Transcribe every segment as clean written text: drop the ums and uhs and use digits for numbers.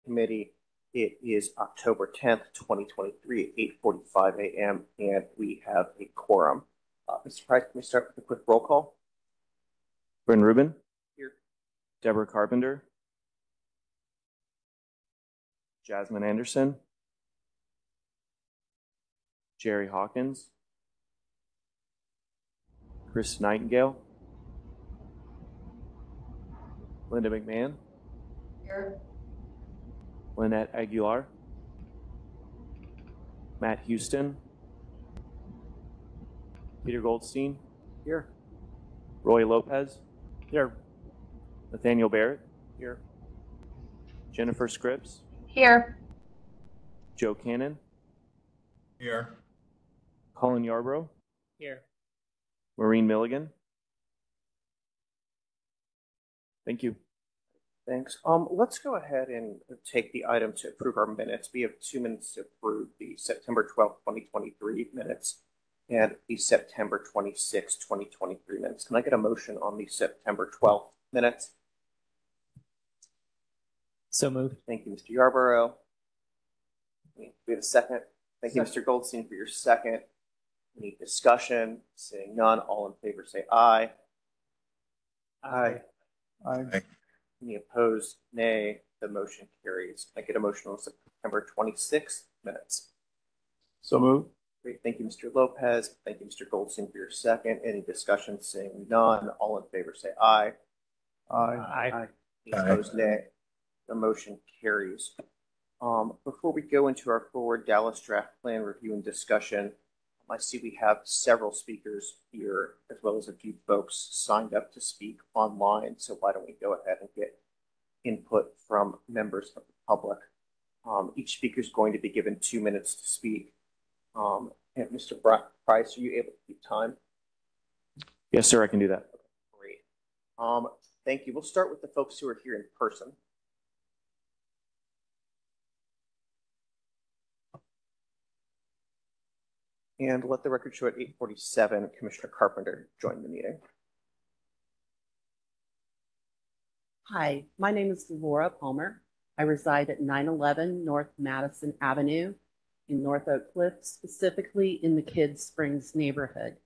Committee. It is October 10th, 2023 at 8:45 a.m. and we have a quorum. Mr. Price, can we start with a quick roll call? Bryn Rubin. Here. Deborah Carpenter. Jasmine Anderson. Jerry Hawkins. Chris Nightingale. Linda McMahon. Here. Lynette Aguilar. Matt Houston. Peter Goldstein. Here. Roy Lopez. Here. Nathaniel Barrett. Here. Jennifer Scripps. Here. Joe Cannon. Here. Colin Yarbrough. Here. Maureen Milligan. Thank you. Thanks. Let's go ahead and take the item to approve our minutes. We have 2 minutes to approve the September 12th, 2023 minutes and the September 26th, 2023 minutes. Can I get a motion on the September 12th minutes? So moved. Thank you, Mr. Yarborough. We have a second. Thank you, Mr. Goldstein, for your second. Any discussion? Seeing none, all in favor say aye. Aye. Aye. Any opposed? Nay. The motion carries. Can I get a motion on September 26th minutes? So moved. Great. Thank you, Mr. Lopez. Thank you, Mr. Goldstein, for your second. Any discussion? Seeing none, all in favor say aye. Aye. Any opposed? Nay. The motion carries. Before we go into our forward Dallas draft plan review and discussion, I see we have several speakers here, as well as a few folks signed up to speak online. So why don't we go ahead and get input from members of the public. Each speaker is going to be given 2 minutes to speak. And Mr. Price, are you able to keep time? Yes, sir, I can do that. Great. Thank you. We'll start with the folks who are here in person. And let the record show at 8:47, Commissioner Carpenter joined the meeting. Hi, my name is Laura Palmer. I reside at 911 North Madison Avenue in North Oak Cliff, specifically in the Kidd Springs neighborhood.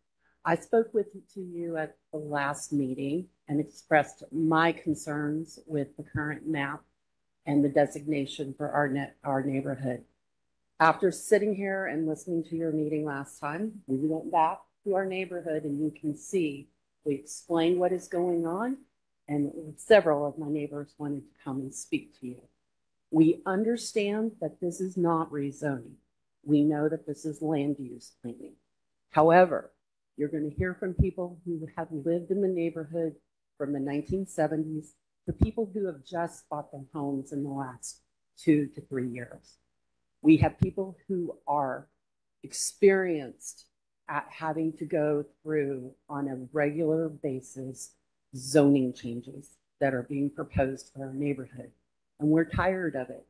I spoke to you at the last meeting and expressed my concerns with the current map and the designation for our neighborhood. After sitting here and listening to your meeting last time, we went back to our neighborhood and you can see we explained what is going on, and several of my neighbors wanted to come and speak to you. We understand that this is not rezoning. We know that this is land use planning. However, you're going to hear from people who have lived in the neighborhood from the 1970s to people who have just bought their homes in the last 2 to 3 years. We have people who are experienced at having to go through on a regular basis zoning changes that are being proposed for our neighborhood, and we're tired of it.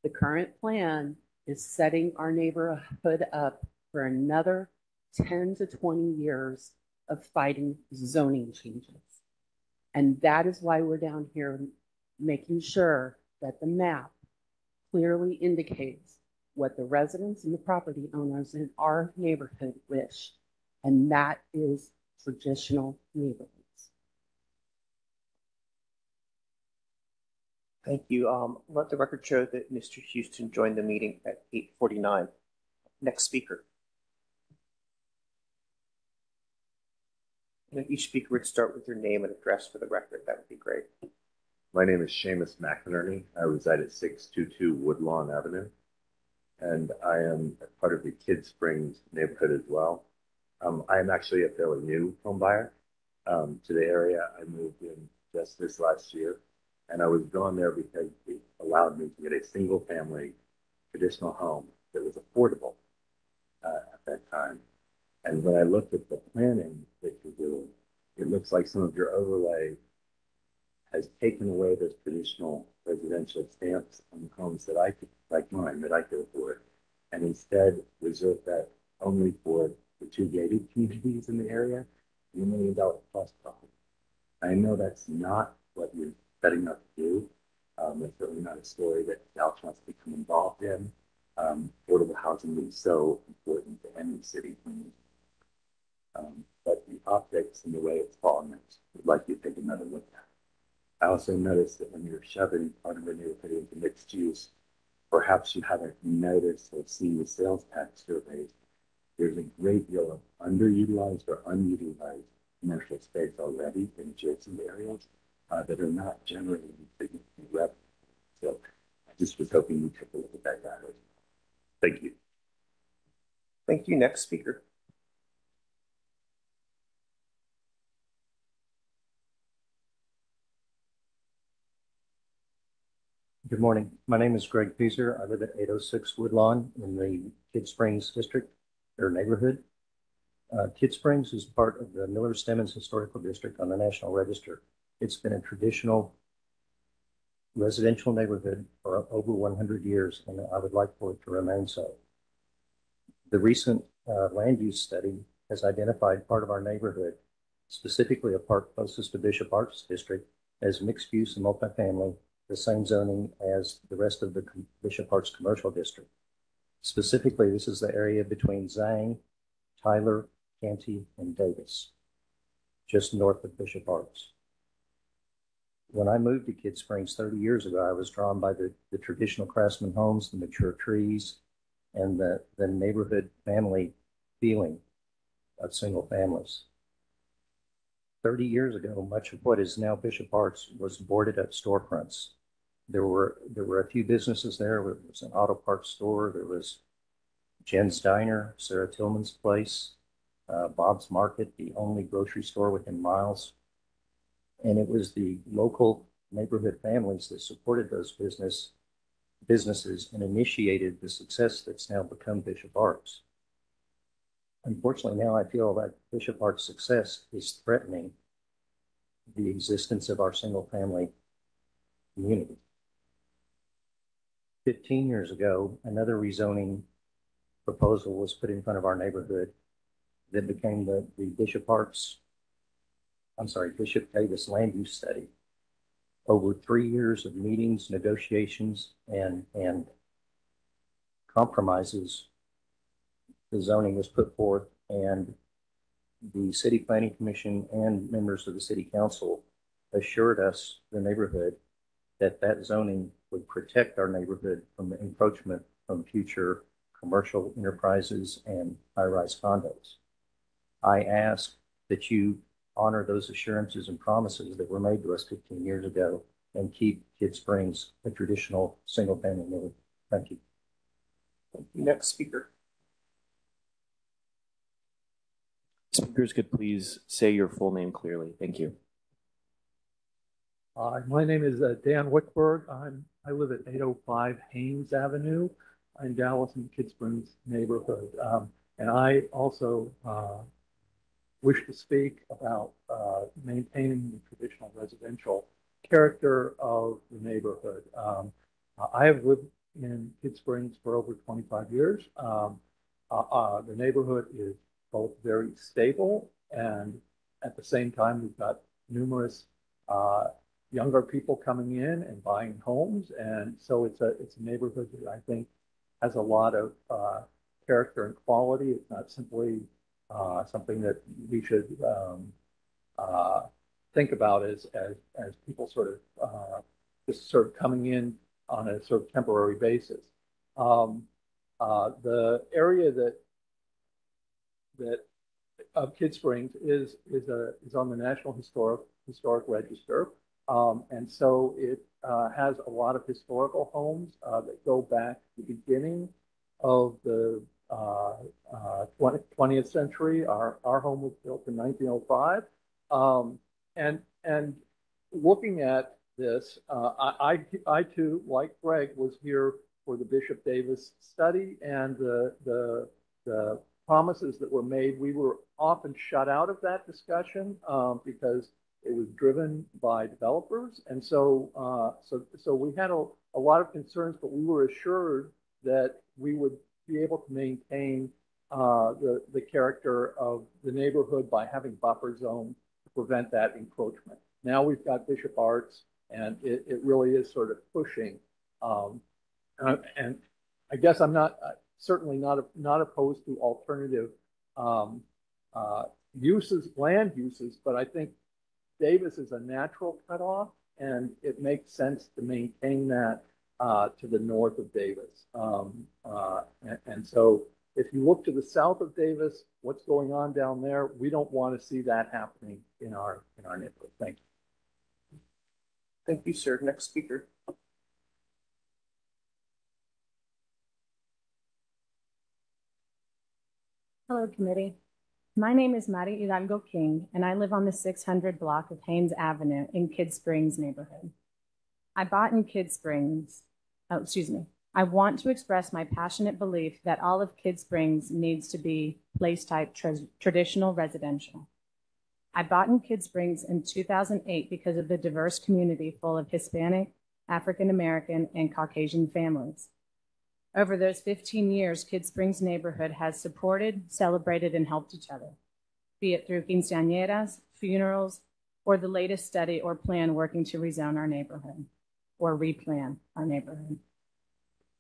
The current plan is setting our neighborhood up for another 10 to 20 years of fighting zoning changes. And that is why we're down here making sure that the map clearly indicates what the residents and the property owners in our neighborhood wish, and that is traditional neighborhoods. Thank you. Let the record show that Mr. Houston joined the meeting at 8:49. Next speaker. And if each speaker would start with their name and address for the record, that would be great. My name is Seamus McInerney. I reside at 622 Woodlawn Avenue, and I am part of the Kidd Springs neighborhood as well. I am actually a fairly new home buyer to the area. I moved in just this last year, and I was drawn there because it allowed me to get a single-family traditional home that was affordable at that time. And when I looked at the planning that you're doing, it looks like some of your overlay has taken away those traditional residential stamps on homes that I could, like mine, that I could afford, and instead reserve that only for the 2 gated communities in the area and $1 million plus property. I know that's not what you're setting up to do. It's certainly not a story that Dallas wants to become involved in. Affordable housing is so important to any city. But the optics and the way it's fallen, I would like you to take another look at. I also noticed that when you're shoving part of the neighborhood into mixed use, perhaps you haven't noticed or seen the sales tax surveys. There's a great deal of underutilized or unutilized commercial space already in adjacent areas that are not generating significant revenue. So I just was hoping you took a look at that data. Thank you. Thank you. Next speaker. Good morning. My name is Greg Pieser. I live at 806 Woodlawn in the Kid Springs district or neighborhood. Kid Springs is part of the Miller Stemmons Historical District on the National Register. It's been a traditional residential neighborhood for over 100 years, and I would like for it to remain so. The recent land use study has identified part of our neighborhood, specifically a part closest to Bishop Arts District, as mixed use and multifamily, the same zoning as the rest of the Bishop Arts Commercial District. Specifically, this is the area between Zhang, Tyler, Canty, and Davis, just north of Bishop Arts. When I moved to Kid Springs 30 years ago, I was drawn by the traditional craftsman homes, the mature trees, and the neighborhood family feeling of single families. 30 years ago, much of what is now Bishop Arts was boarded up storefronts. There were a few businesses there. There was an auto parts store. There was Jen's Diner, Sarah Tillman's Place, Bob's Market, the only grocery store within miles. And it was the local neighborhood families that supported those businesses and initiated the success that's now become Bishop Arts. Unfortunately, now I feel that Bishop Arts' success is threatening the existence of our single family community. 15 years ago, another rezoning proposal was put in front of our neighborhood that became the Bishop Davis land use study. Over 3 years of meetings, negotiations, and compromises, the zoning was put forth, and the City Planning Commission and members of the City Council assured us, the neighborhood, that zoning would protect our neighborhood from the encroachment from future commercial enterprises and high-rise condos. I ask that you honor those assurances and promises that were made to us 15 years ago and keep Kid Springs a traditional single-family neighborhood. Thank you. Thank you. Next speaker. Speakers could please say your full name clearly. Thank you. My name is Dan Wickberg. I live at 805 Haynes Avenue in Dallas in the Kid Springs neighborhood. And I also wish to speak about maintaining the traditional residential character of the neighborhood. I have lived in Kid Springs for over 25 years. The neighborhood is both very stable, and at the same time, we've got numerous younger people coming in and buying homes, and so it's a neighborhood that I think has a lot of character and quality. It's not simply something that we should think about as people sort of just sort of coming in on a sort of temporary basis. The area that of Kid Springs is on the National Historic Register, and so it has a lot of historical homes that go back to the beginning of the 20th century. Our home was built in 1905, and looking at this, I too, like Greg, was here for the Bishop Davis study and the promises that were made. We were often shut out of that discussion because it was driven by developers, and so we had a lot of concerns, but we were assured that we would be able to maintain the character of the neighborhood by having buffer zones to prevent that encroachment. Now we've got Bishop Arts, And it really is sort of pushing. And I guess I'm not certainly not opposed to alternative um, uses, land uses, but I think Davis is a natural cutoff, and it makes sense to maintain that to the north of Davis. And so if you look to the south of Davis, what's going on down there, we don't want to see that happening in our neighborhood. Thank you. Thank you, sir. Next speaker. Hello, committee. My name is Mari Hidalgo King, and I live on the 600 block of Haynes Avenue in Kidd Springs neighborhood. I bought in Kidd Springs. I want to express my passionate belief that all of Kidd Springs needs to be place-type traditional residential. I bought in Kidd Springs in 2008 because of the diverse community full of Hispanic, African American, and Caucasian families. Over those 15 years, Kidd Springs neighborhood has supported, celebrated, and helped each other, be it through quinceañeras, funerals, or the latest study or plan working to rezone our neighborhood or replan our neighborhood.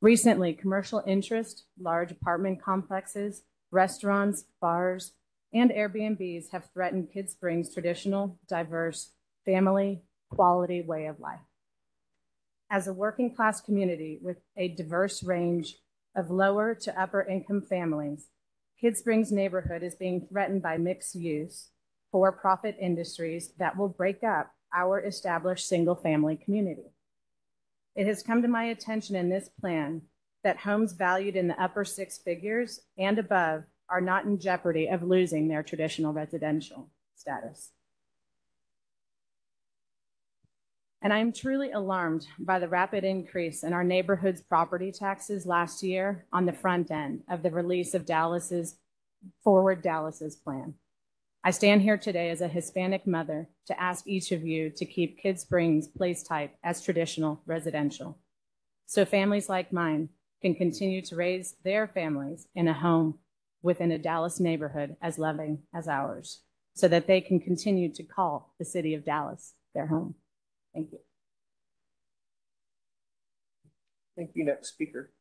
Recently, commercial interest, large apartment complexes, restaurants, bars, and Airbnbs have threatened Kidd Springs' traditional, diverse, family, quality way of life. As a working class community with a diverse range of lower to upper income families, Kidd Springs neighborhood is being threatened by mixed use, for-profit industries that will break up our established single family community. It has come to my attention in this plan that homes valued in the upper six figures and above are not in jeopardy of losing their traditional residential status. And I am truly alarmed by the rapid increase in our neighborhood's property taxes last year on the front end of the release of Forward Dallas's plan. I stand here today as a Hispanic mother to ask each of you to keep Kidd Springs place type as traditional residential, so families like mine can continue to raise their families in a home within a Dallas neighborhood as loving as ours, so that they can continue to call the city of Dallas their home. Thank you. Thank you. Next speaker.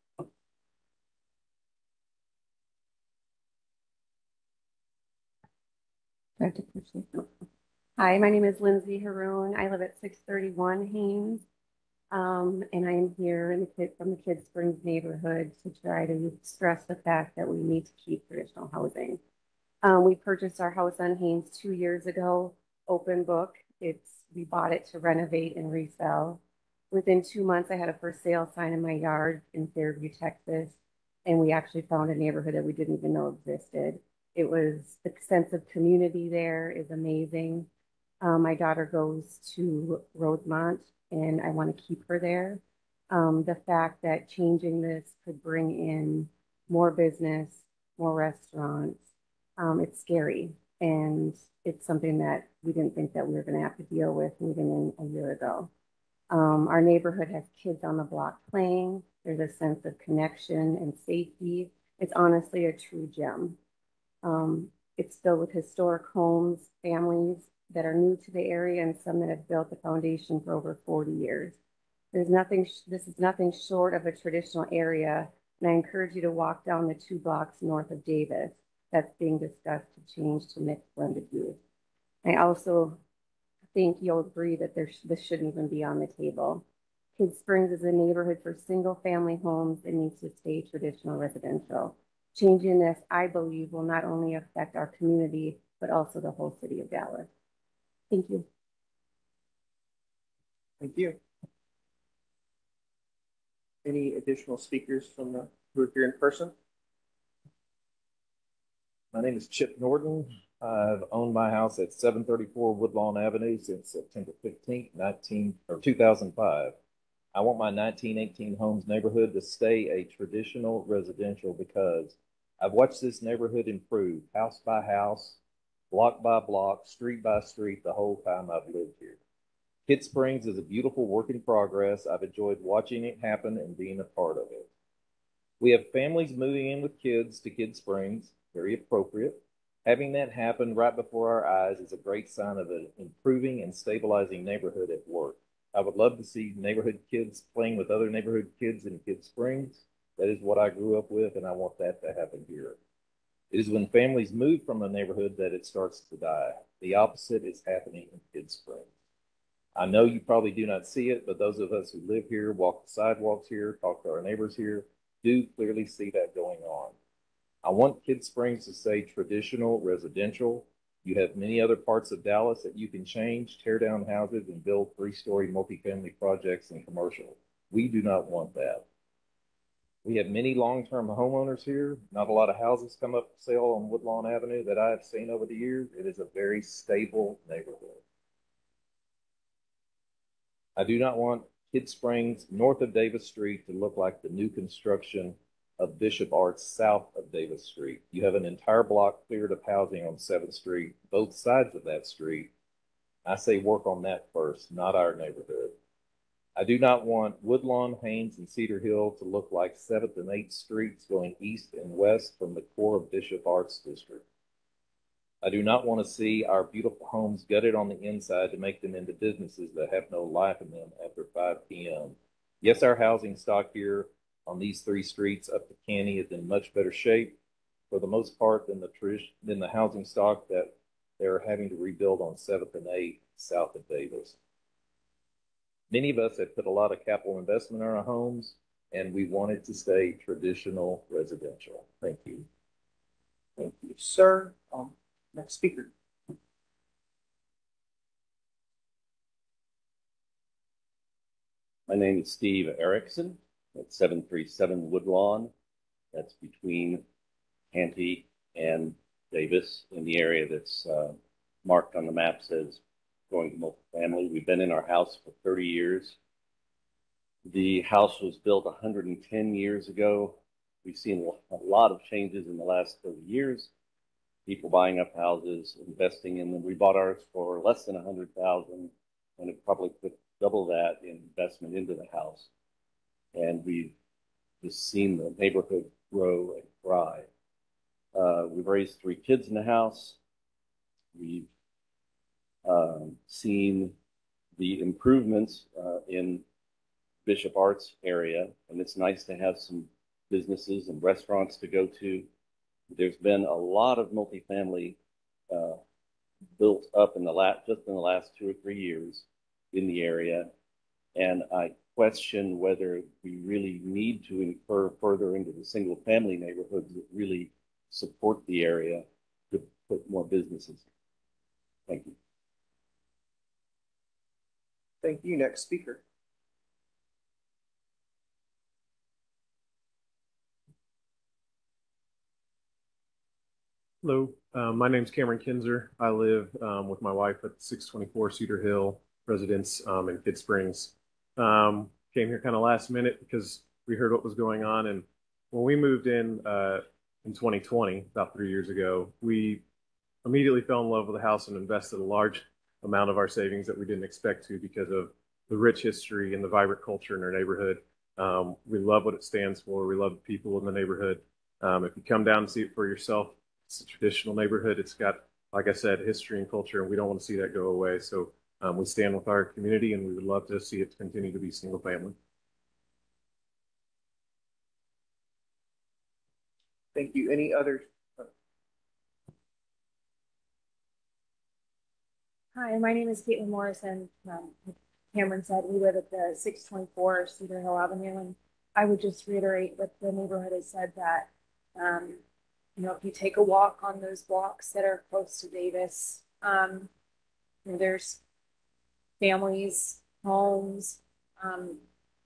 Hi, my name is Lindsay Haroon. I live at 631 Haynes, and I am here from the Kidd Springs neighborhood to try to stress the fact that we need to keep traditional housing. We purchased our house on Haynes 2 years ago, open book. We bought it to renovate and resell. Within 2 months, I had a for sale sign in my yard in Fairview, Texas, and we actually found a neighborhood that we didn't even know existed. It was the sense of community there is amazing. My daughter goes to Rosemont, and I want to keep her there. The fact that changing this could bring in more business, more restaurants, it's scary. And it's something that we didn't think that we were going to have to deal with moving in a year ago. Our neighborhood has kids on the block playing. There's a sense of connection and safety. It's honestly a true gem. It's filled with historic homes, families that are new to the area, and some that have built the foundation for over 40 years. This is nothing short of a traditional area, and I encourage you to walk down the 2 blocks north of Davis that's being discussed to change to mixed blended use. I also think you'll agree that this shouldn't even be on the table. Kidd Springs is a neighborhood for single family homes and needs to stay traditional residential. Changing this, I believe, will not only affect our community, but also the whole city of Dallas. Thank you. Thank you. Any additional speakers who are here in person? My name is Chip Norton. I've owned my house at 734 Woodlawn Avenue since September 15th, 2005. I want my 1918 Homes neighborhood to stay a traditional residential because I've watched this neighborhood improve house by house, block by block, street by street the whole time I've lived here. Kidd Springs is a beautiful work in progress. I've enjoyed watching it happen and being a part of it. We have families moving in with kids to Kidd Springs, very appropriate. Having that happen right before our eyes is a great sign of an improving and stabilizing neighborhood at work. I would love to see neighborhood kids playing with other neighborhood kids in Kids Springs. That is what I grew up with, and I want that to happen here. It is when families move from a neighborhood that it starts to die. The opposite is happening in Kids Springs. I know you probably do not see it, but those of us who live here, walk the sidewalks here, talk to our neighbors here, do clearly see that going on. I want Kids Springs to stay traditional residential. You have many other parts of Dallas that you can change, tear down houses, and build three-story multifamily projects and commercial. We do not want that. We have many long-term homeowners here. Not a lot of houses come up for sale on Woodlawn Avenue that I have seen over the years. It is a very stable neighborhood. I do not want Kids Springs north of Davis Street to look like the new construction of Bishop Arts south of Davis Street. You have an entire block cleared of housing on 7th Street, both sides of that street. I say work on that first, not our neighborhood. I do not want Woodlawn, Haynes, and Cedar Hill to look like 7th and 8th Streets going east and west from the core of Bishop Arts District. I do not want to see our beautiful homes gutted on the inside to make them into businesses that have no life in them after 5 p.m. Yes, our housing stock here on these 3 streets up to Canny is in much better shape for the most part than the housing stock that they're having to rebuild on 7th and 8th south of Davis. Many of us have put a lot of capital investment in our homes, and we want it to stay traditional residential. Thank you. Thank you, sir. Next speaker. My name is Steve Erickson at 737 Woodlawn. That's between Canty and Davis in the area that's marked on the map says going to multifamily. We've been in our house for 30 years. The house was built 110 years ago. We've seen a lot of changes in the last 30 years. People buying up houses, investing in them. We bought ours for less than $100,000, and it probably put double that in investment into the house. And we've just seen the neighborhood grow and thrive. We've raised 3 kids in the house. We've seen the improvements in Bishop Arts area, and it's nice to have some businesses and restaurants to go to. There's been a lot of multifamily built up in the last 2 or 3 years in the area, and I question whether we really need to incur further into the single family neighborhoods that really support the area to put more businesses. Thank you. Thank you. Next speaker. Hello, my name is Cameron Kinzer. I live with my wife at 624 Cedar Hill residence in Kids Springs. Came here kind of last minute because we heard what was going on. And when we moved in 2020, about 3 years ago, we immediately fell in love with the house and invested a large amount of our savings that we didn't expect to because of the rich history and the vibrant culture in our neighborhood. We love what it stands for. We love the people in the neighborhood. If you come down and see it for yourself, it's a traditional neighborhood. It's got, like I said, history and culture, and we don't want to see that go away. So we stand with our community, and we would love to see it continue to be single family. Thank you. Any others? Hi, my name is Caitlin Morrison. Cameron said we live at the 624 Cedar Hill Avenue, and I would just reiterate what the neighborhood has said that if you take a walk on those blocks that are close to Davis, there's families, homes,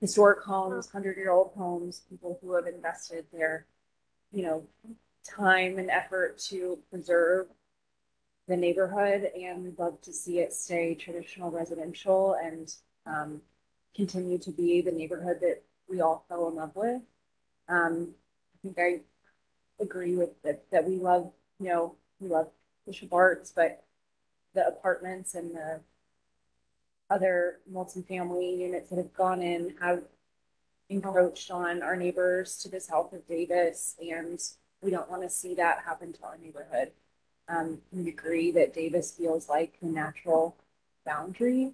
historic homes, 100-year-old homes, people who have invested their, time and effort to preserve the neighborhood, and we'd love to see it stay traditional residential and continue to be the neighborhood that we all fell in love with. I think I agree with that we love, we love Bishop Arts, but the apartments and the other multifamily units that have gone in have encroached on our neighbors to the south of Davis, and we don't want to see that happen to our neighborhood. We agree that Davis feels like the natural boundary.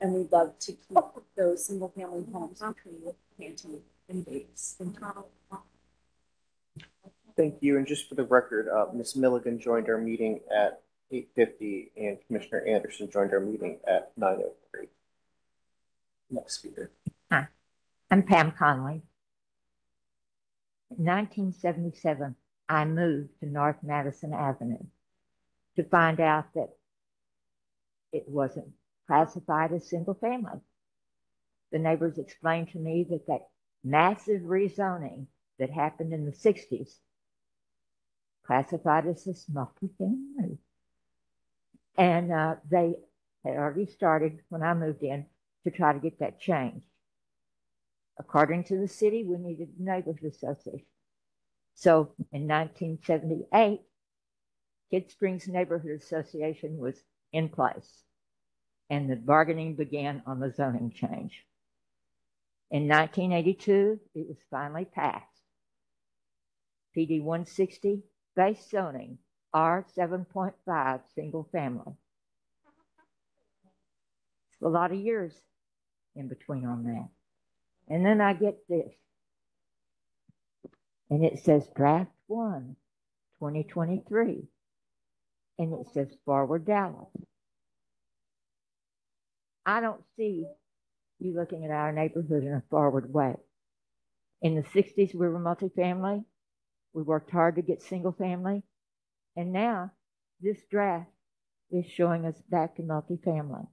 and we'd love to keep those single family homes between Canty and Davis. Thank you. And just for the record, Ms. Milligan joined our meeting at 8:50 and Commissioner Anderson joined our meeting at 9:03. Next speaker. Hi, I'm Pam Conley. In 1977, I moved to North Madison Avenue to find out that it wasn't classified as single family. The neighbors explained to me that that massive rezoning that happened in the 60s classified as this multifamily. And they had already started when I moved in to try to get that changed. According to the city, we needed a neighborhood association. So in 1978, Kid Springs Neighborhood Association was in place, and the bargaining began on the zoning change. In 1982, it was finally passed. PD 160, base zoning, R 7.5, single family. It's a lot of years in between on that. And then I get this. And it says draft 1, 2023. And it says forward Dallas. I don't see you looking at our neighborhood in a forward way. In the 60s, we were multifamily. We worked hard to get single family. And now this draft is showing us back to multifamily.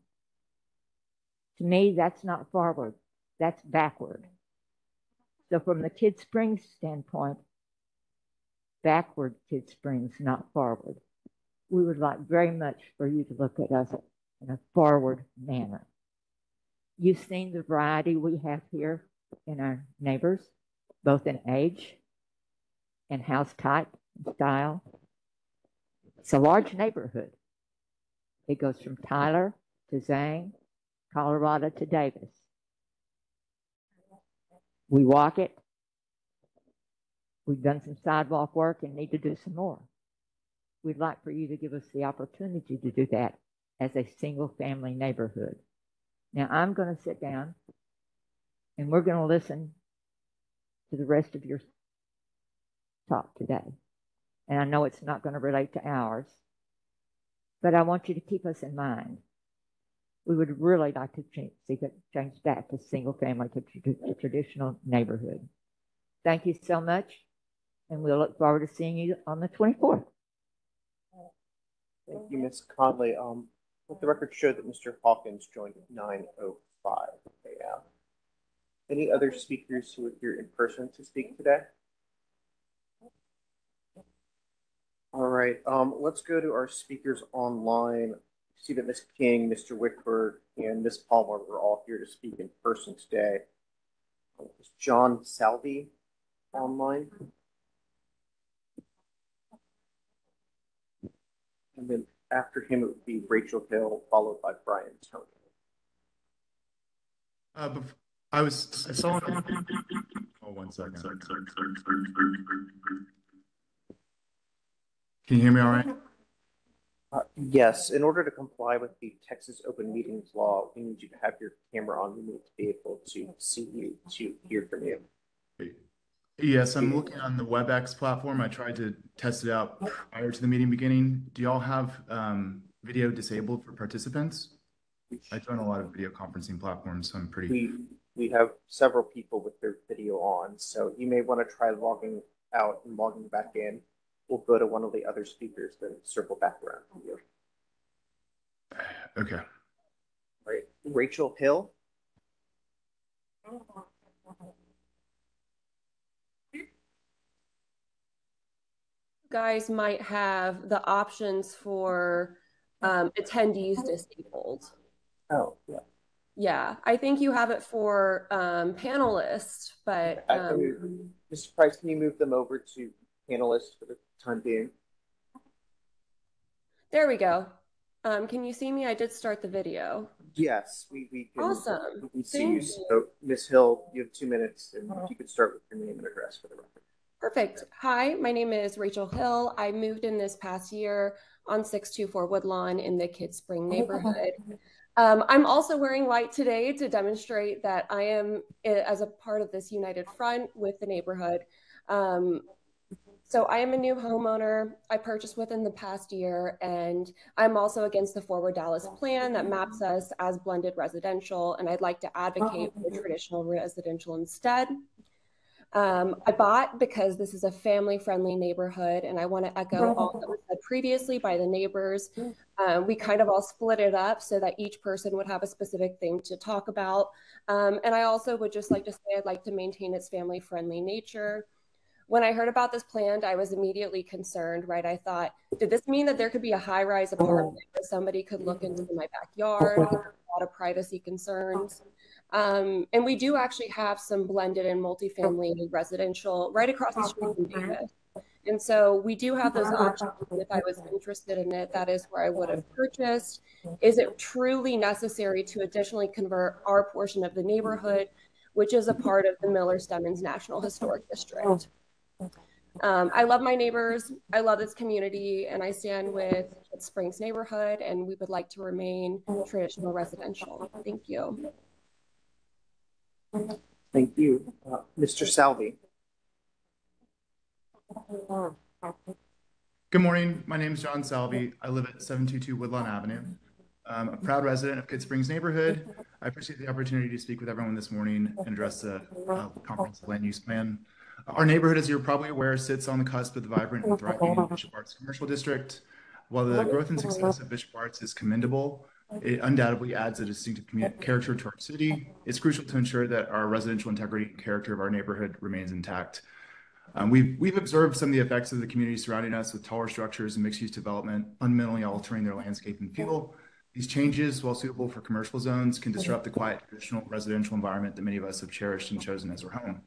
To me, that's not forward. That's backward. So from the Kid Springs standpoint, backward Kid Springs, not forward. We would like very much for you to look at us in a forward manner. You've seen the variety we have here in our neighbors, both in age and house type and style. It's a large neighborhood. It goes from Tyler to Zang, Colorado to Davis. We walk it. We've done some sidewalk work and need to do some more. We'd like for you to give us the opportunity to do that as a single family neighborhood. Now I'm going to sit down and we're going to listen to the rest of your talk today. And I know it's not going to relate to ours, but I want you to keep us in mind. We would really like to see that change back to single family, to traditional neighborhood. Thank you so much, and we'll look forward to seeing you on the 24th. Thank you, Ms. Conley. Let the record show that Mr. Hawkins joined at 9:05 a.m. Any other speakers who are here in person to speak today? All right, let's go to our speakers online. See that Ms. King, Mr. Wickberg, and Ms. Palmer were all here to speak in person today. Is John Salvi online? And then after him, it would be Rachel Hill, followed by Brian Tony. I saw. Oh, 1 second. Can you hear me all right? Yes, in order to comply with the Texas Open Meetings Law, we need you to have your camera on. We need to be able to see you, to hear from you. Yes, I'm looking on the WebEx platform. I tried to test it out prior to the meeting beginning. Do y'all have video disabled for participants? I join a lot of video conferencing platforms, so I'm pretty... We have several people with their video on, so you may want to try logging out and logging back in. We'll go to one of the other speakers, then circle back around to you. Okay. All right, Rachel Hill. Guys might have the options for attendees disabled. Oh, yeah. Yeah, I think you have it for panelists, but Mr. Price, can you move them over to panelists for the time being? There we go. Can you see me? I did start the video. Yes, we can. Awesome. We can see you. So, Ms. Hill, you have 2 minutes, and if you could start with your name and address for the record. Perfect. Hi, my name is Rachel Hill. I moved in this past year on 624 Woodlawn in the Kid Spring neighborhood. I'm also wearing white today to demonstrate that I am as a part of this united front with the neighborhood. So I am a new homeowner. I purchased within the past year, and I'm also against the Forward Dallas plan that maps us as blended residential, and I'd like to advocate for traditional residential instead. I bought because this is a family-friendly neighborhood, and I want to echo all that was said previously by the neighbors. We kind of all split it up so that each person would have a specific thing to talk about. And I also would just like to say I'd like to maintain its family-friendly nature. When I heard about this plan, I was immediately concerned, right? I thought, did this mean that there could be a high-rise apartment where somebody could look into my backyard? A lot of privacy concerns. And we do actually have some blended and multifamily residential right across the street from Davis. And so we do have those options. If I was interested in it, that is where I would have purchased. Is it truly necessary to additionally convert our portion of the neighborhood, which is a part of the Miller-Stemmons National Historic District? I love my neighbors. I love this community, and I stand with Springs neighborhood, and we would like to remain traditional residential. Thank you. Thank you. Mr. Salvi. Good morning. My name is John Salvi. I live at 722 Woodlawn Avenue. I'm a proud resident of Kid Springs neighborhood. I appreciate the opportunity to speak with everyone this morning and address the comprehensive land use plan. Our neighborhood, as you're probably aware, sits on the cusp of the vibrant and thriving Bishop Arts Commercial District. While the growth and success of Bishop Arts is commendable, it undoubtedly adds a distinctive character to our city. It's crucial to ensure that our residential integrity and character of our neighborhood remains intact. We've observed some of the effects of the community surrounding us with taller structures and mixed-use development fundamentally altering their landscape and feel. These changes, while suitable for commercial zones, can disrupt the quiet traditional residential environment that many of us have cherished and chosen as our home.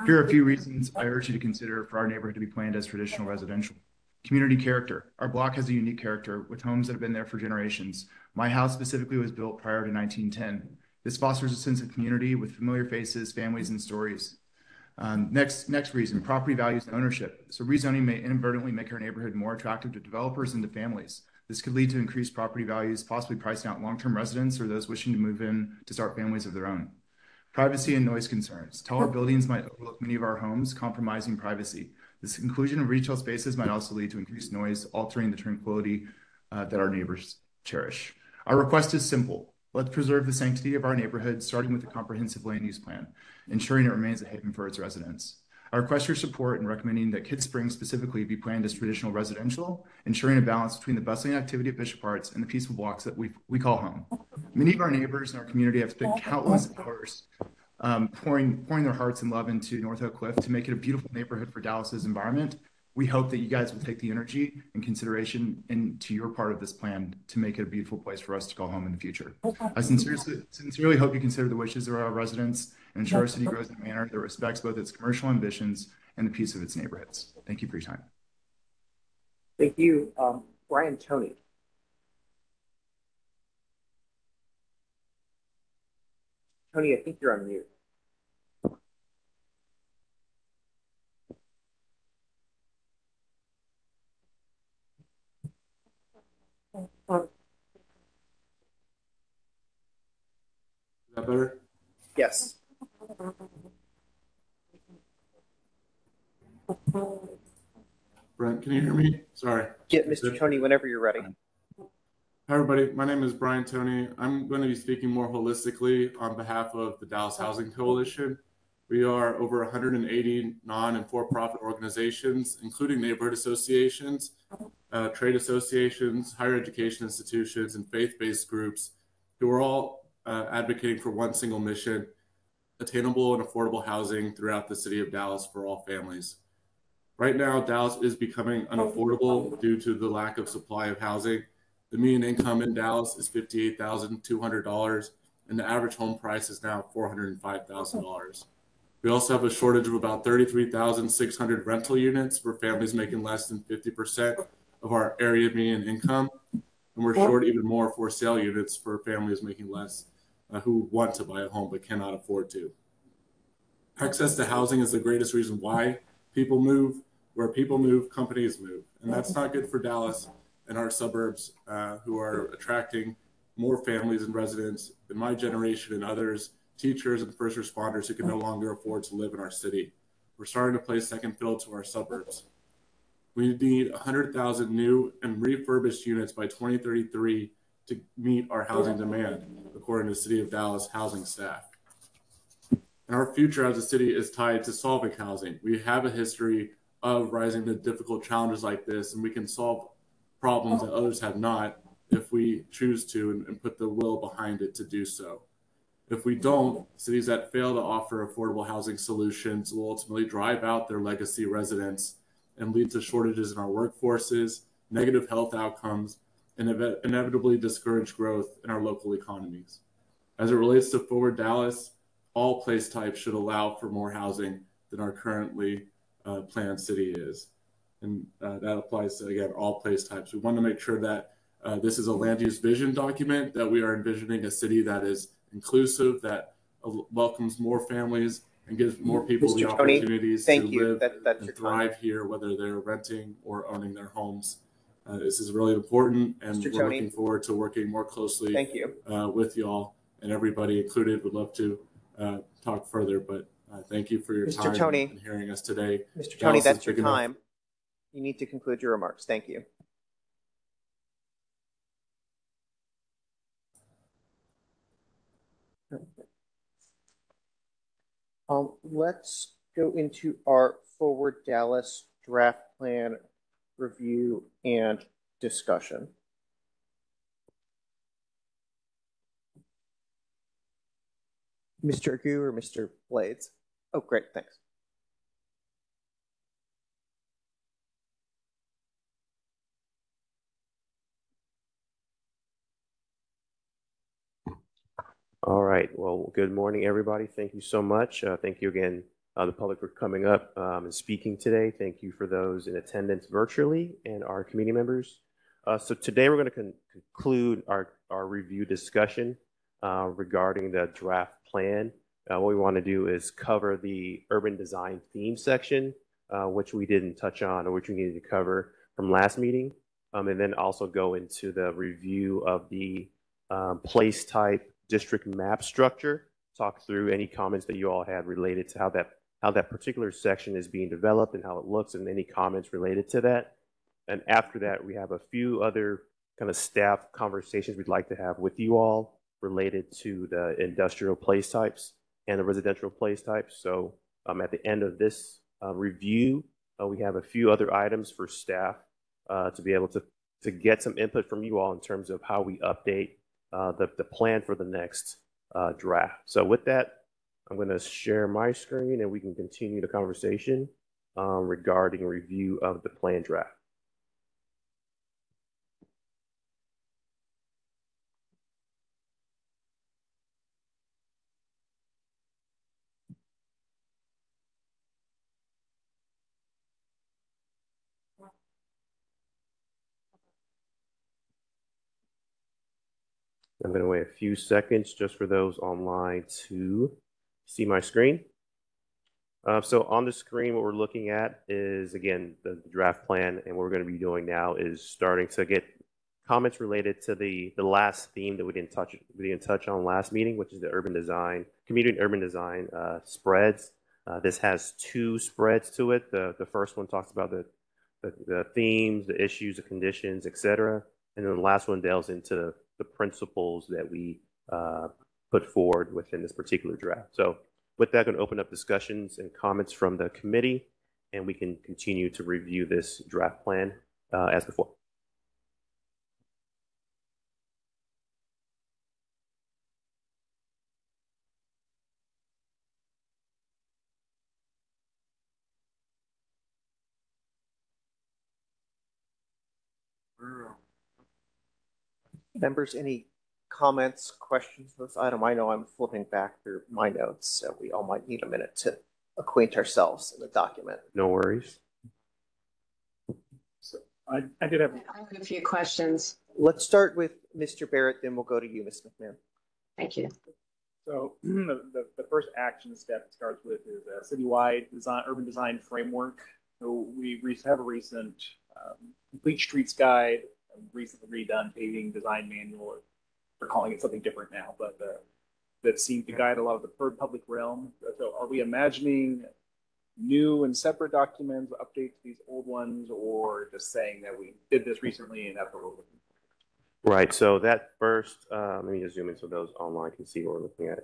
Here are a few reasons I urge you to consider for our neighborhood to be planned as traditional residential. Community character. Our block has a unique character with homes that have been there for generations. My house specifically was built prior to 1910. This fosters a sense of community with familiar faces, families, and stories. Next reason, property values and ownership. So rezoning may inadvertently make our neighborhood more attractive to developers and to families. This could lead to increased property values, possibly pricing out long-term residents or those wishing to move in to start families of their own. Privacy and noise concerns. Taller buildings might overlook many of our homes, compromising privacy. This inclusion of retail spaces might also lead to increased noise, altering the tranquility that our neighbors cherish. Our request is simple. Let's preserve the sanctity of our neighborhood, starting with a comprehensive land use plan, ensuring it remains a haven for its residents. I request your support in recommending that Kid Springs specifically be planned as traditional residential, ensuring a balance between the bustling activity of Bishop Arts and the peaceful blocks that we call home. Many of our neighbors in our community have spent countless hours pouring their hearts and love into North Oak Cliff to make it a beautiful neighborhood for Dallas's environment. We hope that you guys will take the energy and consideration into your part of this plan to make it a beautiful place for us to call home in the future. I sincerely hope you consider the wishes of our residents and ensure our city grows in a manner that respects both its commercial ambitions and the peace of its neighborhoods. Thank you for your time. Thank you. Brian Tony. Tony, I think you're on mute. Is that better? Yes. Brent, can you hear me? Sorry. Get Mr. Tony whenever you're ready. Hi, everybody. My name is Brian Tony. I'm going to be speaking more holistically on behalf of the Dallas Housing Coalition. We are over 180 non and for-profit organizations, including neighborhood associations, trade associations, higher education institutions, and faith-based groups who are all advocating for one single mission: attainable and affordable housing throughout the city of Dallas for all families. Right now, Dallas is becoming unaffordable due to the lack of supply of housing. The median income in Dallas is $58,200, and the average home price is now $405,000. We also have a shortage of about 33,600 rental units for families making less than 50% of our area median income. And we're short even more for sale units for families making less who want to buy a home but cannot afford to. Access to housing is the greatest reason why people move. Where people move, companies move. And that's not good for Dallas and our suburbs who are attracting more families and residents in my generation and others, teachers and first responders who can no longer afford to live in our city. We're starting to play second fiddle to our suburbs. We need 100,000 new and refurbished units by 2033 to meet our housing demand, according to City of Dallas housing staff. And our future as a city is tied to solving housing. We have a history of rising to difficult challenges like this, and we can solve problems that others have not if we choose to and put the will behind it to do so. If we don't, cities that fail to offer affordable housing solutions will ultimately drive out their legacy residents and lead to shortages in our workforces, negative health outcomes, and inevitably discourage growth in our local economies. As it relates to Forward Dallas, all place types should allow for more housing than our currently planned city is. And that applies to, again, all place types. We want to make sure that this is a land use vision document, that we are envisioning a city that is inclusive, that welcomes more families and gives more people the opportunities to live and thrive here, whether they're renting or owning their homes. This is really important, and we're looking forward to working more closely with y'all and everybody included. Would love to talk further, but thank you for your time and hearing us today. Mr. Tony, that's your time. You need to conclude your remarks. Thank you. Let's go into our Forward Dallas draft plan review and discussion. Mr. Agu or Mr. Blades? Oh, great, thanks. All right. Well, good morning, everybody. Thank you so much. Thank you again, the public, for coming up and speaking today. Thank you for those in attendance virtually and our committee members. So today we're going to conclude our review discussion regarding the draft plan. What we want to do is cover the urban design theme section, which we didn't touch on or which we needed to cover from last meeting, and then also go into the review of the place type district map structure, talk through any comments that you all had related to how that particular section is being developed and how it looks, and any comments related to that. And after that, we have a few other kind of staff conversations we'd like to have with you all related to the industrial place types and the residential place types. So at the end of this review, we have a few other items for staff to be able to get some input from you all in terms of how we update the plan for the next draft. So with that, I'm going to share my screen and we can continue the conversation regarding review of the plan draft. I'm going to wait a few seconds just for those online to see my screen. So on the screen, what we're looking at is, again, the draft plan. And what we're going to be doing now is starting to get comments related to the last theme that we didn't touch on last meeting, which is the urban design, community and urban design spreads. This has two spreads to it. The first one talks about the themes, the issues, the conditions, etc. And then the last one delves into the principles that we put forward within this particular draft. So with that, I'm going to open up discussions and comments from the committee, and we can continue to review this draft plan as before. Members, any comments, questions on this item? I know I'm flipping back through my notes, so we all might need a minute to acquaint ourselves in the document. No worries. So I have a few questions. Let's start with Mr. Barrett, then we'll go to you, Ms. McMahon. Thank you. So the first action step it starts with is a citywide urban design framework. So we have a recent complete streets guide, a recently redone paving design manual, they're calling it something different now, but that seem to guide a lot of the public realm. So are we imagining new and separate documents, updates to these old ones, or just saying that we did this recently and that's what we're looking for? Right. So that first, let me just zoom in so those online can see what we're looking at.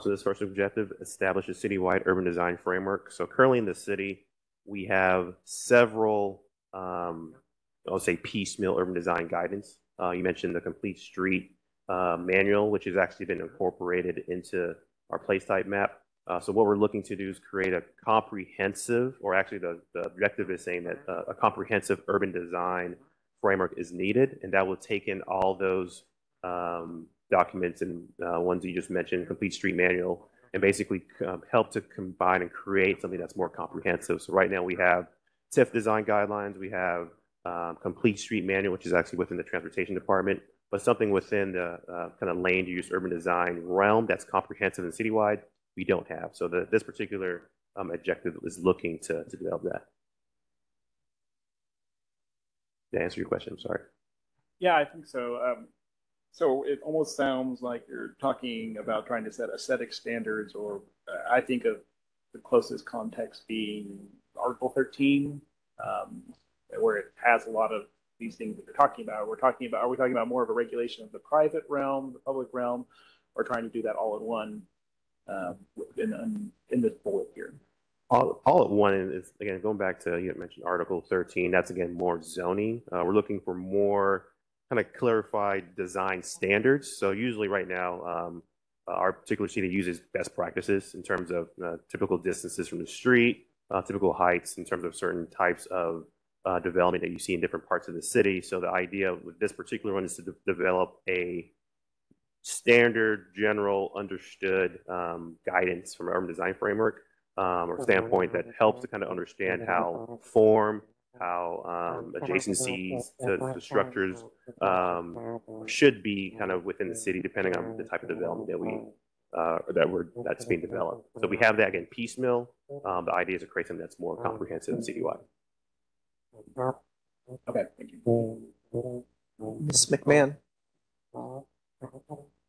So this first objective, establish a citywide urban design framework. So currently in the city, we have several, I'll say piecemeal urban design guidance. You mentioned the complete street manual, which has actually been incorporated into our place type map. So what we're looking to do is create a comprehensive, or actually the objective is saying that a comprehensive urban design framework is needed, and that will take in all those documents and ones you just mentioned, complete street manual, and basically help to combine and create something that's more comprehensive. So right now we have TIF design guidelines, we have complete street manual, which is actually within the transportation department, but something within the kind of land use urban design realm that's comprehensive and citywide, we don't have. So this particular objective is looking to develop that. To answer your question, I'm sorry. Yeah, I think so. So it almost sounds like you're talking about trying to set aesthetic standards, or I think of the closest context being Article 13, where it has a lot of these things that you're talking about. Are we talking about more of a regulation of the private realm, the public realm, or trying to do that all in one in this bullet here? All at one is, again, going back to, you mentioned Article 13, that's again more zoning. We're looking for more kind of clarified design standards. So usually right now, our particular city uses best practices in terms of typical distances from the street, typical heights in terms of certain types of development that you see in different parts of the city. So the idea with this particular one is to develop a standard, general, understood guidance from an urban design framework or standpoint that helps to kind of understand how form, how adjacencies to structures should be kind of within the city, depending on the type of development that's being developed. So we have that again piecemeal. The idea is to create something that's more comprehensive and citywide. Okay, thank you. Ms. McMahon.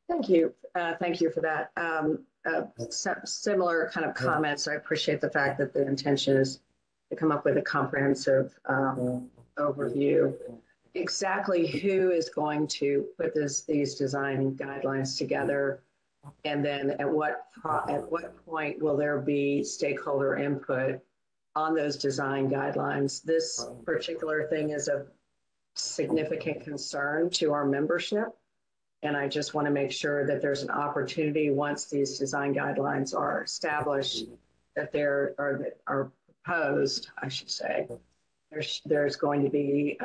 Thank you. Thank you for that. Similar kind of comments. I appreciate the fact that the intention is to come up with a comprehensive overview. Exactly who is going to put these design guidelines together, and then at what point will there be stakeholder input on those design guidelines? This particular thing is of significant concern to our membership. And I just want to make sure that there's an opportunity once these design guidelines are established that are proposed, I should say, there's going to be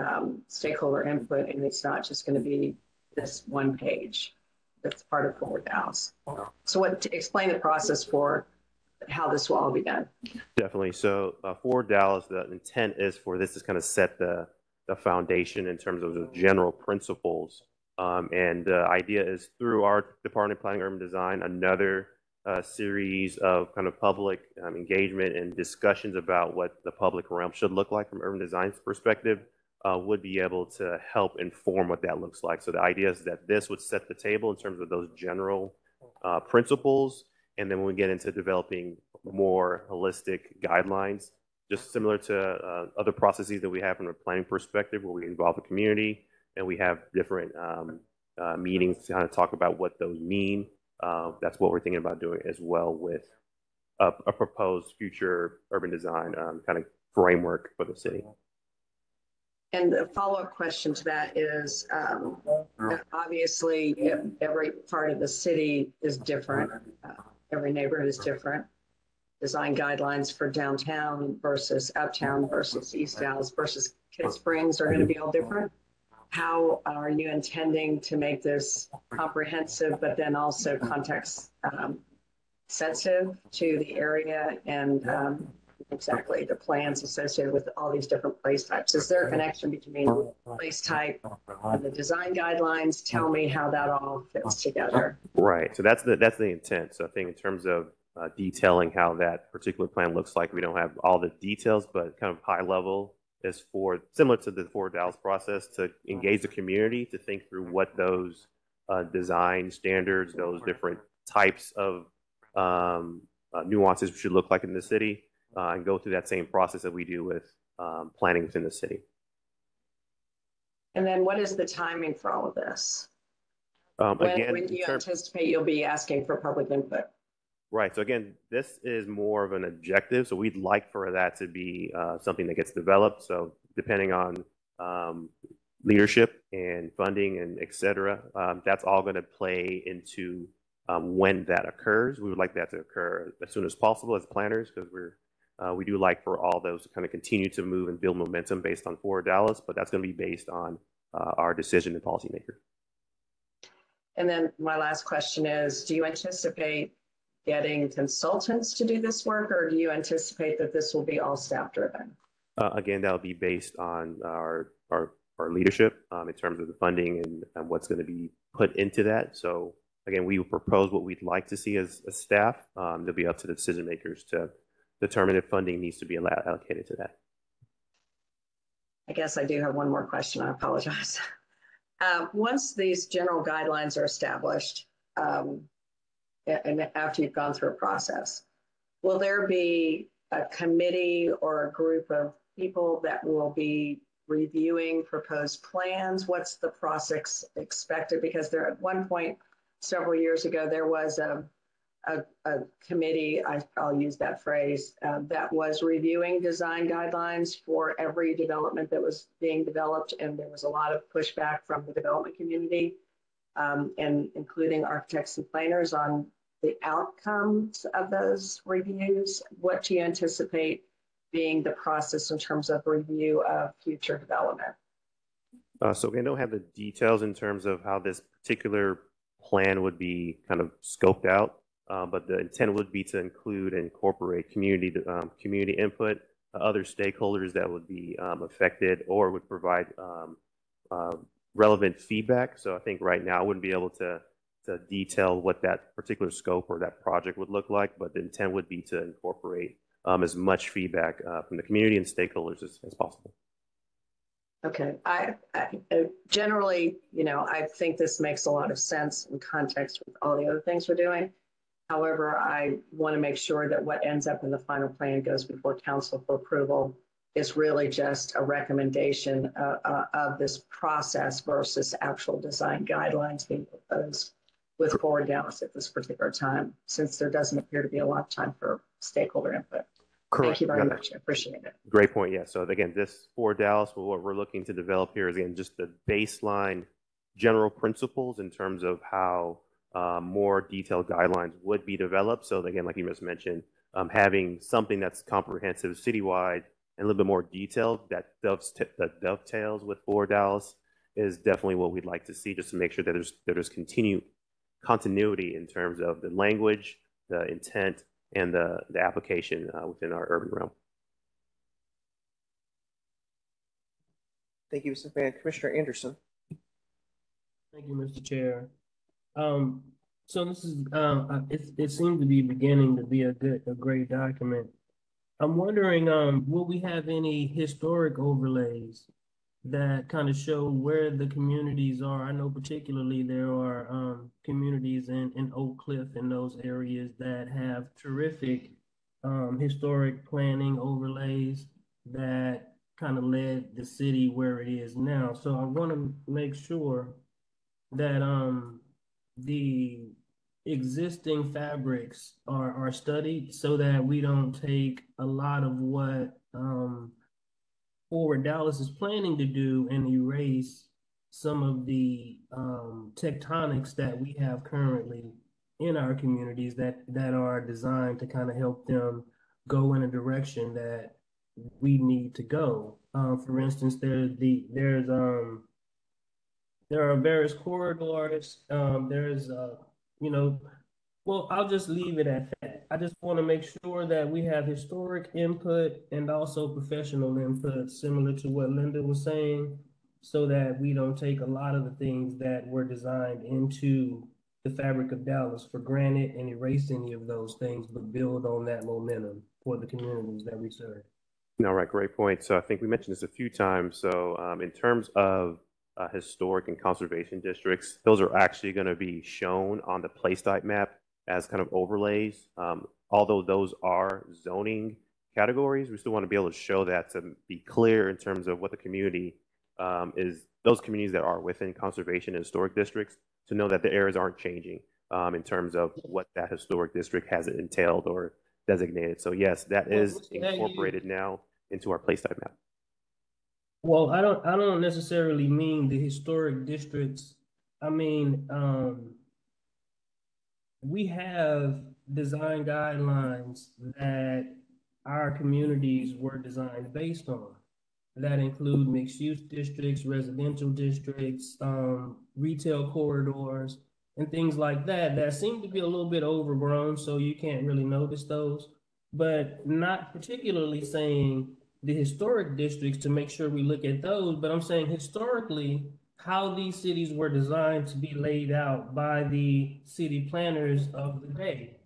stakeholder input, and it's not just going to be this one page that's part of Forward Dallas. So explain the process for how this will all be done. Definitely. So for Dallas, the intent is for this to kind of set the foundation in terms of the general principles. And the idea is through our Department of Planning and Urban Design, another series of kind of public engagement and discussions about what the public realm should look like from urban design's perspective would be able to help inform what that looks like. So the idea is that this would set the table in terms of those general principles. And then when we get into developing more holistic guidelines, just similar to other processes that we have from a planning perspective, where we involve the community and we have different meetings to kind of talk about what those mean. That's what we're thinking about doing as well with a proposed future urban design kind of framework for the city. And the follow-up question to that is, obviously, every part of the city is different. Every neighborhood is different. Design guidelines for downtown versus uptown versus East Dallas versus Kidd Springs are going to be all different. How are you intending to make this comprehensive, but then also context sensitive to the area and exactly the plans associated with all these different place types? Is there a connection between place type and the design guidelines? Tell me how that all fits together. Right. So that's the intent. So I think in terms of detailing how that particular plan looks like, we don't have all the details, but kind of high level. is for similar to the Forward Dallas process to engage the community to think through what those design standards, those different types of nuances should look like in the city, and go through that same process that we do with planning within the city. And then what is the timing for all of this? When do you anticipate you'll be asking for public input? Right. So again, this is more of an objective. So we'd like for that to be something that gets developed. So depending on leadership and funding and et cetera, that's all going to play into when that occurs. We would like that to occur as soon as possible as planners, because we do like for all those to kind of continue to move and build momentum based on Forward Dallas, but that's going to be based on our decision and policymakers. And then my last question is, do you anticipate getting consultants to do this work, or do you anticipate that this will be all staff driven? Again, that will be based on our leadership in terms of the funding and what's going to be put into that. So again, we will propose what we'd like to see as a staff. It'll be up to the decision makers to determine if funding needs to be allocated to that. I guess I do have one more question. I apologize. Once these general guidelines are established, and after you've gone through a process, will there be a committee or a group of people that will be reviewing proposed plans? What's the process expected? Because there, at one point several years ago, there was a committee, I'll use that phrase, that was reviewing design guidelines for every development that was being developed. And there was a lot of pushback from the development community, and including architects and planners, on the outcomes of those reviews. What do you anticipate being the process in terms of review of future development? So again, I don't have the details in terms of how this particular plan would be kind of scoped out, but the intent would be to include and incorporate community input, other stakeholders that would be affected or would provide relevant feedback. So I think right now I wouldn't be able to detail what that particular scope or that project would look like, but the intent would be to incorporate as much feedback from the community and stakeholders as possible. Okay, I generally, I think this makes a lot of sense in context with all the other things we're doing. However, I want to make sure that what ends up in the final plan goes before council for approval is really just a recommendation of this process versus actual design guidelines being proposed with Forward Dallas at this particular time, since there doesn't appear to be a lot of time for stakeholder input. Correct. Thank you very much. I appreciate it. Great point. Yeah. So again, this Forward Dallas, what we're looking to develop here is, again, just the baseline general principles in terms of how more detailed guidelines would be developed. So again, like you just mentioned, having something that's comprehensive citywide and a little bit more detailed that dovetails with Forward Dallas is definitely what we'd like to see, just to make sure that there's continuity in terms of the language, the intent, and the application within our urban realm. Thank you, Mr. Fan. Commissioner Anderson. Thank you, Mr. Chair. So this is it seems to be beginning to be a great document. I'm wondering, will we have any historic overlays that kind of show where the communities are? I know particularly there are communities in Oak Cliff and those areas that have terrific historic planning overlays that kind of led the city where it is now. So I want to make sure that the existing fabrics are studied so that we don't take a lot of what Forward Dallas is planning to do and erase some of the tectonics that we have currently in our communities that are designed to kind of help them go in a direction that we need to go. For instance, there are various corridors. Well, I'll just leave it at that. I just want to make sure that we have historic input and also professional input, similar to what Linda was saying, so that we don't take a lot of the things that were designed into the fabric of Dallas for granted and erase any of those things, but build on that momentum for the communities that we serve. All right, great point. So I think we mentioned this a few times. So in terms of historic and conservation districts, those are actually going to be shown on the place type map as kind of overlays. Although those are zoning categories, we still want to be able to show that to be clear in terms of what the community is, those communities that are within conservation and historic districts, to know that the areas aren't changing in terms of what that historic district has entailed or designated. So yes, that is incorporated now into our place type map. Well, I don't necessarily mean the historic districts. I mean, we have design guidelines that our communities were designed based on. That include mixed-use districts, residential districts, retail corridors, and things like that that seem to be a little bit overgrown, so you can't really notice those. But not particularly saying the historic districts to make sure we look at those, but I'm saying historically how these cities were designed to be laid out by the city planners of the day,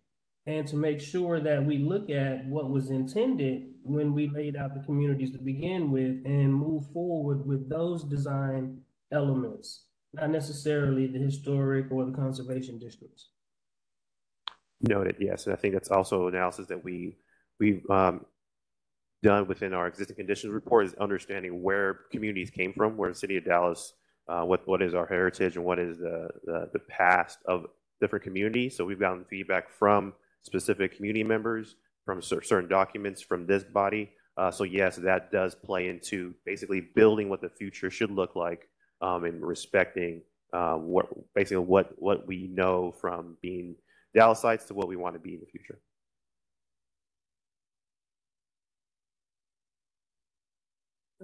and to make sure that we look at what was intended when we laid out the communities to begin with and move forward with those design elements, not necessarily the historic or the conservation districts. Noted, yes. And I think that's also analysis that we've done within our existing conditions report, is understanding where communities came from, where the city of Dallas, what is our heritage and what is the past of different communities. So we've gotten feedback from specific community members, from certain documents from this body. So yes, that does play into basically building what the future should look like, and respecting what we know from being Dallasites to what we want to be in the future.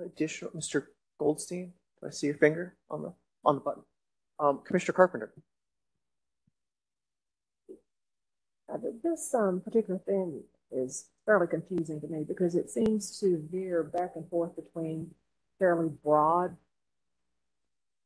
Additional, Mr. Goldstein, do I see your finger on the button? Commissioner Carpenter. This particular thing is fairly confusing to me because it seems to veer back and forth between fairly broad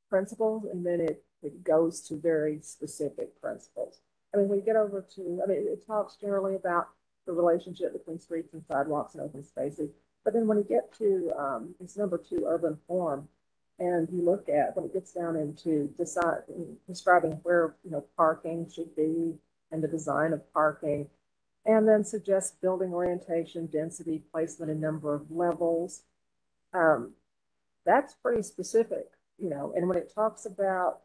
principles and then it goes to very specific principles. I mean, when you get over to, I mean, it talks generally about the relationship between streets and sidewalks and open spaces. But then when you get to this number 2, urban form, and you look at when it gets down into describing where parking should be and the design of parking, and then suggests building orientation, density, placement, and number of levels. That's pretty specific, and when it talks about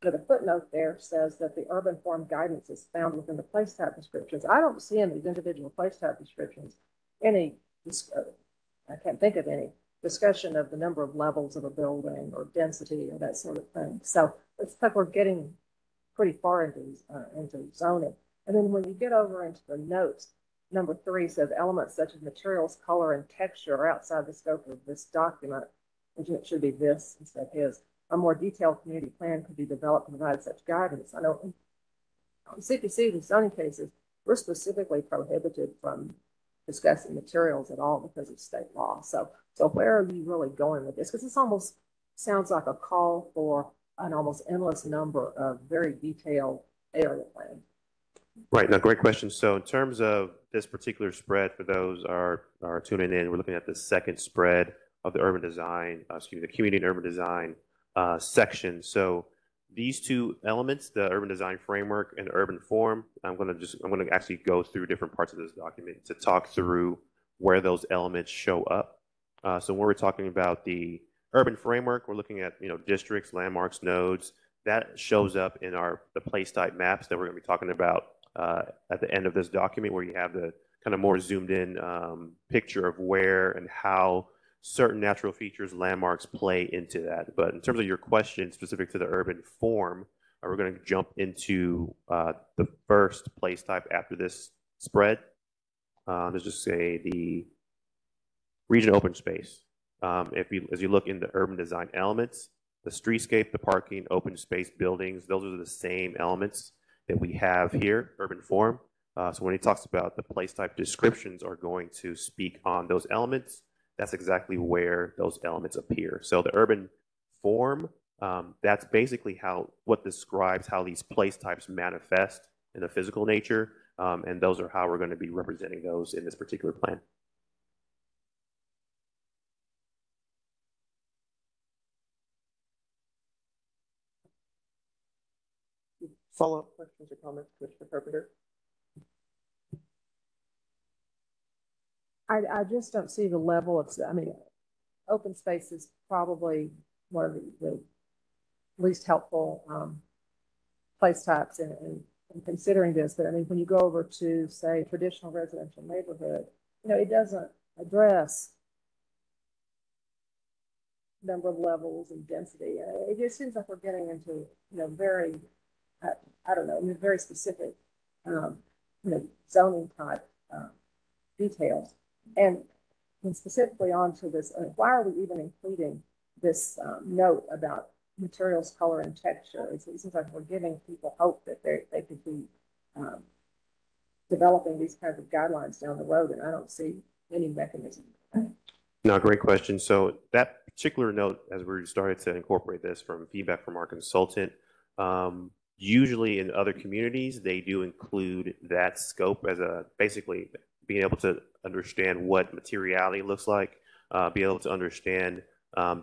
the footnote there says that the urban form guidance is found within the place type descriptions. I don't see in these individual place type descriptions any, I can't think of any discussion of the number of levels of a building or density or that sort of thing. So it's like we're getting pretty far into zoning. And then when you get over into the notes, number 3 says elements such as materials, color, and texture are outside the scope of this document, which it should be this instead of his. A more detailed community plan could be developed to provide such guidance. I know in CPC, the zoning cases, we're specifically prohibited from discussing materials at all because of state law. So where are you really going with this? Because this almost sounds like a call for an almost endless number of very detailed area plans. Right. Now, great question. So in terms of this particular spread, for those are tuning in, we're looking at the second spread of the urban design, the community and urban design section. So these two elements, the urban design framework and the urban form, I'm going to actually go through different parts of this document to talk through where those elements show up. So when we're talking about the urban framework, we're looking at districts, landmarks, nodes. That shows up in the place type maps that we're going to be talking about at the end of this document, where you have the kind of more zoomed in picture of where and how certain natural features, landmarks play into that. But in terms of your question specific to the urban form, we're going to jump into the first place type after this spread. Let's just say the region open space. As you look in the urban design elements, the streetscape, the parking, open space, buildings, those are the same elements that we have here, urban form. So when he talks about the place type descriptions are going to speak on those elements, that's exactly where those elements appear. So the urban form, that's basically what describes how these place types manifest in the physical nature. And those are how we're going to be representing those in this particular plan. Follow-up questions or comments, Commissioner Carpenter? I just don't see the level of, I mean, open space is probably one of the least helpful place types in considering this. But I mean, when you go over to, say, traditional residential neighborhood, you know, it doesn't address number of levels and density. It just seems like we're getting into, you know, very, I don't know, very specific, you know, zoning type details. And specifically onto this, why are we even including this note about materials, color, and texture? It seems like we're giving people hope that they could be developing these kinds of guidelines down the road, and I don't see any mechanism. No, great question. So that particular note, as we started to incorporate this from feedback from our consultant, usually in other communities, they do include that scope as a basically being able to understand what materiality looks like, be able to understand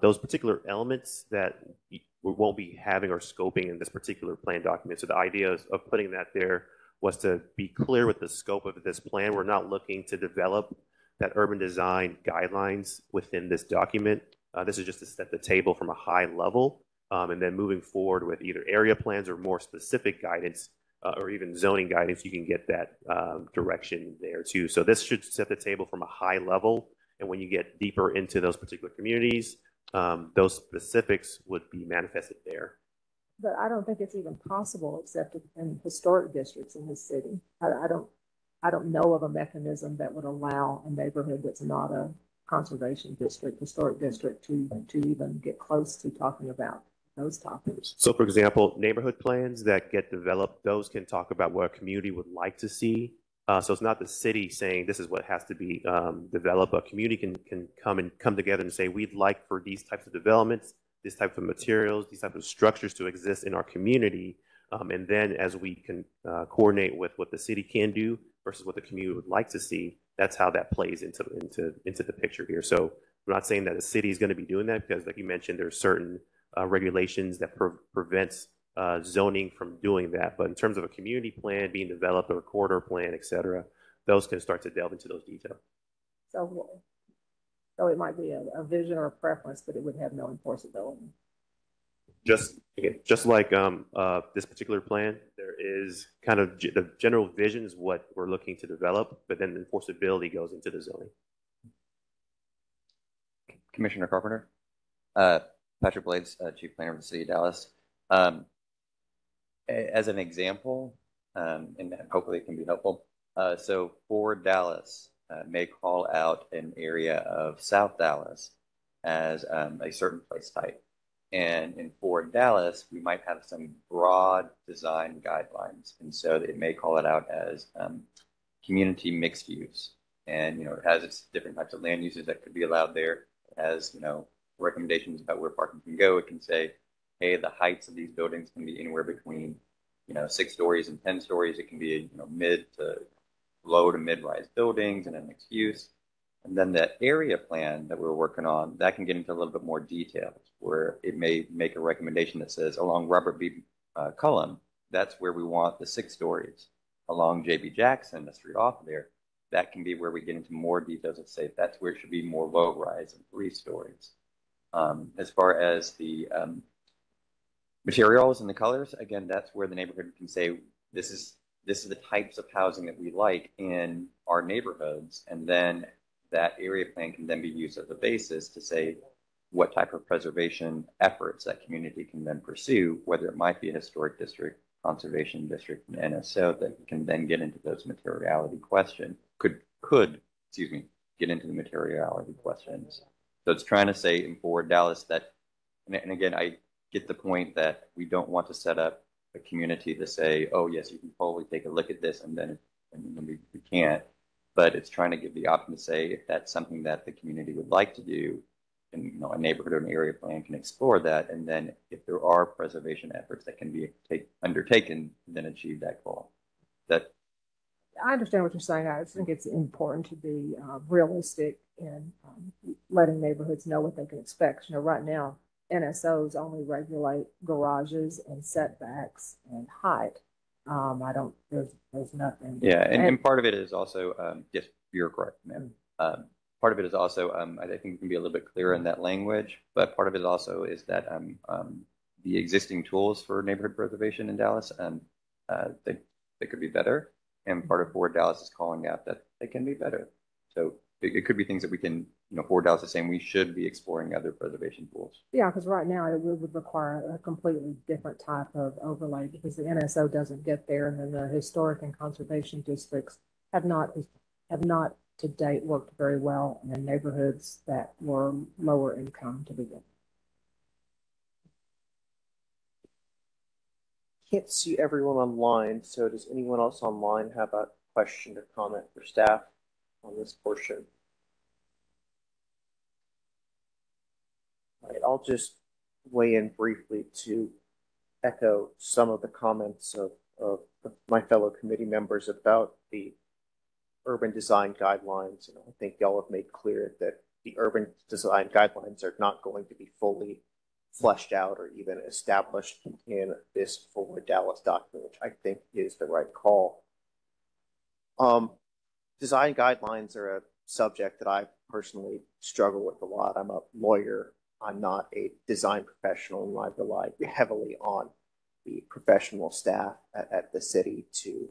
those particular elements that we won't be having or scoping in this particular plan document. So the idea of putting that there was to be clear with the scope of this plan. We're not looking to develop that urban design guidelines within this document. This is just to set the table from a high level, and then moving forward with either area plans or more specific guidance or even zoning guidance, you can get that direction there too. So this should set the table from a high level, and when you get deeper into those particular communities, those specifics would be manifested there. But I don't think it's even possible except in historic districts in this city. I don't know of a mechanism that would allow a neighborhood that's not a conservation district, historic district, to even get close to talking about those topics. So for example, neighborhood plans that get developed, those can talk about what a community would like to see. So it's not the city saying this is what has to be developed. A community can come together and say, we'd like for these types of developments, these types of materials, these types of structures to exist in our community. And then as we can coordinate with what the city can do versus what the community would like to see, that's how that plays into the picture here. So I'm not saying that the city is going to be doing that because, like you mentioned, there's certain regulations that prevents zoning from doing that. But in terms of a community plan being developed or a corridor plan, et cetera, those can start to delve into those details. So it might be a vision or a preference, but it would have no enforceability. Just like this particular plan, there is kind of the general vision is what we're looking to develop, but then the enforceability goes into the zoning. Commissioner Carpenter, Patrick Blades, Chief Planner of the City of Dallas. As an example, and hopefully it can be helpful. So for Dallas, may call out an area of South Dallas as a certain place type. And in Fort Dallas, we might have some broad design guidelines. And so it may call it out as community mixed use. And, you know, it has its different types of land uses that could be allowed there. It has, you know, recommendations about where parking can go. It can say, hey, the heights of these buildings can be anywhere between, you know, 6 stories and 10 stories. It can be, you know, mid to low to mid-rise buildings and a mixed use. And then that area plan that we're working on, that can get into a little bit more details, where it may make a recommendation that says along Robert B. Cullen, that's where we want the 6 stories. Along J.B. Jackson, the street off of there, that can be where we get into more details that say that's where it should be more low rise and 3 stories. As far as the materials and the colors, again, that's where the neighborhood can say this is the types of housing that we like in our neighborhoods, and then that area plan can then be used as a basis to say what type of preservation efforts that community can then pursue, whether it might be a historic district, conservation district, and NSO, that can then get into those materiality questions, could get into the materiality questions. So it's trying to say in Fort Dallas that, and again, I get the point that we don't want to set up a community to say, oh yes, you can probably take a look at this, and then we can't. But it's trying to give the option to say if that's something that the community would like to do, and you know, a neighborhood or an area plan can explore that, and then if there are preservation efforts that can be undertaken, then achieve that goal. That I understand what you're saying. I think it's important to be realistic in letting neighborhoods know what they can expect. You know, right now, NSOs only regulate garages and setbacks and height. I don't, there's nothing. Yeah, and part of it is also, yes, you're correct, ma'am. Part of it is also, I think it can be a little bit clearer in that language, but part of it also is that the existing tools for neighborhood preservation in Dallas, they could be better. And part of Forward Dallas is calling out that they can be better. So it could be things that we can, Forward Dallas is saying we should be exploring other preservation tools. Yeah, because right now it would require a completely different type of overlay because the NSO doesn't get there, and then the historic and conservation districts have not to date worked very well in neighborhoods that were lower income to begin. Can't see everyone online, so does anyone else online have a question or comment for staff on this portion? All right, I'll just weigh in briefly to echo some of the comments of my fellow committee members about the urban design guidelines. I think y'all have made clear that the urban design guidelines are not going to be fully fleshed out or even established in this Forward Dallas document, which I think is the right call. Design guidelines are a subject that I personally struggle with a lot. I'm a lawyer. I'm not a design professional, and I rely heavily on the professional staff at the city to,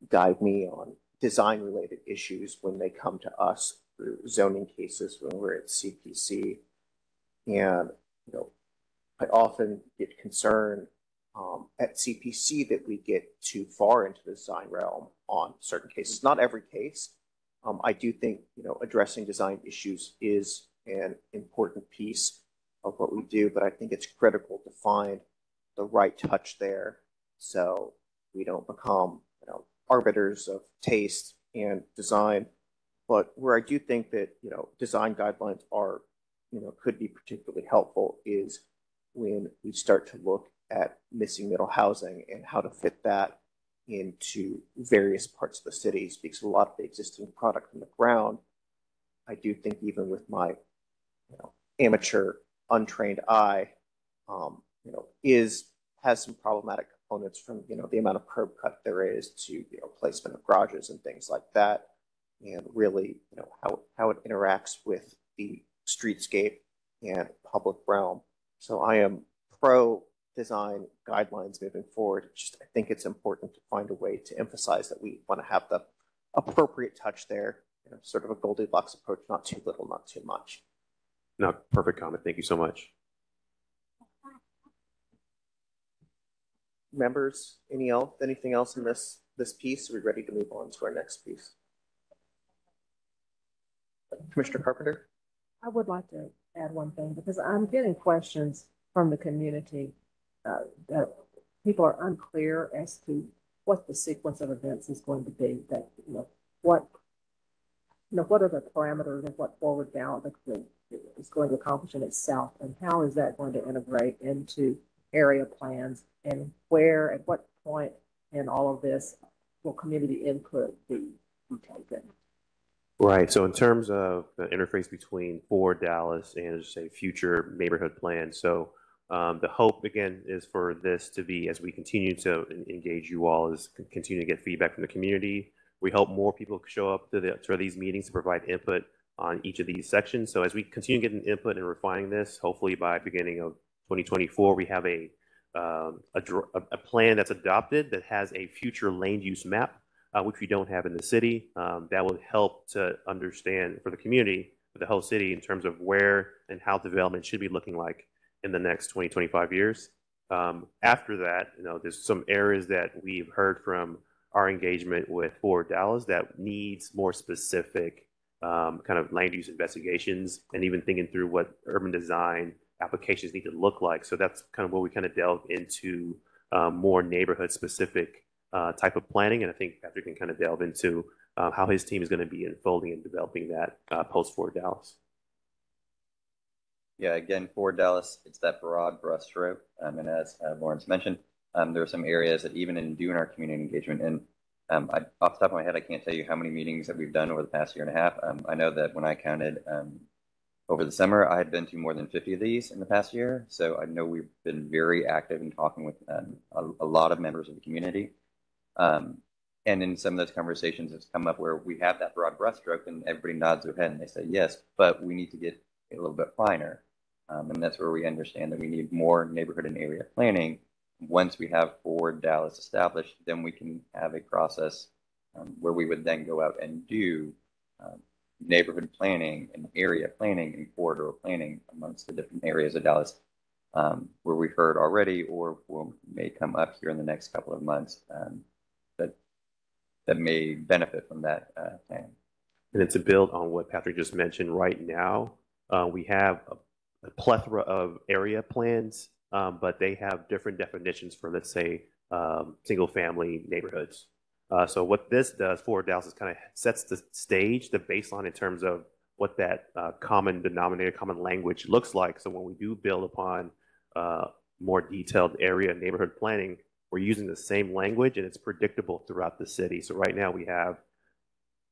guide me on design-related issues when they come to us through zoning cases when we're at CPC. And, I often get concerned at CPC that we get too far into the design realm on certain cases. Not every case. I do think, addressing design issues is an important piece of what we do, but I think it's critical to find the right touch there so we don't become, arbiters of taste and design. But where I do think that, design guidelines are, could be particularly helpful is when we start to look at missing middle housing and how to fit that into various parts of the cities, because a lot of the existing product on the ground, I do think even with my amateur, untrained eye, has some problematic components from the amount of curb cut there is to placement of garages and things like that, and really how it interacts with the streetscape and public realm. So I am pro design guidelines moving forward. I think it's important to find a way to emphasize that we want to have the appropriate touch there, sort of a Goldilocks approach, not too little, not too much. No, perfect comment. Thank you so much. Members, anything else in this piece? Are we ready to move on to our next piece? Commissioner Carpenter? I would like to add one thing because I'm getting questions from the community that people are unclear as to what the sequence of events is going to be. That what are the parameters of what Forward Dallas is going to accomplish in itself, and how is that going to integrate into area plans, and where at what point in all of this will community input be taken? Right. So in terms of the interface between Forward Dallas and, say, future neighborhood plans, so the hope, again, is for this to be, as we continue to engage you all, is continue to get feedback from the community. We hope more people show up to these meetings to provide input on each of these sections. So as we continue getting input and refining this, hopefully by beginning of 2024, we have a plan that's adopted that has a future land use map, which we don't have in the city. That will help to understand for the community, for the whole city, in terms of where and how development should be looking like in the next 25 years. After that, there's some areas that we've heard from our engagement with Forward Dallas that needs more specific kind of land use investigations, and even thinking through what urban design applications need to look like. So that's kind of where we kind of delve into more neighborhood specific type of planning. And I think Patrick can kind of delve into how his team is going to be unfolding and developing that post Forward Dallas. Yeah, again, Forward Dallas, it's that broad brushstroke. And as Lawrence mentioned, there are some areas that even in doing our community engagement, and off the top of my head, I can't tell you how many meetings that we've done over the past year and a half. I know that when I counted Over the summer, I had been to more than 50 of these in the past year, so I know we've been very active in talking with a lot of members of the community. And in some of those conversations, it's come up where we have that broad brushstroke and everybody nods their head and they say, yes, but we need to get a little bit finer. And that's where we understand that we need more neighborhood and area planning. Once we have Forward Dallas established, then we can have a process where we would then go out and do neighborhood planning and area planning and corridor planning amongst the different areas of Dallas where we've heard already or may come up here in the next couple of months that may benefit from that plan. And then to build on what Patrick just mentioned, right now we have a plethora of area plans, but they have different definitions for, let's say, single family neighborhoods. So what this does for Dallas is kind of sets the stage, the baseline in terms of what that common denominator, common language looks like. So when we do build upon more detailed area and neighborhood planning, we're using the same language and it's predictable throughout the city. So right now we have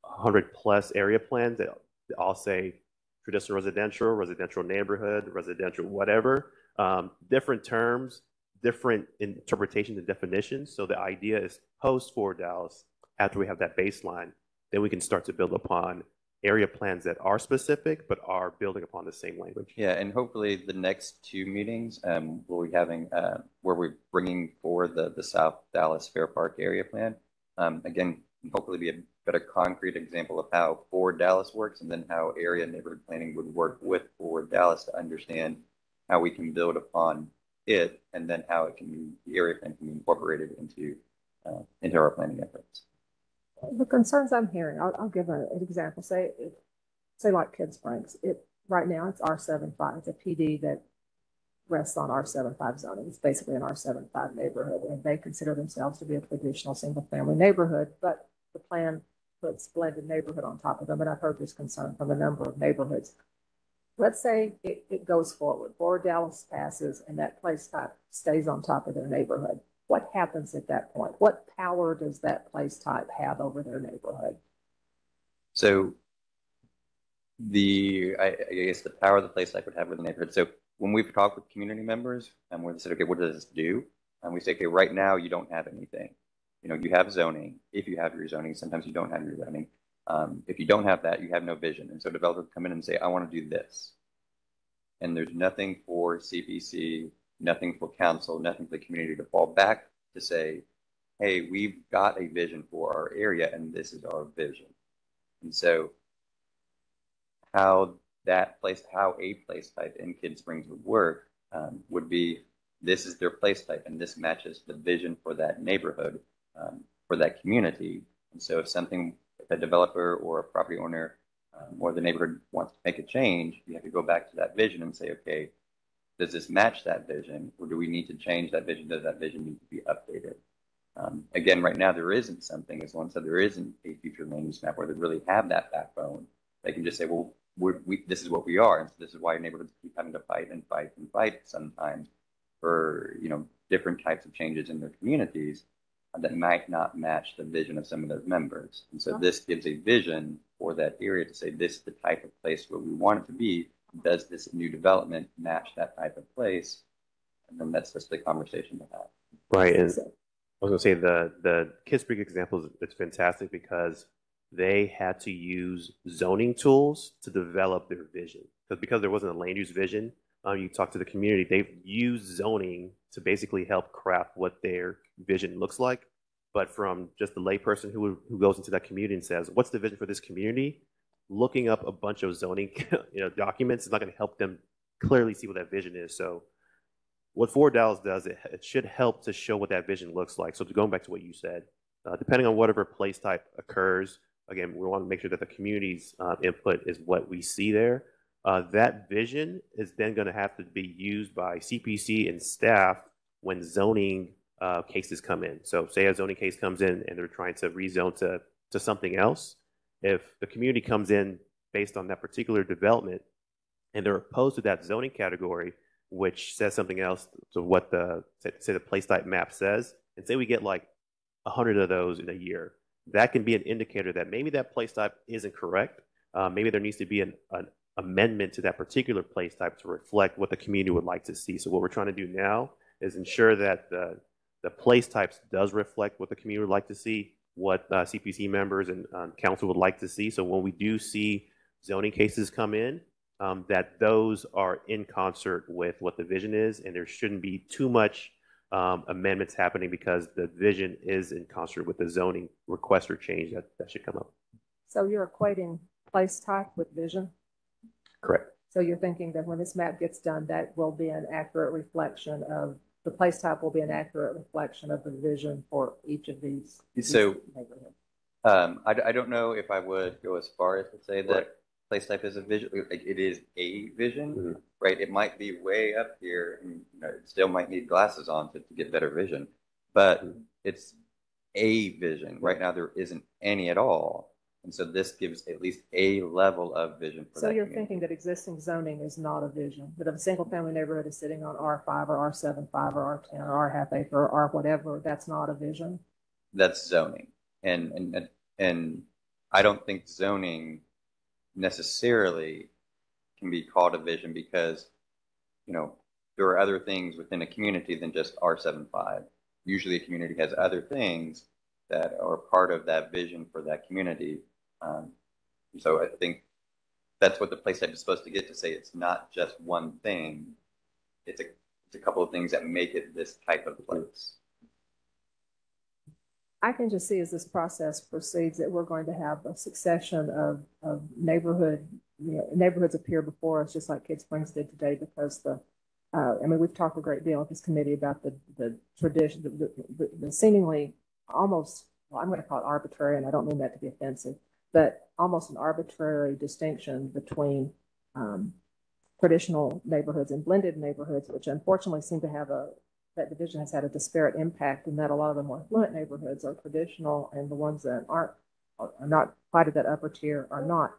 100+ area plans that all say traditional residential, residential neighborhood, residential whatever, different terms, different interpretations and definitions. So the idea is post Forward Dallas, after we have that baseline, then we can start to build upon area plans that are specific but are building upon the same language. Yeah, and hopefully the ne'xt 2 meetings we'll be having where we're bringing forward the South Dallas Fair Park area plan. Again, hopefully be a better concrete example of how Forward Dallas works and then how area neighborhood planning would work with Forward Dallas to understand how we can build upon it and then how it can be, the area plan can be incorporated into our planning efforts. The concerns I'm hearing, I'll give an example. Say like Kid Springs. Right now it's R75. It's a PD that rests on R75 zoning. It's basically an R75 neighborhood, and they consider themselves to be a traditional single-family neighborhood. But the plan puts blended neighborhood on top of them, and I've heard this concern from a number of neighborhoods. Let's say it goes forward. Forward Dallas passes, and that place type stays on top of their neighborhood. What happens at that point? What power does that place type have over their neighborhood? So I guess the power the place type would have over the neighborhood. So when we've talked with community members and we said, okay, what does this do? And we say, okay, right now you don't have anything. You know, you have zoning. If you have your zoning, sometimes you don't have your zoning. If you don't have that, you have no vision. And so developers come in and say, I want to do this. And there's nothing for CPC, nothing for council, nothing for the community to fall back to say, hey, we've got a vision for our area and this is our vision. And so how a place type in Kid Springs would work would be, this is their place type and this matches the vision for that neighborhood, for that community. And so if a developer or a property owner or the neighborhood wants to make a change, you have to go back to that vision and say, okay, does this match that vision, or do we need to change that vision? Does that vision need to be updated? Again, right now there isn't something, as one said, there isn't a future land use map where they really have that backbone. They can just say, well, this is what we are, and so this is why neighborhoods keep having to fight and fight and fight sometimes for different types of changes in their communities that might not match the vision of some of those members. And so this gives a vision for that area to say, this is the type of place where we want it to be. Does this new development match that type of place? And then that's just the conversation to have. Right. And I was going to say the Kid Springs example is fantastic because they had to use zoning tools to develop their vision. Because there wasn't a land use vision, you talk to the community, they've used zoning to basically help craft what their vision looks like. But from just the layperson who goes into that community and says, what's the vision for this community? Looking up a bunch of zoning documents is not going to help them clearly see what that vision is. So what Forward Dallas does, it should help to show what that vision looks like. So going back to what you said, depending on whatever place type occurs, again, we want to make sure that the community's input is what we see there. That vision is then going to have to be used by CPC and staff when zoning cases come in. So say a zoning case comes in and they're trying to rezone to something else. If the community comes in based on that particular development and they're opposed to that zoning category, which says something else to what the place type map says, and say we get like 100 of those in a year, that can be an indicator that maybe that place type isn't correct. Maybe there needs to be amendment to that particular place type to reflect what the community would like to see. So what we're trying to do now is ensure that the place types does reflect what the community would like to see, what CPC members and council would like to see. So when we do see zoning cases come in, that those are in concert with what the vision is, and there shouldn't be too much amendments happening because the vision is in concert with the zoning request or change that should come up. So you're equating place type with vision? Correct. So you're thinking that when this map gets done, that will be an accurate reflection of, the place type will be an accurate reflection of the vision for each of these neighborhoods? I don't know if I would go as far as to say that place type is a vision. Like, it is a vision, right? It might be way up here, and it still might need glasses on to get better vision, but it's a vision. Right now, there isn't any at all. And so this gives at least a level of vision for So that you're community. thinking that existing zoning is not a vision, that if a single family neighborhood is sitting on R5 or R7.5 or R10 or R half acre or R whatever, that's not a vision? That's zoning. And I don't think zoning necessarily can be called a vision because, there are other things within a community than just R7.5. Usually a community has other things that are part of that vision for that community. So I think that's what the place type is supposed to get, to say it's not just one thing. It's a couple of things that make it this type of place. I can just see as this process proceeds that we're going to have a succession of neighborhoods appear before us, just like Kid Springs did today, because we've talked a great deal at this committee about the tradition, the seemingly almost, well, I'm going to call it arbitrary, and I don't mean that to be offensive, but almost an arbitrary distinction between traditional neighborhoods and blended neighborhoods, which unfortunately seem to have that division has had a disparate impact in that a lot of the more affluent neighborhoods are traditional and the ones that are not quite at that upper tier are not.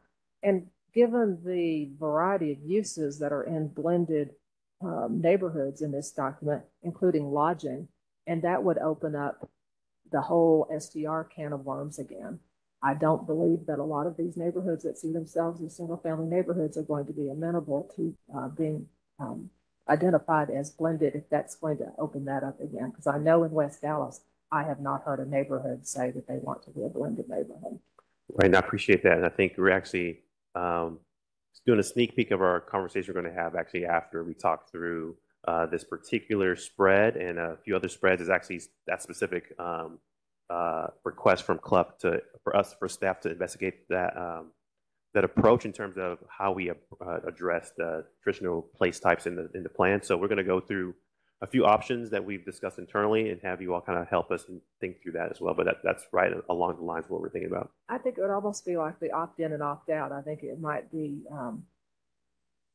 And given the variety of uses that are in blended neighborhoods in this document, including lodging, and that would open up the whole STR can of worms again. I don't believe that a lot of these neighborhoods that see themselves as single family neighborhoods are going to be amenable to being identified as blended if that's going to open that up again. Because I know in West Dallas, I have not heard a neighborhood say that they want to be a blended neighborhood. Right, and I appreciate that. And I think we're actually doing a sneak peek of our conversation we're going to have actually after we talk through this particular spread and a few other spreads. Is actually that specific request from CLUP for staff to investigate that approach in terms of how we address the traditional place types in the plan. So we're going to go through a few options that we've discussed internally and have you all kind of help us and think through that as well. But that's right along the lines of what we're thinking about. I think it would almost be like the opt-in and opt-out. I think it might be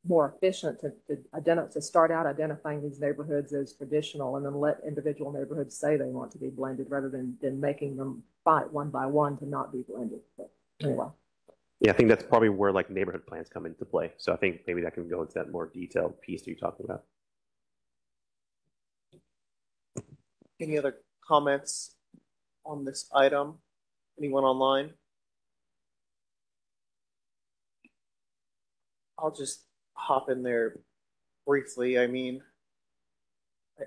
more efficient to start out identifying these neighborhoods as traditional and then let individual neighborhoods say they want to be blended rather than making them fight one by one to not be blended. But anyway. Yeah, I think that's probably where like neighborhood plans come into play. So I think maybe that can go into that more detailed piece that you're talking about. Any other comments on this item? Anyone online? I'll just hop in there briefly. I mean,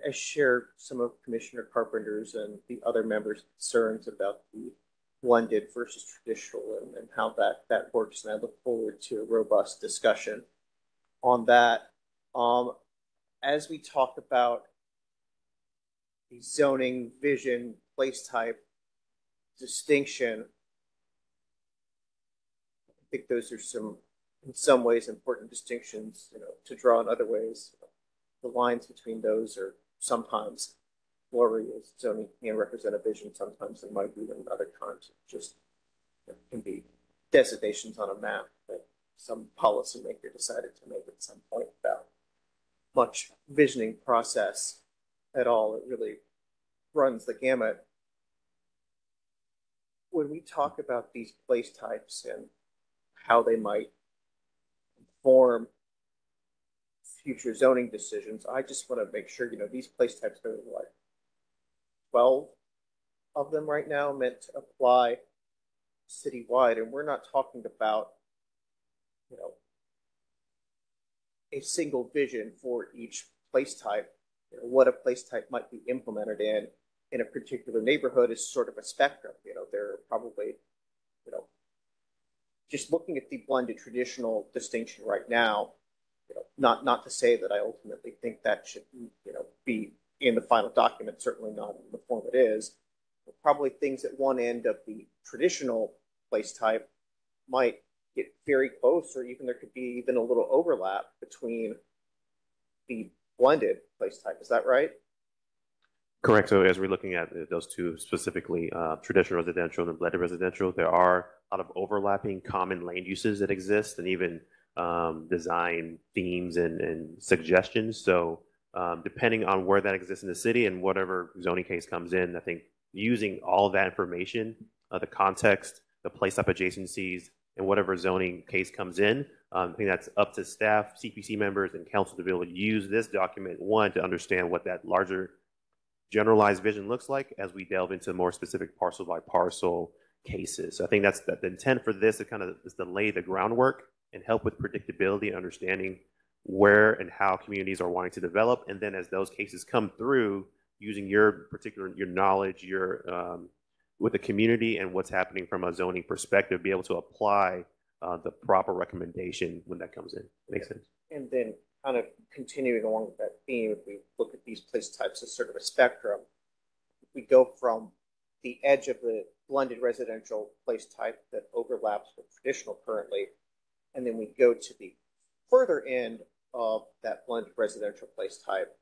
I share some of Commissioner Carpenter's and the other members' concerns about the blended versus traditional and how that works. And I look forward to a robust discussion on that. As we talk about the zoning, vision, place type distinction, I think those are in some ways, important distinctions, to draw in other ways. The lines between those are sometimes blurry, as zoning can represent a vision, sometimes it might be, and other times it just can be designations on a map that some policymaker decided to make at some point without much visioning process at all. It really runs the gamut. When we talk about these place types and how they might inform future zoning decisions, I just want to make sure, these place types are like 12 of them right now meant to apply citywide. And we're not talking about, a single vision for each place type. You know, what a place type might be implemented in a particular neighborhood is sort of a spectrum. You know, there are probably, you know, just looking at the blended traditional distinction right now, you know, not to say that I ultimately think that should, you know, be in the final document, certainly not in the form it is. But probably things at one end of the traditional place type might get very close, or even there could be even a little overlap between the blended place type. Is that right? Correct. So as we're looking at those two specifically, traditional residential and blended residential, there are a lot of overlapping common land uses that exist, and even design themes and suggestions. So depending on where that exists in the city and whatever zoning case comes in, I think using all that information, the context, the place type adjacencies, and whatever zoning case comes in, I think that's up to staff, CPC members, and council to be able to use this document, one, to understand what that larger generalized vision looks like as we delve into more specific parcel by parcel cases. So I think that's the intent for this, is to lay the groundwork and help with predictability and understanding where and how communities are wanting to develop. And then as those cases come through, using your knowledge, with the community and what's happening from a zoning perspective, be able to apply the proper recommendation when that comes in. Makes sense. And then kind of continuing along with that theme, if we look at these place types as sort of a spectrum, we go from the edge of the blended residential place type that overlaps with traditional currently, and then we go to the further end of that blended residential place type.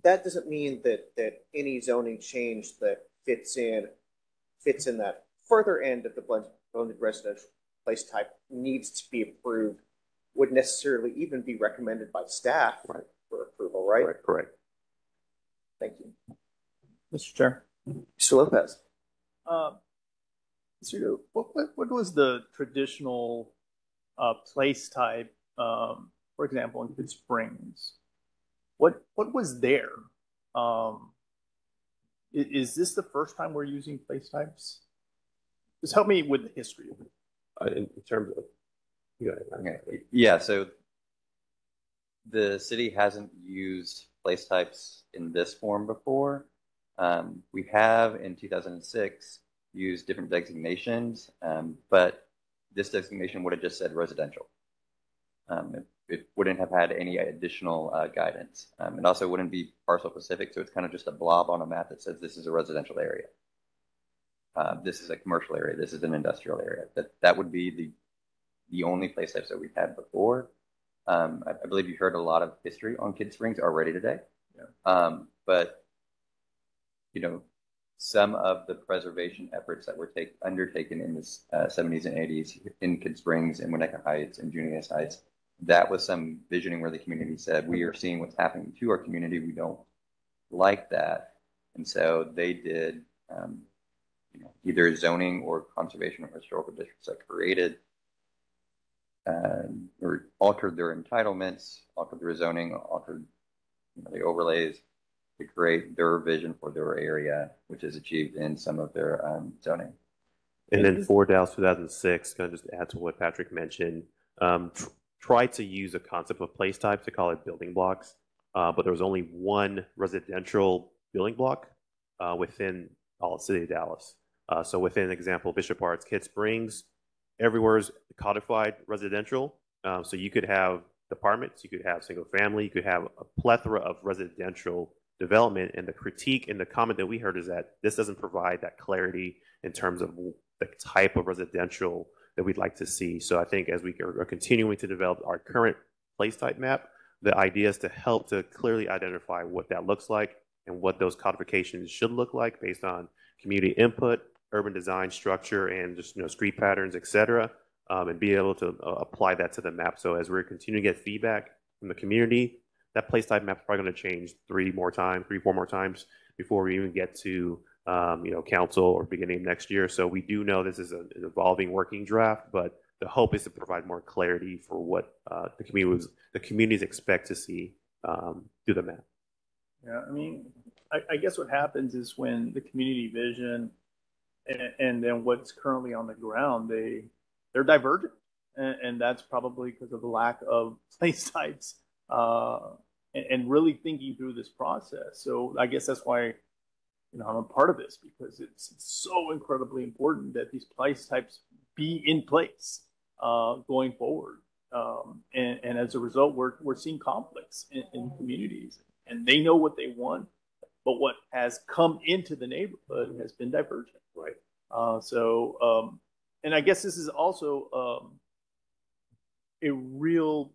That doesn't mean that any zoning change that fits in that further end of the blended residential place type needs to be approved, would necessarily even be recommended by staff for approval, right? Right, correct. Thank you. Mr. Chair. Mr. Lopez. So what was the traditional place type, for example, in Good Springs? What was there? Is this the first time we're using place types? Just help me with the history of it. In terms of, yeah, so the city hasn't used place types in this form before. We have in 2006 used different designations, but this designation would have just said residential. It wouldn't have had any additional guidance. It also wouldn't be parcel specific, so it's kind of just a blob on a map that says this is a residential area. This is a commercial area. This is an industrial area. That would be the only place types that we've had before. I believe you heard a lot of history on Kid Springs already today. Yeah. But you know, some of the preservation efforts that were undertaken in the 70s and 80s in Kid Springs and Winnetka Heights and Junius Heights, that was some visioning where the community said, we are seeing what's happening to our community. We don't like that. And so they did either zoning or conservation or historical districts that created or altered their entitlements, altered their zoning, altered the overlays to create their vision for their area, which is achieved in some of their zoning. And then for Dallas 2006, kind of just to add to what Patrick mentioned, try to use a concept of place types to call it building blocks, but there was only one residential building block within all of the City of Dallas. So within example, Bishop Arts, Kid Springs, everywhere is codified residential. So you could have apartments, you could have single family, you could have a plethora of residential development. And the critique and the comment that we heard is that this doesn't provide that clarity in terms of the type of residential that we'd like to see. So I think as we are continuing to develop our current place type map, the idea is to help to clearly identify what that looks like and what those codifications should look like based on community input, urban design structure, and just street patterns, et cetera, and be able to apply that to the map. So as we're continuing to get feedback from the community, that place type map is probably going to change 3-4 more times before we even get to council or beginning of next year. So we do know this is an evolving working draft, but the hope is to provide more clarity for what the communities expect to see through the map. Yeah, I mean, I guess what happens is when the community vision and then what's currently on the ground, they're divergent. and that's probably because of the lack of place types and really thinking through this process. So I guess that's why I'm a part of this, because it's so incredibly important that these place types be in place going forward. And as a result, we're seeing conflicts in communities, and they know what they want, but what has come into the neighborhood has been divergent. Right. And I guess this is also a real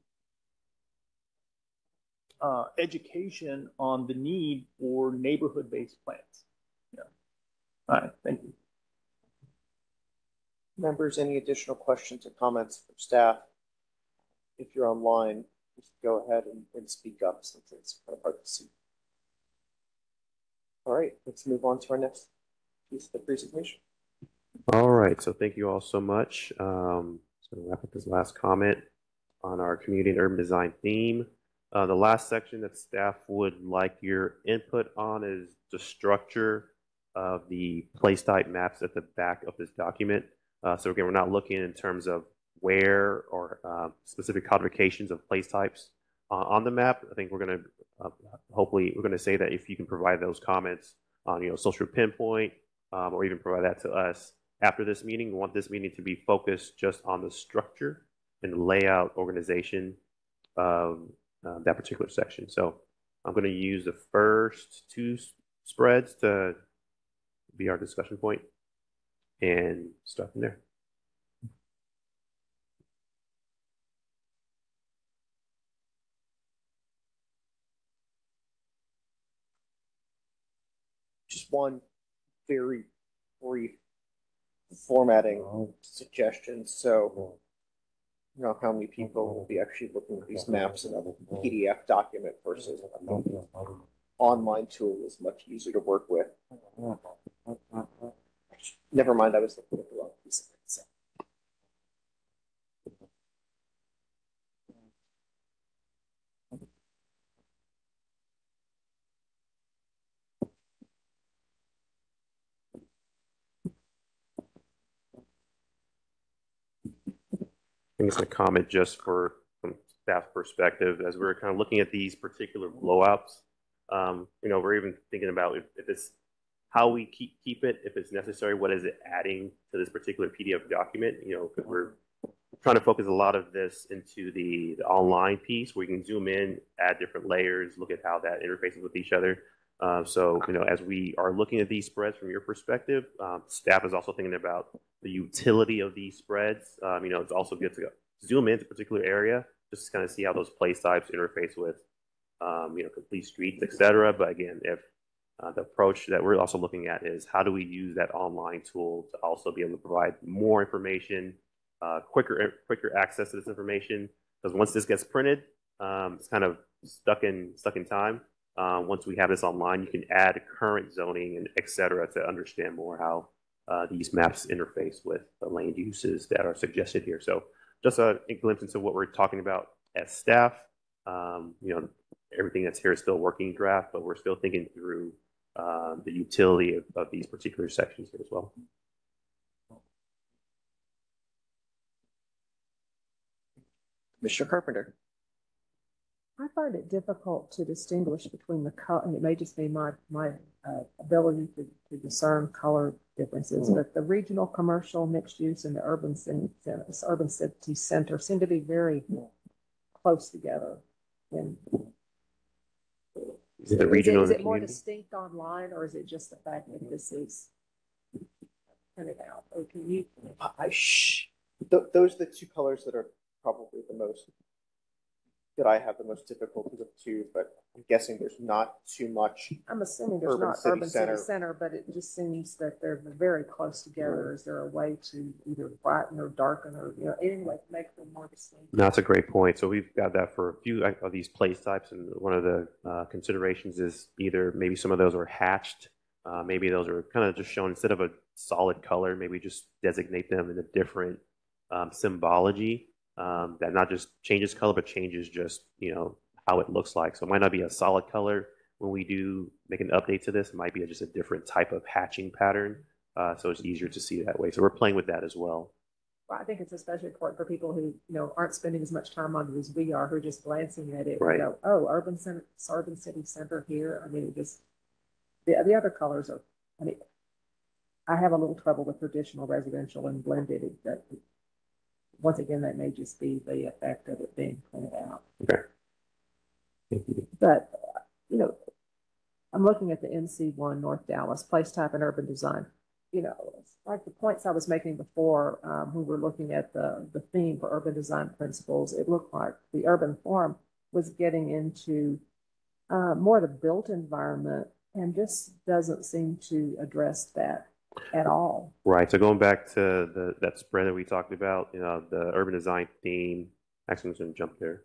education on the need for neighborhood-based plans. Yeah. All right. Thank you. Members, any additional questions or comments from staff? If you're online, just go ahead and speak up, since it's kind of hard to see. All right, let's move on to our next piece of the presentation. All right, so thank you all so much. So to wrap up this last comment on our community and urban design theme. The last section that staff would like your input on is the structure of the place type maps at the back of this document. So again, we're not looking in terms of where or specific codifications of place types on the map. I think we're going to hopefully we're going to say that if you can provide those comments on social pinpoint or even provide that to us after this meeting. We want this meeting to be focused just on the structure and layout organization of that particular section. So I'm going to use the first two spreads to be our discussion point and start from there. Just one very brief formatting suggestion. So, how many people will be actually looking at these maps in a PDF document versus an online tool is much easier to work with. Never mind, I was looking at the wrong piece of it. So. I think it's a comment just from staff perspective, as we're kind of looking at these particular blowouts. We're even thinking about if it's how we keep it, if it's necessary, what is it adding to this particular PDF document? Because we're trying to focus a lot of this into the online piece where you can zoom in, add different layers, look at how that interfaces with each other. As we are looking at these spreads from your perspective, staff is also thinking about the utility of these spreads. It's also good to zoom into a particular area, just to kind of see how those place types interface with, complete streets, et cetera. But again, if the approach that we're also looking at is how do we use that online tool to also be able to provide more information, quicker access to this information, because once this gets printed, it's kind of stuck in time. Once we have this online, you can add current zoning and et cetera to understand more how these maps interface with the land uses that are suggested here. So just a glimpse into what we're talking about as staff. Everything that's here is still working draft, but we're still thinking through the utility of these particular sections here as well. Mr. Carpenter. I find it difficult to distinguish between the color, and it may just be my ability to discern color differences, but the regional, commercial, mixed use, and the urban city center seem to be very close together. And is it more distinct online, or is it just the fact that this is printed out? Or can you? Those are the two colors that are probably the most that I have the most difficulty with too, but I'm guessing there's not too much. I'm assuming there's not urban city center, but it just seems that they're very close together. Is there a way to either brighten or darken or anyway make them more distinct? That's a great point. So we've got that for a few of these place types, and one of the considerations is either maybe some of those are hatched, maybe those are kind of just shown instead of a solid color, maybe just designate them in a different symbology. That not just changes color, but changes just, how it looks like. So it might not be a solid color when we do make an update to this. It might be just a different type of hatching pattern. So it's easier to see that way. So we're playing with that as well. Well, I think it's especially important for people who, aren't spending as much time on it as we are, who are just glancing at it Right. and go, oh, urban center, urban city center here. I mean, it just, the other colors are, I mean, I have a little trouble with traditional residential and blended. That once again, that may just be the effect of it being pointed out. Okay. But, I'm looking at the NC1 North Dallas, place type and urban design. Like the points I was making before, when we were looking at the theme for urban design principles, it looked like the urban form was getting into more the built environment and just doesn't seem to address that at all. Right. So going back to that spread that we talked about, the urban design theme. Actually, I'm just going to jump there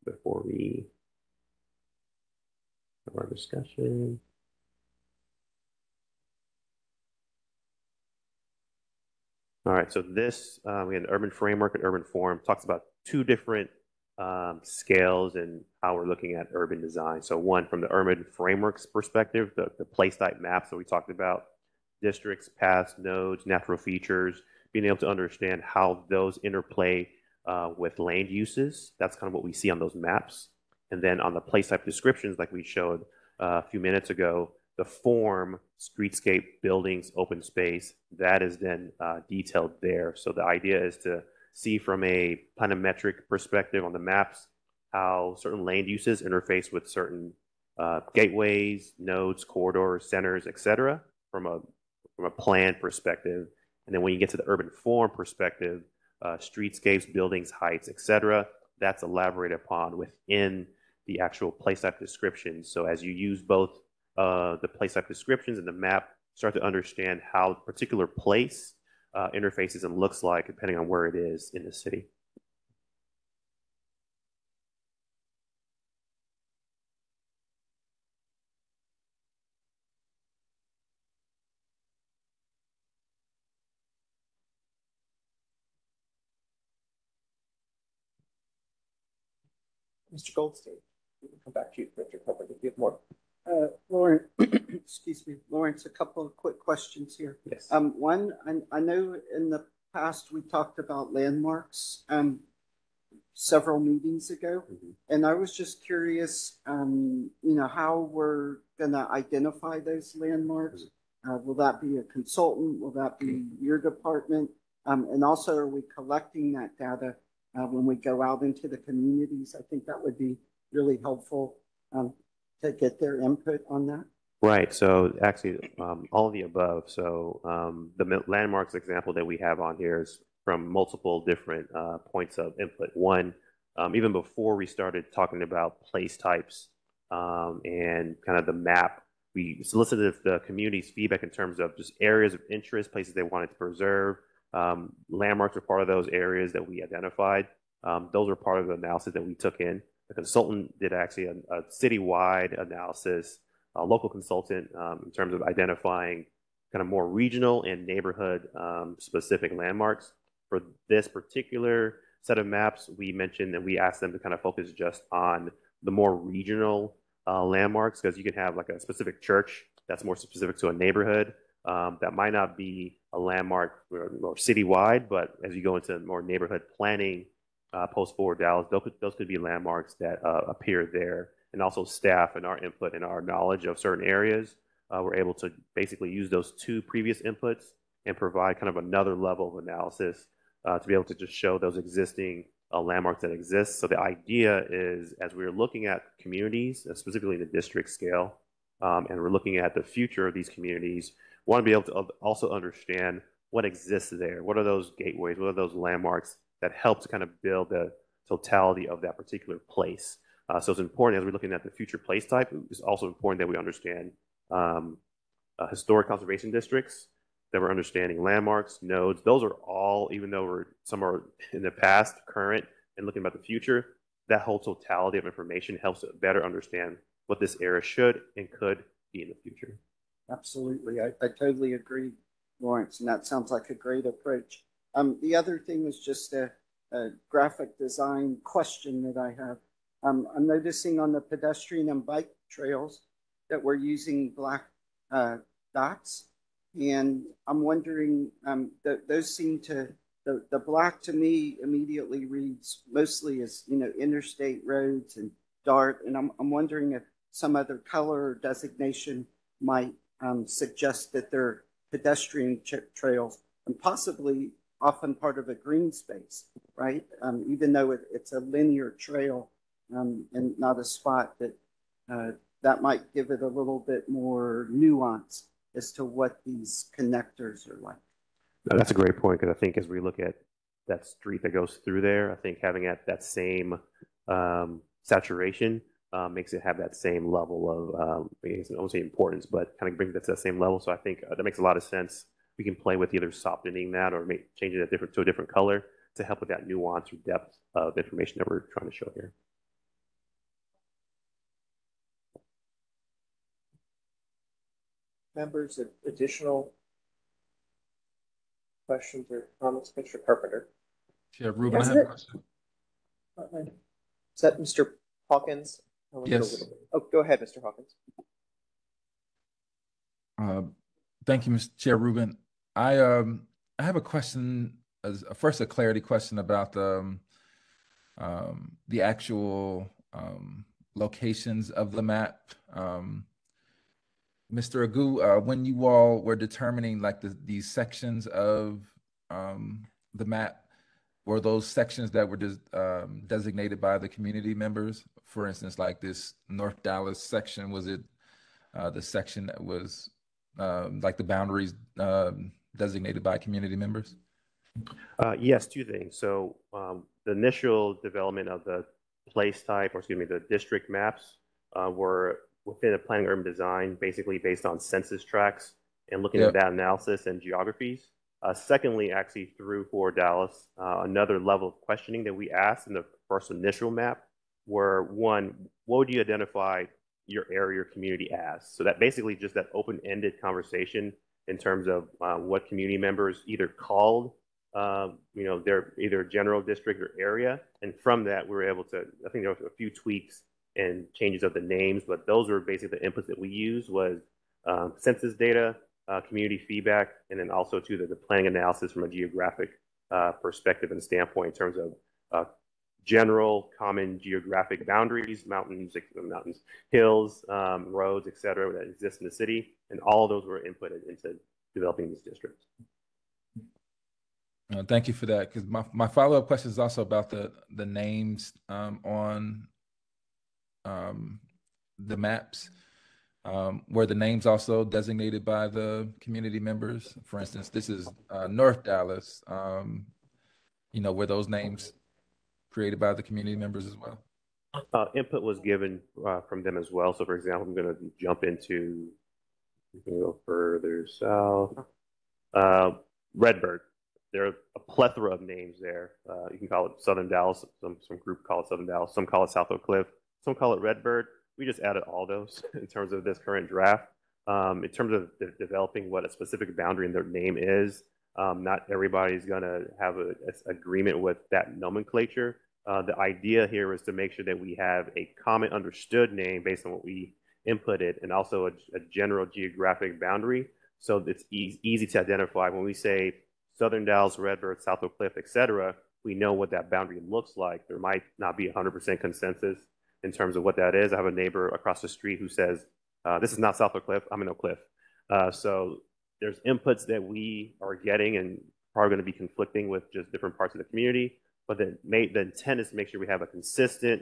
before we have our discussion. All right, so this, we had an urban framework and urban form, talks about two different scales and how we're looking at urban design. So one, from the urban frameworks perspective, the place type maps that we talked about, districts, paths, nodes, natural features, being able to understand how those interplay with land uses. That's kind of what we see on those maps. And then on the place type descriptions, like we showed a few minutes ago, the form, streetscape, buildings, open space, that is then detailed there. So the idea is to see from a planimetric perspective on the maps how certain land uses interface with certain gateways, nodes, corridors, centers, etc. from a plan perspective. And then when you get to the urban form perspective, streetscapes, buildings, heights, etc., that's elaborated upon within the actual place type descriptions. So as you use both the place type descriptions and the map, start to understand how a particular place interfaces and looks like depending on where it is in the city. Mr. Goldstein, we can come back to you, Mr. Copeland, if you have more. Lauren, excuse me, Lawrence, a couple of quick questions here. Yes. One, I know in the past we talked about landmarks several meetings ago, and I was just curious, how we're going to identify those landmarks. Will that be a consultant? Will that be your department? And also, are we collecting that data when we go out into the communities? I think that would be really helpful to get their input on that. Right. So actually, all of the above. So the landmarks example that we have on here is from multiple different points of input. One, even before we started talking about place types and kind of the map, we solicited the community's feedback in terms of just areas of interest, places they wanted to preserve. Landmarks are part of those areas that we identified. Those are part of the analysis that we took in. The consultant did actually a citywide analysis, a local consultant in terms of identifying kind of more regional and neighborhood specific landmarks. For this particular set of maps, we mentioned that we asked them to kind of focus just on the more regional landmarks, because you can have like a specific church that's more specific to a neighborhood that might not be a landmark or citywide, but as you go into more neighborhood planning post-forward Dallas, those could be landmarks that appear there. And also staff and our input and our knowledge of certain areas, we're able to basically use those two previous inputs and provide kind of another level of analysis to be able to just show those existing landmarks that exist. So the idea is, as we're looking at communities, specifically the district scale, and we're looking at the future of these communities, we want to be able to also understand what exists there. What are those gateways? What are those landmarks that help to kind of build the totality of that particular place? So it's important as we're looking at the future place type, it's also important that we understand historic conservation districts, that we're understanding landmarks, nodes. Those are all, even though some are in the past, current, and looking about the future, that whole totality of information helps to better understand what this area should and could be in the future. Absolutely. I totally agree, Lawrence, and that sounds like a great approach. The other thing is just a graphic design question that I have. I'm noticing on the pedestrian and bike trails that we're using black dots, and I'm wondering that those seem to the black to me immediately reads mostly as, interstate roads and DART. And I'm wondering if some other color or designation might suggest that they're pedestrian trails and possibly often part of a green space, right? Even though it's a linear trail and not a spot that might give it a little bit more nuance as to what these connectors are like. No, that's a great point because I think as we look at that street that goes through there, I think having that same saturation makes it have that same level of, I won't say importance, but kind of brings it to that same level. So I think that makes a lot of sense. We can play with either softening that or changing it to a different color to help with that nuance or depth of information that we're trying to show here. Members, additional questions or comments? Mr. Carpenter. Yeah, Ruben, I have a question. Is that Mr. Hawkins? Yes. Oh, go ahead, Mr. Hawkins. Thank you, Mr. Chair Ruben. I have a question, first a clarity question about the actual locations of the map. Mr. Agu, when you all were determining like these sections of the map, were those sections that were designated by the community members? For instance, like this North Dallas section, was it the section that was like the boundaries designated by community members? Yes, two things. So the initial development of the place type, or excuse me, the district maps were within a planning urban design, basically based on census tracts and looking at that analysis and geographies. Secondly, actually through Forward Dallas, another level of questioning that we asked in the first initial map were, one, what would you identify your area or community as? So that basically just that open-ended conversation in terms of what community members either called their either general district or area. And from that, we were able to, I think there was a few tweaks and changes of the names, but those were basically the inputs that we used was census data, community feedback, and then also to the planning analysis from a geographic perspective and standpoint in terms of general common geographic boundaries, mountains, hills, roads, et cetera, that exist in the city. And all of those were inputted into developing these districts. Thank you for that. Because my follow-up question is also about the names on the maps. Were the names also designated by the community members? For instance, this is North Dallas. Were those names created by the community members as well? Input was given from them as well. So, for example, I'm going to jump into, we can go further south. Redbird. There are a plethora of names there. You can call it Southern Dallas. Some group call it Southern Dallas. Some call it South Oak Cliff. Some call it Redbird. We just added all those in terms of this current draft. In terms of developing what a specific boundary in their name is, not everybody's going to have an agreement with that nomenclature. The idea here is to make sure that we have a common understood name based on what we inputted and also a general geographic boundary. So it's easy to identify when we say Southern Dallas, Redbird, South Oak Cliff, et cetera, we know what that boundary looks like. There might not be 100% consensus in terms of what that is. I have a neighbor across the street who says, this is not South Oak Cliff, I'm in Oak Cliff. So there's inputs that we are getting and probably going to be conflicting with just different parts of the community. But the intent is to make sure we have a consistent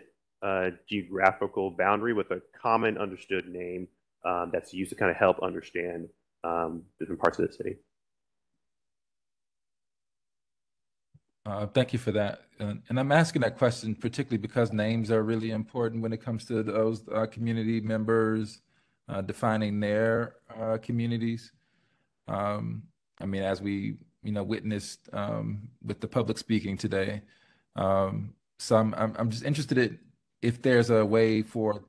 geographical boundary with a common understood name that's used to kind of help understand different parts of the city. Thank you for that. And I'm asking that question particularly because names are really important when it comes to those community members defining their communities. As we witnessed with the public speaking today. So I'm just interested in if there's a way for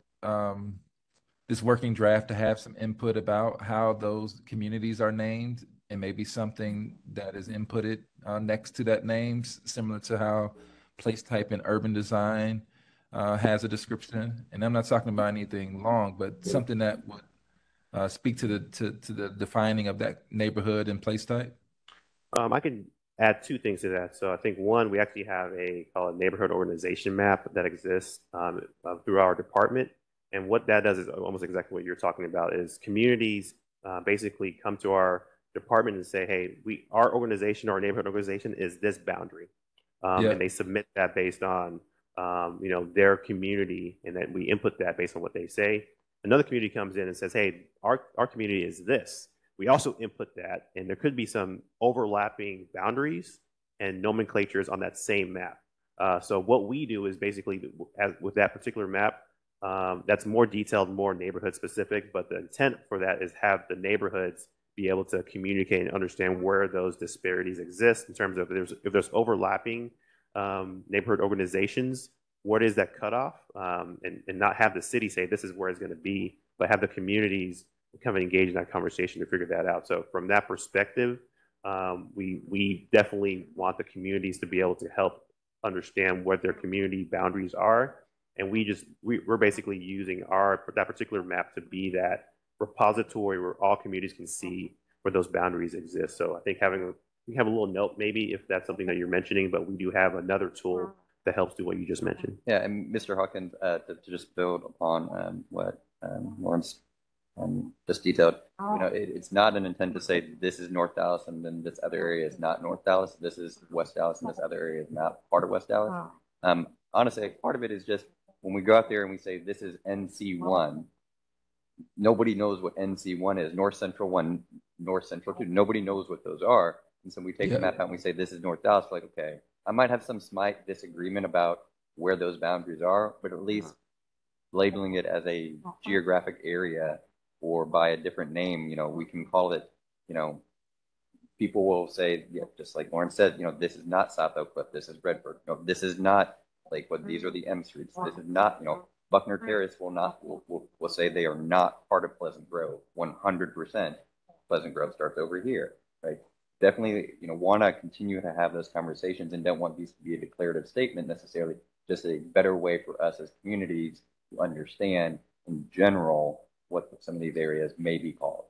this working draft to have some input about how those communities are named, and maybe something that is inputted next to that name, similar to how place type in urban design has a description. And I'm not talking about anything long, but something that would speak to the defining of that neighborhood and place type. I can add two things to that. So I think one, we actually have call it neighborhood organization map that exists through our department. And what that does is almost exactly what you're talking about is communities basically come to our department and say, hey, our organization, our neighborhood organization is this boundary. And they submit that based on their community, and then we input that based on what they say. Another community comes in and says, hey, our community is this. We also input that, and there could be some overlapping boundaries and nomenclatures on that same map. So what we do is basically, with that particular map, that's more detailed, more neighborhood specific, but the intent for that is have the neighborhoods be able to communicate and understand where those disparities exist in terms of if there's overlapping neighborhood organizations, what is that cutoff, and not have the city say this is where it's going to be, but have the communities kind of engage in that conversation to figure that out. So from that perspective, we definitely want the communities to be able to help understand what their community boundaries are. And we're basically using that particular map to be that repository where all communities can see where those boundaries exist. So I think we have a little note maybe if that's something that you're mentioning, but we do have another tool that helps do what you just mentioned. Yeah, and Mr. Hawkins, to just build upon what Lawrence just detailed, it's not an intent to say this is North Dallas and then this other area is not North Dallas. This is West Dallas and this other area is not part of West Dallas. Honestly, part of it is just when we go out there and we say this is NC1, nobody knows what NC1 is. North Central 1, North Central 2, nobody knows what those are. And so we take the map out and we say this is North Dallas. We're like, okay, I might have some slight disagreement about where those boundaries are, but at least labeling it as a geographic area or by a different name, we can call it, people will say, just like Lauren said, this is not South Oak Cliff, this is Redbird. This is not Lakewood, these are the M streets. This is not, Buckner Terrace will say they are not part of Pleasant Grove. 100% Pleasant Grove starts over here, right? Definitely, want to continue to have those conversations and don't want these to be a declarative statement necessarily, just a better way for us as communities to understand in general what some of these areas may be called.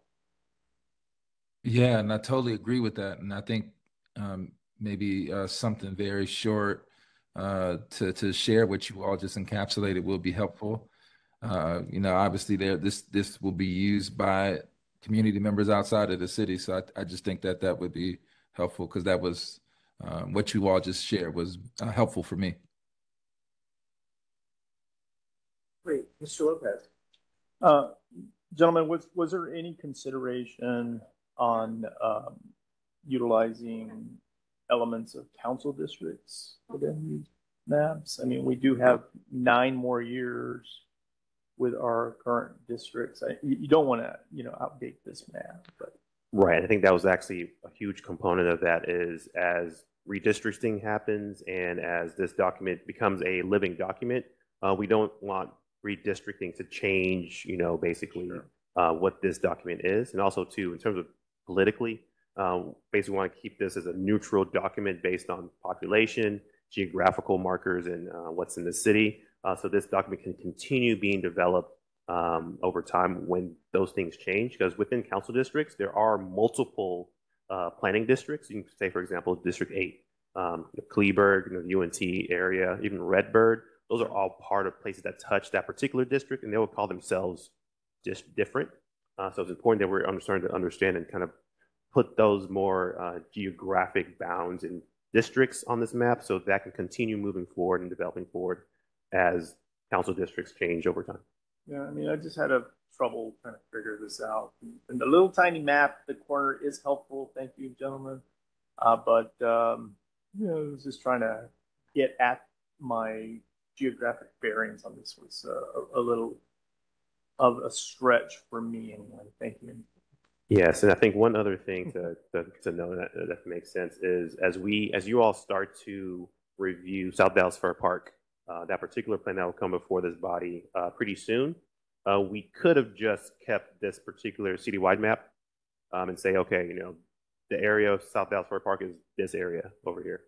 Yeah, and I totally agree with that. And I think maybe something very short to share what you all just encapsulated will be helpful. Obviously this will be used by community members outside of the city. So I just think that would be helpful because that was what you all just shared was helpful for me. Great. Mr. Lopez. Gentlemen, was there any consideration on utilizing elements of council districts within these maps? I mean, we do have 9 more years with our current districts. You don't want to, outdate this map, but. Right. I think that was actually a huge component of that is as redistricting happens and as this document becomes a living document, we don't want redistricting to change, basically what this document is. And also too, in terms of politically, basically want to keep this as a neutral document based on population, geographical markers, and what's in the city. So this document can continue being developed over time when those things change, because within council districts, there are multiple planning districts. You can say, for example, District 8, Kleberg, the UNT area, even Redbird. Those are all part of places that touch that particular district, and they will call themselves just different. So it's important that we're starting to understand and kind of put those more geographic bounds and districts on this map so that can continue moving forward and developing forward as council districts change over time. Yeah, I mean, I just had trouble trying to figure this out. And the little tiny map, the corner is helpful. Thank you, gentlemen. But I was just trying to get at my geographic bearings on this was a little of a stretch for me anyway. Thank you. Yes, and I think one other thing to know that makes sense is as you all start to review South Dallas Fair Park, that particular plan that will come before this body pretty soon, we could have just kept this particular citywide map and say, okay, the area of South Dallas Fair Park is this area over here.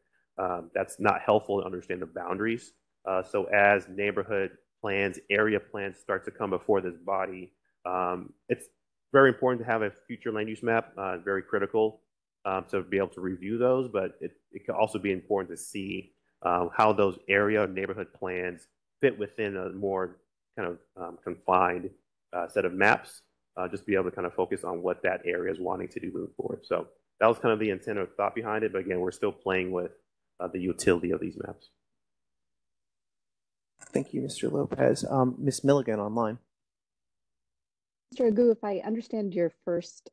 That's not helpful to understand the boundaries. So as neighborhood plans, area plans start to come before this body, it's very important to have a future land use map, very critical. to be able to review those, but it can also be important to see how those area neighborhood plans fit within a more kind of confined set of maps. Just be able to kind of focus on what that area is wanting to do moving forward. So that was kind of the intent or thought behind it. But again, we're still playing with the utility of these maps. Thank you, Mr. Lopez. Ms. Milligan online. Mr. Agu, if I understand your first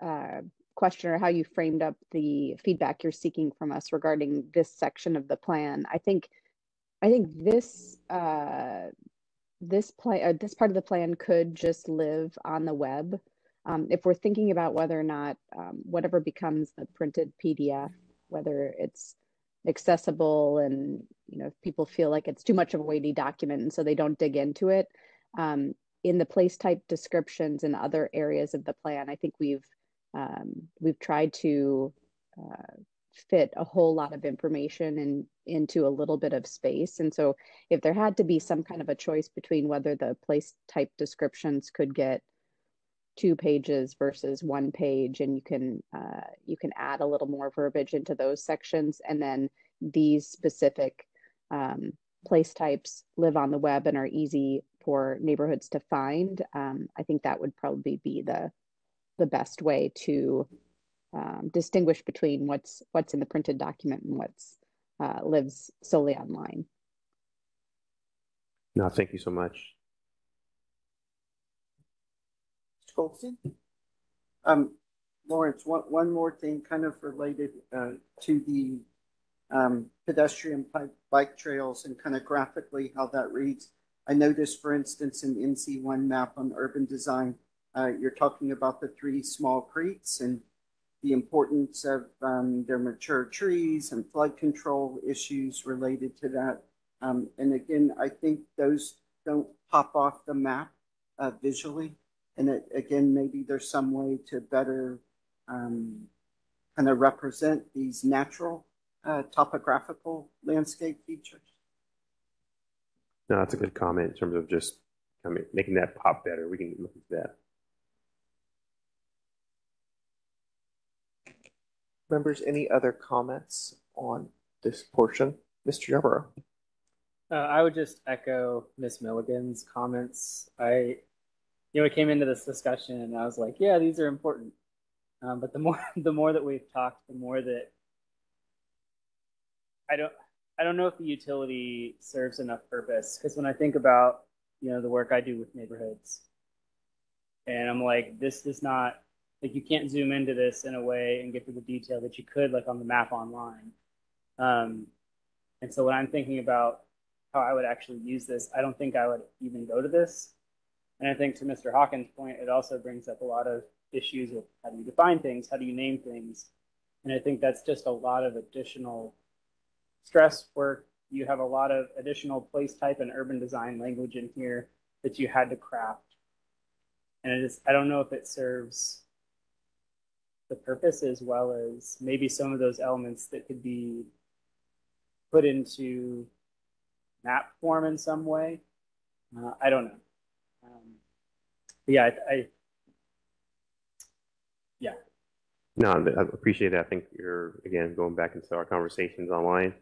question or how you framed up the feedback you're seeking from us regarding this section of the plan, I think this this part of the plan could just live on the web. If we're thinking about whether or not whatever becomes the printed PDF, whether it's accessible and if people feel like it's too much of a weighty document and so they don't dig into it, in the place type descriptions and other areas of the plan, I think we've tried to fit a whole lot of information into a little bit of space. And so if there had to be some kind of a choice between whether the place type descriptions could get 2 pages versus 1 page, and you can add a little more verbiage into those sections, and then these specific place types live on the web and are easy for neighborhoods to find, I think that would probably be the best way to distinguish between what's in the printed document and what's lives solely online. No, thank you so much. Mr. Goldstein? Lawrence, one more thing kind of related to the pedestrian bike trails and kind of graphically how that reads. I noticed, for instance, in NC1 map on urban design, you're talking about the 3 small creeks and the importance of their mature trees and flood control issues related to that. And again, I think those don't pop off the map visually. And again, maybe there's some way to better kind of represent these natural topographical landscape features. No, that's a good comment in terms of just making that pop better. We can look at that. Members, any other comments on this portion? Mr. Yarborough. I would just echo Ms. Milligan's comments. I came into this discussion and I was like, yeah, these are important. But the more that we've talked, the more that I don't know if the utility serves enough purpose. Because when I think about the work I do with neighborhoods, and I'm like, this is not like you can't zoom into this in a way and get to the detail that you could like on the map online. And so when I'm thinking about how I would actually use this, I don't think I would even go to this. And I think to Mr. Hawkins' point, it also brings up a lot of issues with how do you define things, how do you name things. And I think that's just a lot of additional stress work. You have a lot of additional place type and urban design language in here that you had to craft. And I don't know if it serves the purpose as well as maybe some of those elements that could be put into map form in some way. I don't know. Yeah, yeah. No, I appreciate that. I think you're, again, going back into our conversations online.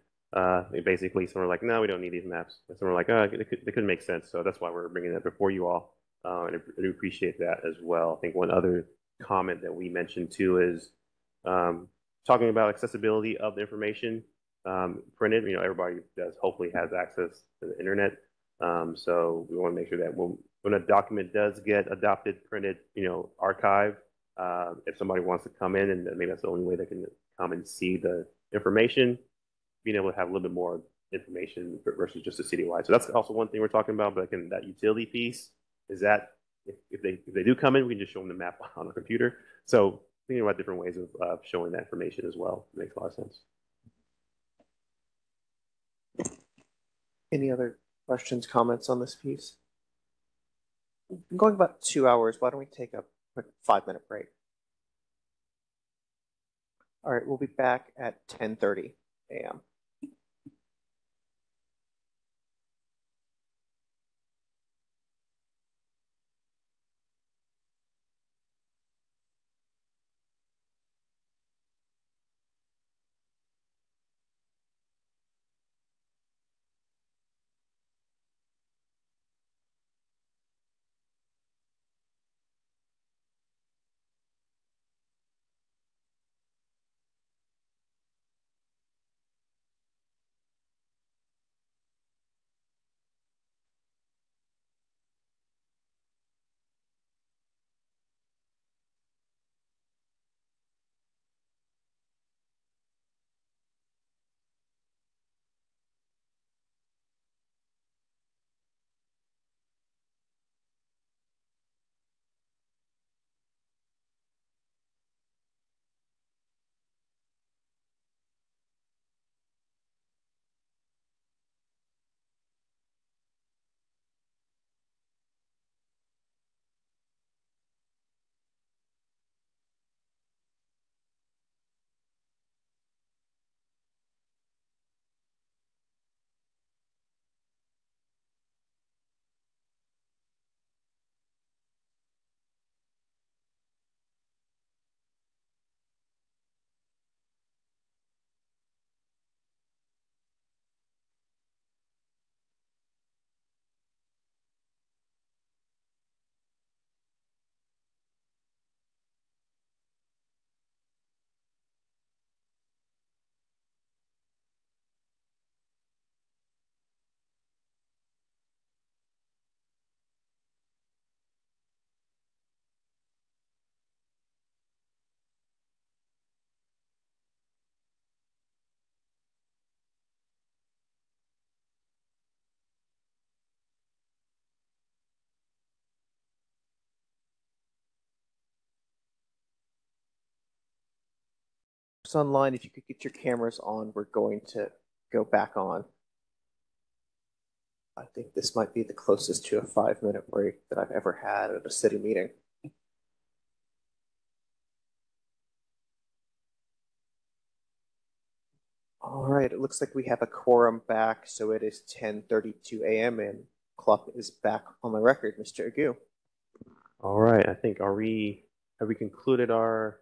Basically, some are like, no, we don't need these maps. And some are like, oh, they could make sense. So that's why we're bringing that before you all. And I do appreciate that as well. I think one other comment that we mentioned too is talking about accessibility of the information printed. Everybody does hopefully has access to the internet. So we want to make sure that when a document does get adopted, printed, archived, if somebody wants to come in and maybe that's the only way they can come and see the information, being able to have a little bit more information versus just a citywide. So that's also one thing we're talking about. But again, that utility piece is that if they do come in, we can just show them the map on a computer. So thinking about different ways of showing that information as well makes a lot of sense. Any other questions, comments on this piece? We've been going about 2 hours. Why don't we take a quick 5-minute break? All right, we'll be back at 10:30 a.m. folks online, if you could get your cameras on, we're going to go back on. I think this might be the closest to a 5-minute break that I've ever had at a city meeting. All right, it looks like we have a quorum back, so it is 10:32 a.m. and CLUP is back on the record. Mr. Agu. All right, I think have we concluded our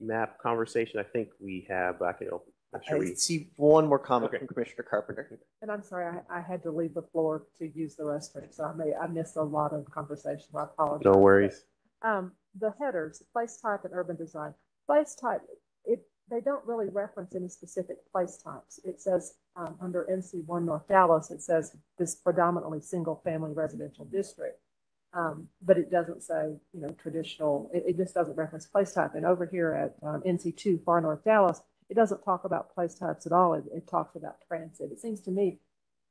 map conversation? I think we have, but I can make sure I see one more comment from Commissioner Carpenter. And I'm sorry, I had to leave the floor to use the restroom, so I missed a lot of conversation. I apologize. No worries. The headers, place type and urban design. Place type, they don't really reference any specific place types. It says under NC1 North Dallas, it says this predominantly single family residential district. But it doesn't say, traditional, it just doesn't reference place type. And over here at NC2 Far North Dallas, it doesn't talk about place types at all. It talks about transit. It seems to me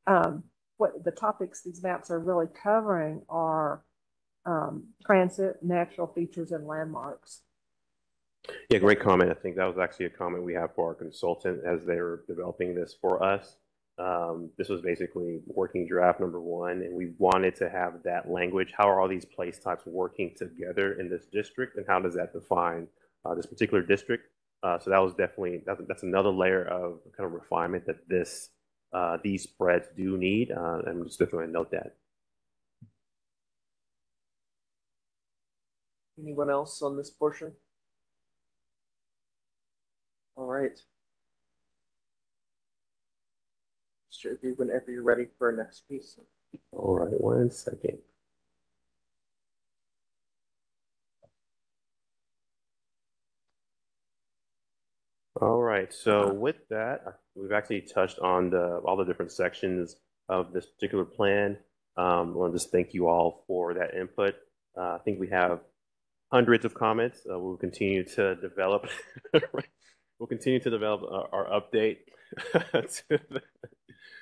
what the topics these maps are really covering are transit, natural features, and landmarks. Yeah, great comment. I think that was actually a comment we have for our consultant as they were developing this for us. This was basically working draft number 1, and we wanted to have that language. How are all these place types working together in this district, and how does that define this particular district? So that was definitely, that's another layer of kind of refinement that these spreads do need, and I'm just definitely going to note that. Anyone else on this portion? All right. Mr. Agu, whenever you're ready for our next piece. All right, 1 second. All right, so with that, we've actually touched on all the different sections of this particular plan. I want to just thank you all for that input. I think we have hundreds of comments. We'll continue to develop. We'll continue to develop our update.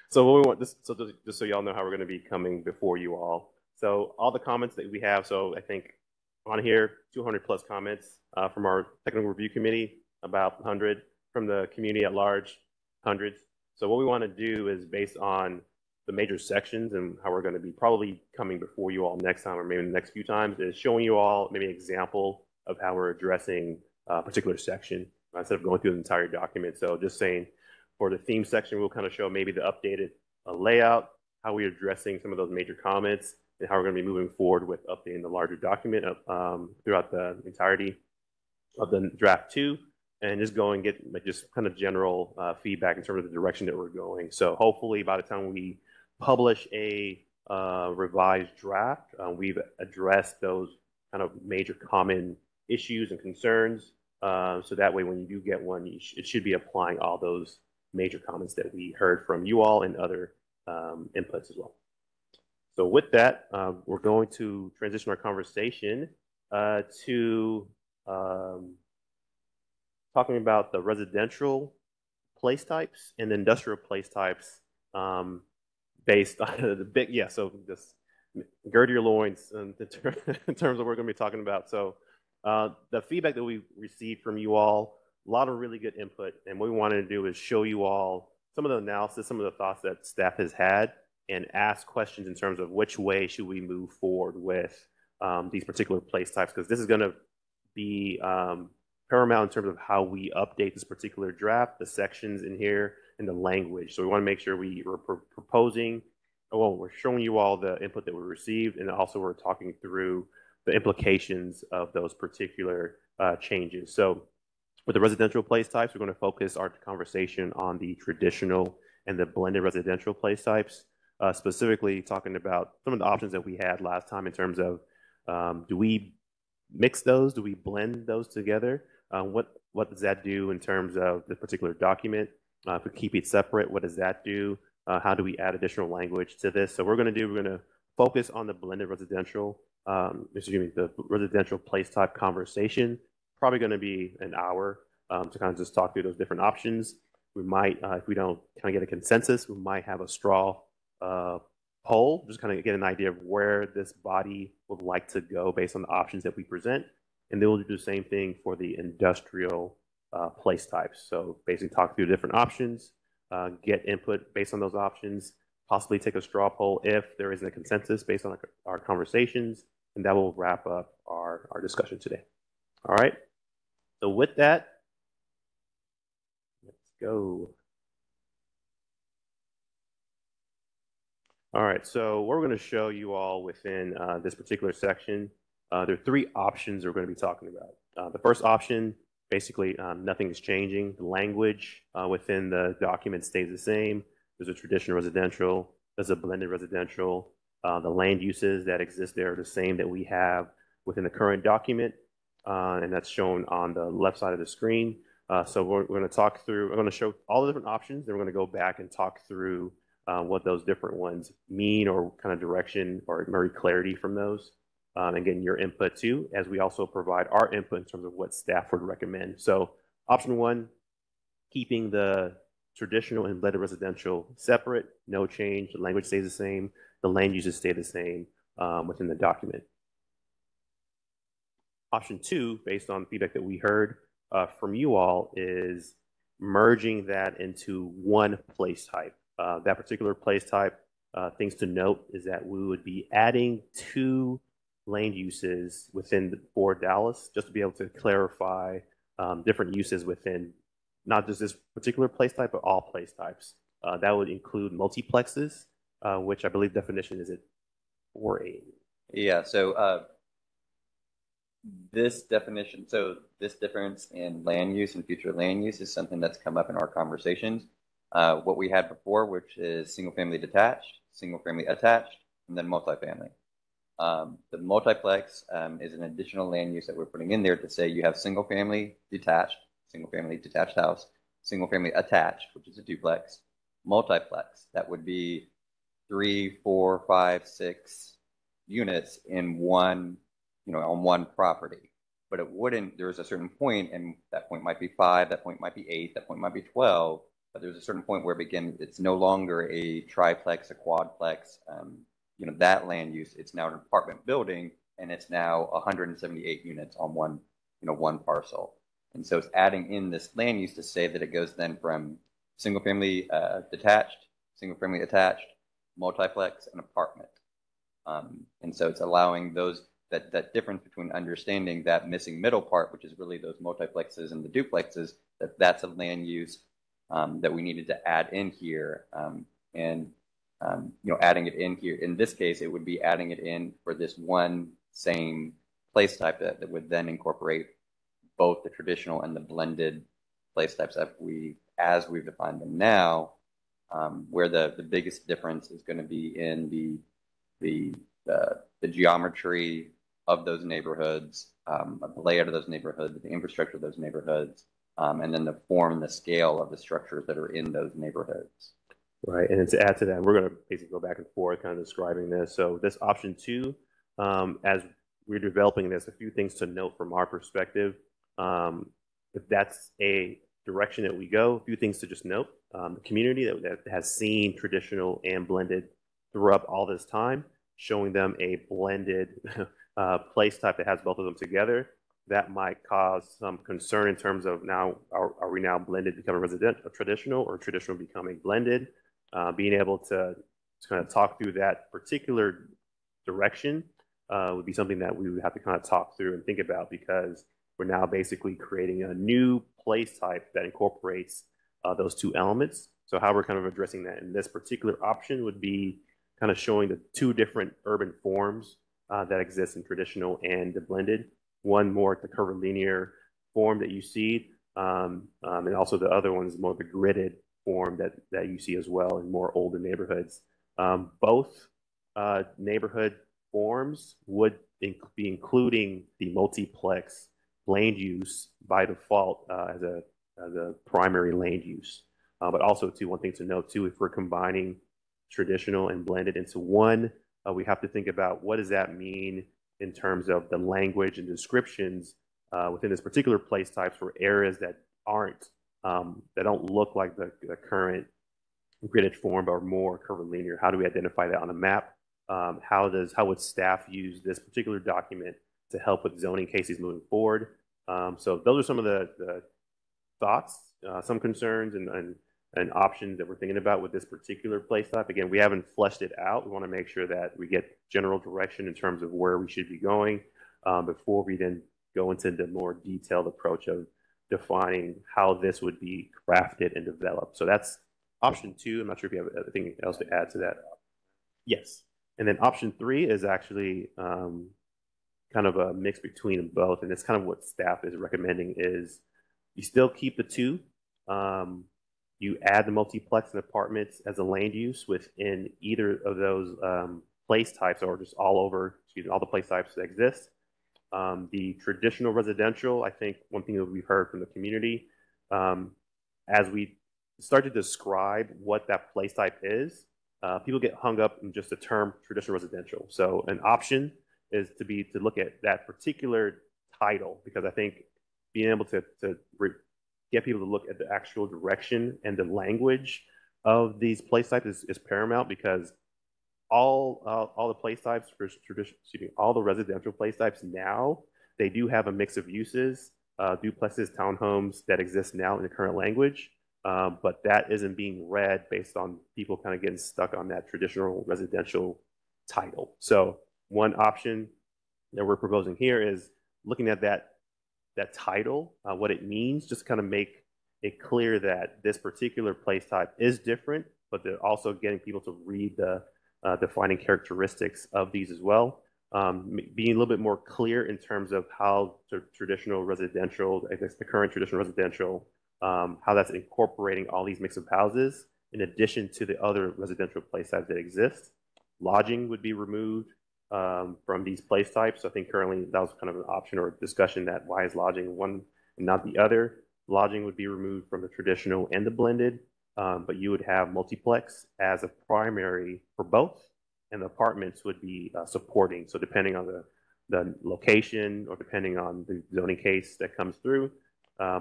So what we want, just so y'all know how we're going to be coming before you all. So all the comments that we have. So I think on here, 200 plus comments from our technical review committee, about 100 from the community at large, hundreds. So what we want to do is based on the major sections and how we're going to be probably coming before you all next time or maybe the next few times is showing you all maybe an example of how we're addressing a particular section instead of going through the entire document. So just saying for the theme section, we'll kind of show maybe the updated layout, how we're addressing some of those major comments, and how we're going to be moving forward with updating the larger document throughout the entirety of the draft 2, and just go and get just kind of general feedback in terms of the direction that we're going. So hopefully by the time we publish a revised draft, we've addressed those kind of major common issues and concerns. So that way, when you do get one, it should be applying all those major comments that we heard from you all and other inputs as well. So with that, we're going to transition our conversation to talking about the residential place types and industrial place types based on the big, so just gird your loins in terms of what we're going to be talking about. So the feedback that we received from you all, a lot of really good input, and what we wanted to do is show you all some of the analysis, some of the thoughts that staff has had, and ask questions in terms of which way should we move forward with these particular place types, because this is going to be paramount in terms of how we update this particular draft, the sections in here, and the language. So we want to make sure we're proposing, we're showing you all the input that we received, and also we're talking through the implications of those particular changes. So with the residential place types, we're going to focus our conversation on the traditional and the blended residential place types, specifically talking about some of the options that we had last time in terms of do we mix those? Do we blend those together? What does that do in terms of the particular document? If we keep it separate, what does that do? How do we add additional language to this? So we're going to focus on the blended residential, the residential place type conversation. Probably going to be an hour to kind of just talk through those different options. We might, if we don't kind of get a consensus, we might have a straw poll, just kind of get an idea of where this body would like to go based on the options that we present. And then we'll do the same thing for the industrial place types. So basically talk through different options, get input based on those options, possibly take a straw poll if there isn't a consensus based on our conversations, and that will wrap up our discussion today. All right. So with that, let's go. All right, so what we're going to show you all within this particular section, there are three options we're going to be talking about. The first option, basically nothing is changing. The language within the document stays the same. There's a traditional residential, there's a blended residential. The land uses that exist there are the same that we have within the current document, and that's shown on the left side of the screen. So we're going to talk through, we're going to show all the different options, then we're going to go back and talk through what those different ones mean or kind of direction or maybe clarity from those, and getting your input too, as we also provide our input in terms of what staff would recommend. So option one, keeping the traditional and blended residential separate, no change, the language stays the same, the land uses stay the same within the document. Option two, based on feedback that we heard from you all, is merging that into one place type. That particular place type, things to note is that we would be adding 2 land uses within for Dallas, just to be able to clarify different uses within not just this particular place type, but all place types. That would include multiplexes, which I believe definition is at 4A. Yeah, so this definition, so this difference in land use and future land use is something that's come up in our conversations. What we had before, which is single family detached, single family attached, and then multifamily. The multiplex is an additional land use that we're putting in there to say you have single family detached house, single family attached, which is a duplex, multiplex, that would be 3, 4, 5, 6 units in one, on one property. But it wouldn't, there's a certain point, and that point might be 5, that point might be 8, that point might be 12, but there's a certain point where it's no longer a triplex, a quadplex, that land use. It's now an apartment building, and it's now 178 units on one parcel. And so it's adding in this land use to say that it goes then from single family detached, single family attached, multiplex, and apartment. And so it's allowing that difference between understanding that missing middle part, which is really those multiplexes and the duplexes, that's a land use that we needed to add in here. Adding it in here, in this case, it would be adding it in for this one same place type that would then incorporate both the traditional and the blended place types as we've defined them now, where the biggest difference is going to be in the geometry of those neighborhoods, the layout of those neighborhoods, the infrastructure of those neighborhoods, and then the form and the scale of the structures that are in those neighborhoods. Right, and then to add to that, we're going to basically go back and forth kind of describing this. So this option 2, as we're developing this, a few things to note from our perspective. If that's a direction that we go, a few things to just note. The community that has seen traditional and blended throughout all this time, showing them a blended place type that has both of them together, that might cause some concern in terms of now, are we now blended becoming residential, traditional, or traditional becoming blended? Being able to kind of talk through that particular direction would be something that we would have to kind of talk through and think about, because we're now basically creating a new place type that incorporates those 2 elements. So how we're kind of addressing that in this particular option would be kind of showing the 2 different urban forms that exist in traditional and the blended. One more the curvilinear form that you see, and also the other one is more the gridded form that you see as well in more older neighborhoods. Both neighborhood forms would be including the multiplex land use by default as a primary land use. But also, too, one thing to note, too, if we're combining traditional and blended into one, we have to think about what does that mean in terms of the language and descriptions within this particular place types for areas that don't look like the current gridded form, but are more curvilinear. How do we identify that on a map? How would staff use this particular document to help with zoning cases moving forward? So those are some of the thoughts, some concerns, and options that we're thinking about with this particular place type. Again, we haven't fleshed it out. We want to make sure that we get general direction in terms of where we should be going before we then go into the more detailed approach of defining how this would be crafted and developed. So that's option 2. I'm not sure if you have anything else to add to that. Yes. And then option 3 is actually kind of a mix between them both. And it's kind of what staff is recommending is you still keep the 2. You add the multiplex and apartments as a land use within either of those place types, or just all over, all the place types that exist. The traditional residential, I think one thing that we've heard from the community, as we start to describe what that place type is, people get hung up in just the term traditional residential. So an option is to look at that particular title, because I think being able to get people to look at the actual direction and the language of these place types is paramount, because all the place types for all the residential place types now, they do have a mix of uses, duplexes, townhomes that exist now in the current language, but that isn't being read based on people kind of getting stuck on that traditional residential title. So one option that we're proposing here is looking at that title, what it means, just kind of make it clear that this particular place type is different, but they're also getting people to read the defining characteristics of these as well. Being a little bit more clear in terms of how the traditional residential, I guess the current traditional residential, how that's incorporating all these mix of houses in addition to the other residential place types that exist. Lodging would be removed from these place types. So I think currently that was kind of an option or discussion that why is lodging one and not the other. Lodging would be removed from the traditional and the blended, but you would have multiplex as a primary for both, and the apartments would be supporting. So depending on the location or depending on the zoning case that comes through,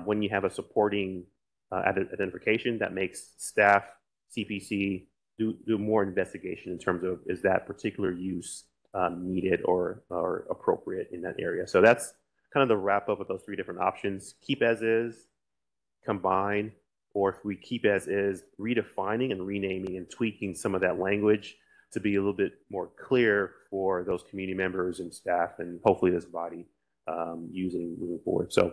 when you have a supporting identification, that makes staff, CPC, do more investigation in terms of is that particular use needed or appropriate in that area. So that's kind of the wrap up of those 3 different options. Keep as is, combine, or if we keep as is, redefining and renaming and tweaking some of that language to be a little bit more clear for those community members and staff, and hopefully this body using moving forward. So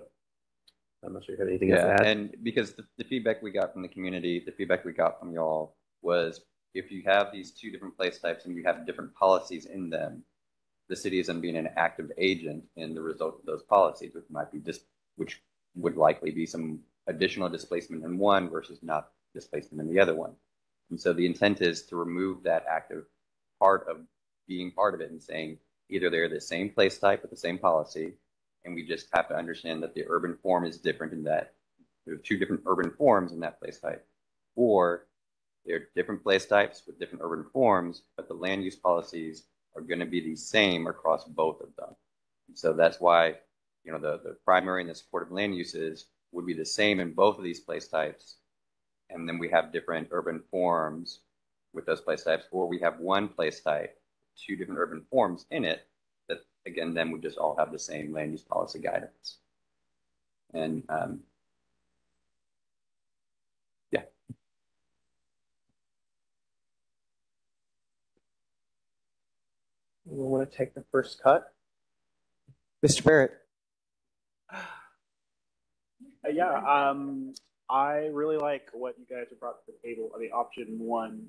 I'm not sure if you have anything else to add. And because the feedback we got from the community, the feedback we got from y'all was, if you have these 2 different place types and you have different policies in them, the city isn't being an active agent in the result of those policies, which would likely be some additional displacement in one versus not displacement in the other one. And so the intent is to remove that active part of being part of it and saying either they're the same place type with the same policy, and we just have to understand that the urban form is different in that there are 2 different urban forms in that place type, or they're different place types with different urban forms, but the land use policies are going to be the same across both of them. And so that's why, the primary and the supportive land uses would be the same in both of these place types. And then we have different urban forms with those place types, or we have one place type, 2 different urban forms in it that, again, then would just all have the same land use policy guidance. And yeah. We want to take the first cut. Mr. Barrett. I really like what you guys have brought to the table. I mean, option 1,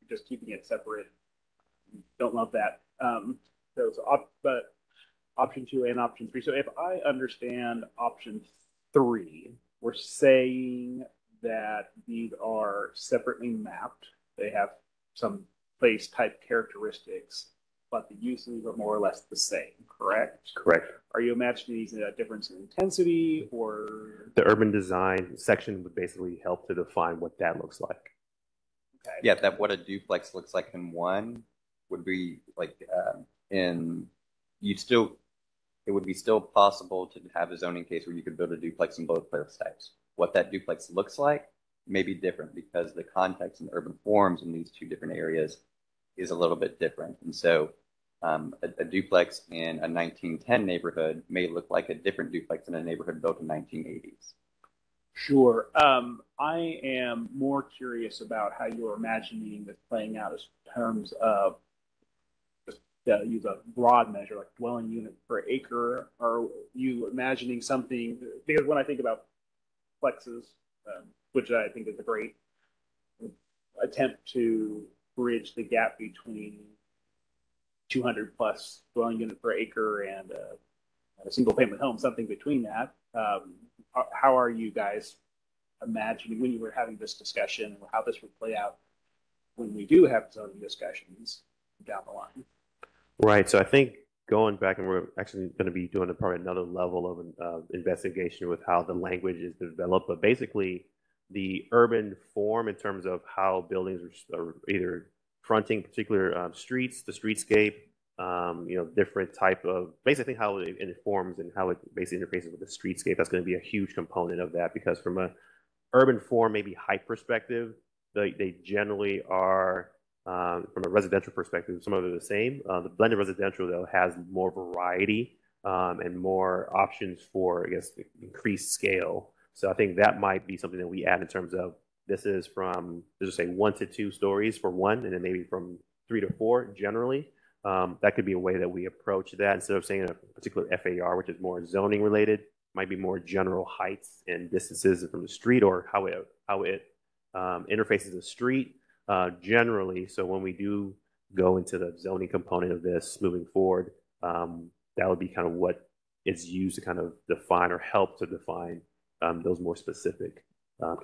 just keeping it separate. Don't love that. But option 2 and option 3. So if I understand option 3, we're saying that these are separately mapped. They have some place type characteristics, but the uses are more or less the same, correct? Correct. Are you imagining these a difference in intensity, or? The urban design section would basically help to define what that looks like. Okay. Yeah, that what a duplex looks like in one would be like it would be still possible to have a zoning case where you could build a duplex in both place types. What that duplex looks like may be different because the context and urban forms in these 2 different areas is a little bit different. And so a duplex in a 1910 neighborhood may look like a different duplex in a neighborhood built in 1980s. Sure. I am more curious about how you're imagining this playing out in terms of just use a broad measure like dwelling unit per acre. Are you imagining something? Because when I think about flexes, which I think is a great attempt to bridge the gap between 200 plus dwelling unit per acre and a single family home, something between that. How are you guys imagining when you were having this discussion how this would play out when we do have zoning discussions down the line? Right. So I think going back, and we're actually going to be doing probably another level of investigation with how the language is developed. But basically, the urban form in terms of how buildings are either fronting particular streets, the streetscape, different type of basically how it informs and how it basically interfaces with the streetscape. That's going to be a huge component of that because from a urban form, maybe height perspective, they generally are, from a residential perspective, some of them are the same. The blended residential, though, has more variety and more options for, I guess, increased scale. So I think that might be something that we add in terms of this is from, let's just say, 1 to 2 stories for one, and then maybe from 3 to 4 generally. That could be a way that we approach that instead of saying a particular FAR, which is more zoning related, might be more general heights and distances from the street or how it interfaces the street generally. So when we do go into the zoning component of this moving forward, that would be kind of what is used to kind of define or help to define those more specific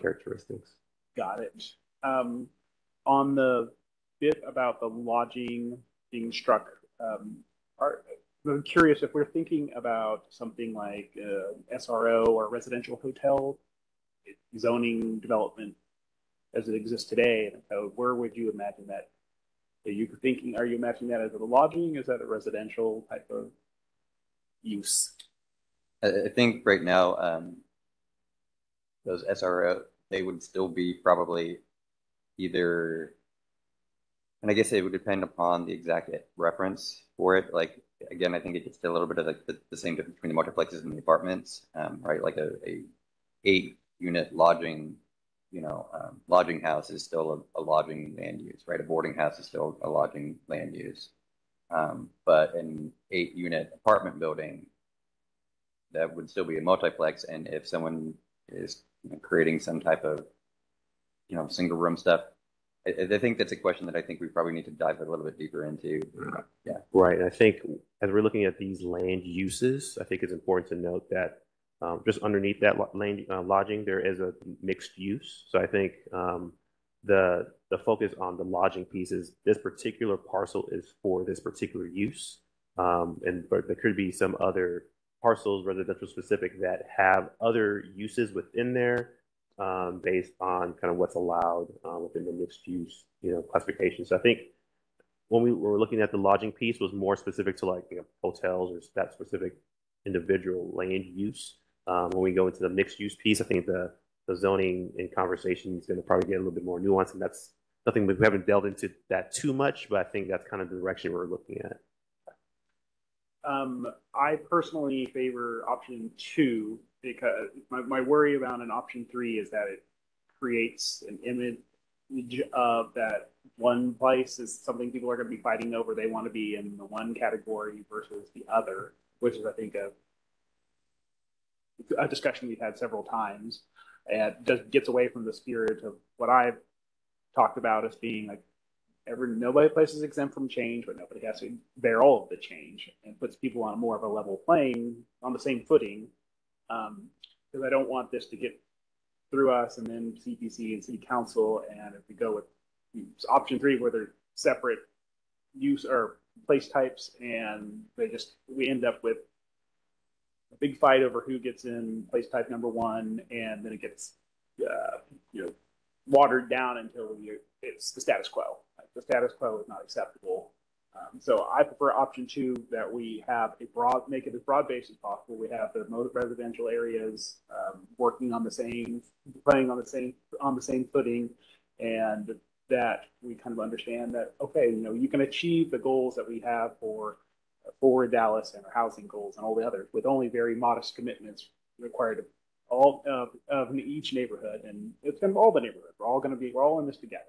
characteristics. Got it. On the bit about the lodging being struck, I'm curious if we're thinking about something like SRO or residential hotel zoning development as it exists today. Where would you imagine that? Are you imagining that as a lodging? Is that a residential type of use? I think right now, those SRO, they would still be probably either, and I guess it would depend upon the exact reference for it. Like, again, I think it gets to a little bit of like the same difference between the multiplexes and the apartments, right? Like a 8-unit lodging, lodging house is still a lodging land use, right? A boarding house is still a lodging land use. But an 8-unit apartment building, that would still be a multiplex. And if someone is creating some type of, single room stuff, I think that's a question that I think we probably need to dive a little bit deeper into. Yeah. Right. I think as we're looking at these land uses, I think it's important to note that just underneath that land lodging, there is a mixed use. So I think the focus on the lodging piece is this particular parcel is for this particular use. But there could be some other parcels, residential specific, that have other uses within there based on kind of what's allowed within the mixed use, classification. So I think when we were looking at the lodging piece was more specific to like hotels or that specific individual land use. When we go into the mixed use piece, I think the zoning and conversation is going to probably get a little bit more nuanced, and that's nothing we haven't delved into that too much, but I think that's kind of the direction we're looking at. I personally favor option 2 because my worry about an option 3 is that it creates an image of that one place is something people are going to be fighting over. They want to be in the one category versus the other, which is, I think, a discussion we've had several times, and just gets away from the spirit of what I've talked about as being like nobody places exempt from change, but nobody has to bear all of the change, and puts people on more of a level playing on the same footing. Because I don't want this to get through us and then CPC and City Council, and if we go with option 3 where they're separate use or place types, and we end up with a big fight over who gets in place type number 1, and then it gets watered down until it's the status quo. Like, the status quo is not acceptable. So I prefer option 2, that we have make it as broad based as possible. We have the most residential areas working on the same, playing on the same footing, and that we kind of understand that, okay, you can achieve the goals that we have for Dallas and our housing goals and all the others with only very modest commitments required to all of each neighborhood, and it's going to be all the neighborhood. We're all in this together.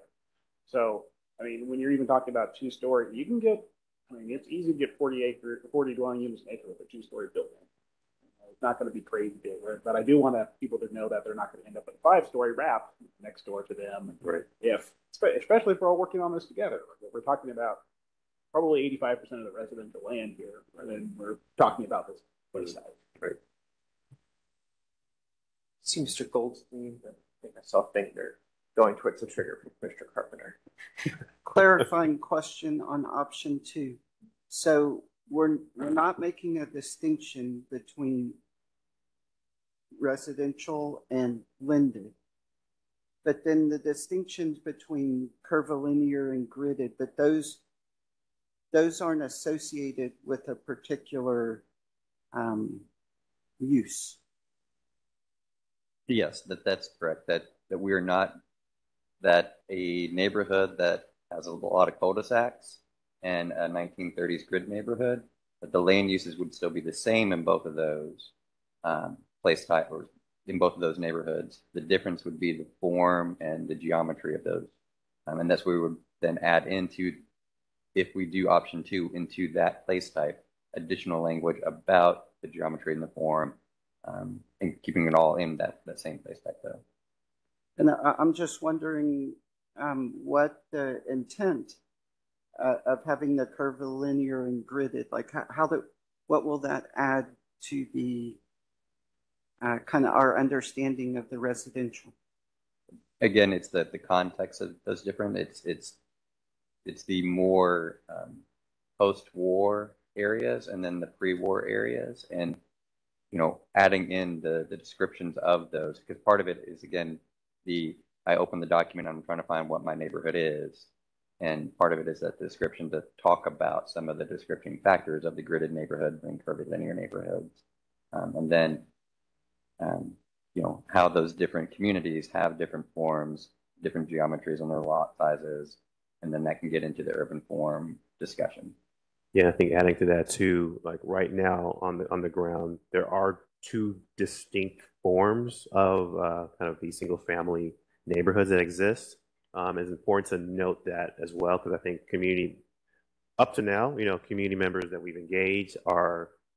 So, I mean, when you're even talking about 2-story, you can get, I mean, it's easy to get 40 dwelling units an acre with a 2-story building. It's not going to be crazy big, right? But I do want people to know that they're not going to end up with a 5-story wrap next door to them. Right. Especially if we're all working on this together. We're talking about probably 85% of the residential land here, and then we're talking about this place side. Right. See Mr. Goldstein, I think I saw a finger going towards the trigger from Mr. Carpenter. Clarifying question on option 2. So we're not making a distinction between residential and blended, but then the distinctions between curvilinear and gridded, but those aren't associated with a particular use. Yes, that's correct. That we're not, that a neighborhood that has a lot of cul-de-sacs and a 1930s grid neighborhood, that the land uses would still be the same in both of those place type, or in both of those neighborhoods. The difference would be the form and the geometry of those. And that's where we would then add into, if we do option 2, into that place type, additional language about the geometry and the form, and keeping it all in that same place type though. And I'm just wondering what the intent of having the curvilinear and gridded, like what will that add to the kind of our understanding of the residential? Again, it's the context of those different. It's the more post-war areas and then the pre-war areas, and adding in the descriptions of those, because part of it is, again, I open the document, I'm trying to find what my neighborhood is, and part of it is that description to talk about some of the description factors of the gridded neighborhood and curvilinear neighborhoods, and then how those different communities have different forms, different geometries on their lot sizes, and then that can get into the urban form discussion. Yeah, I think adding to that too, like right now on the ground, there are 2 distinct forms of kind of these single family neighborhoods that exist. It's important to note that as well, because I think up to now, community members that we've engaged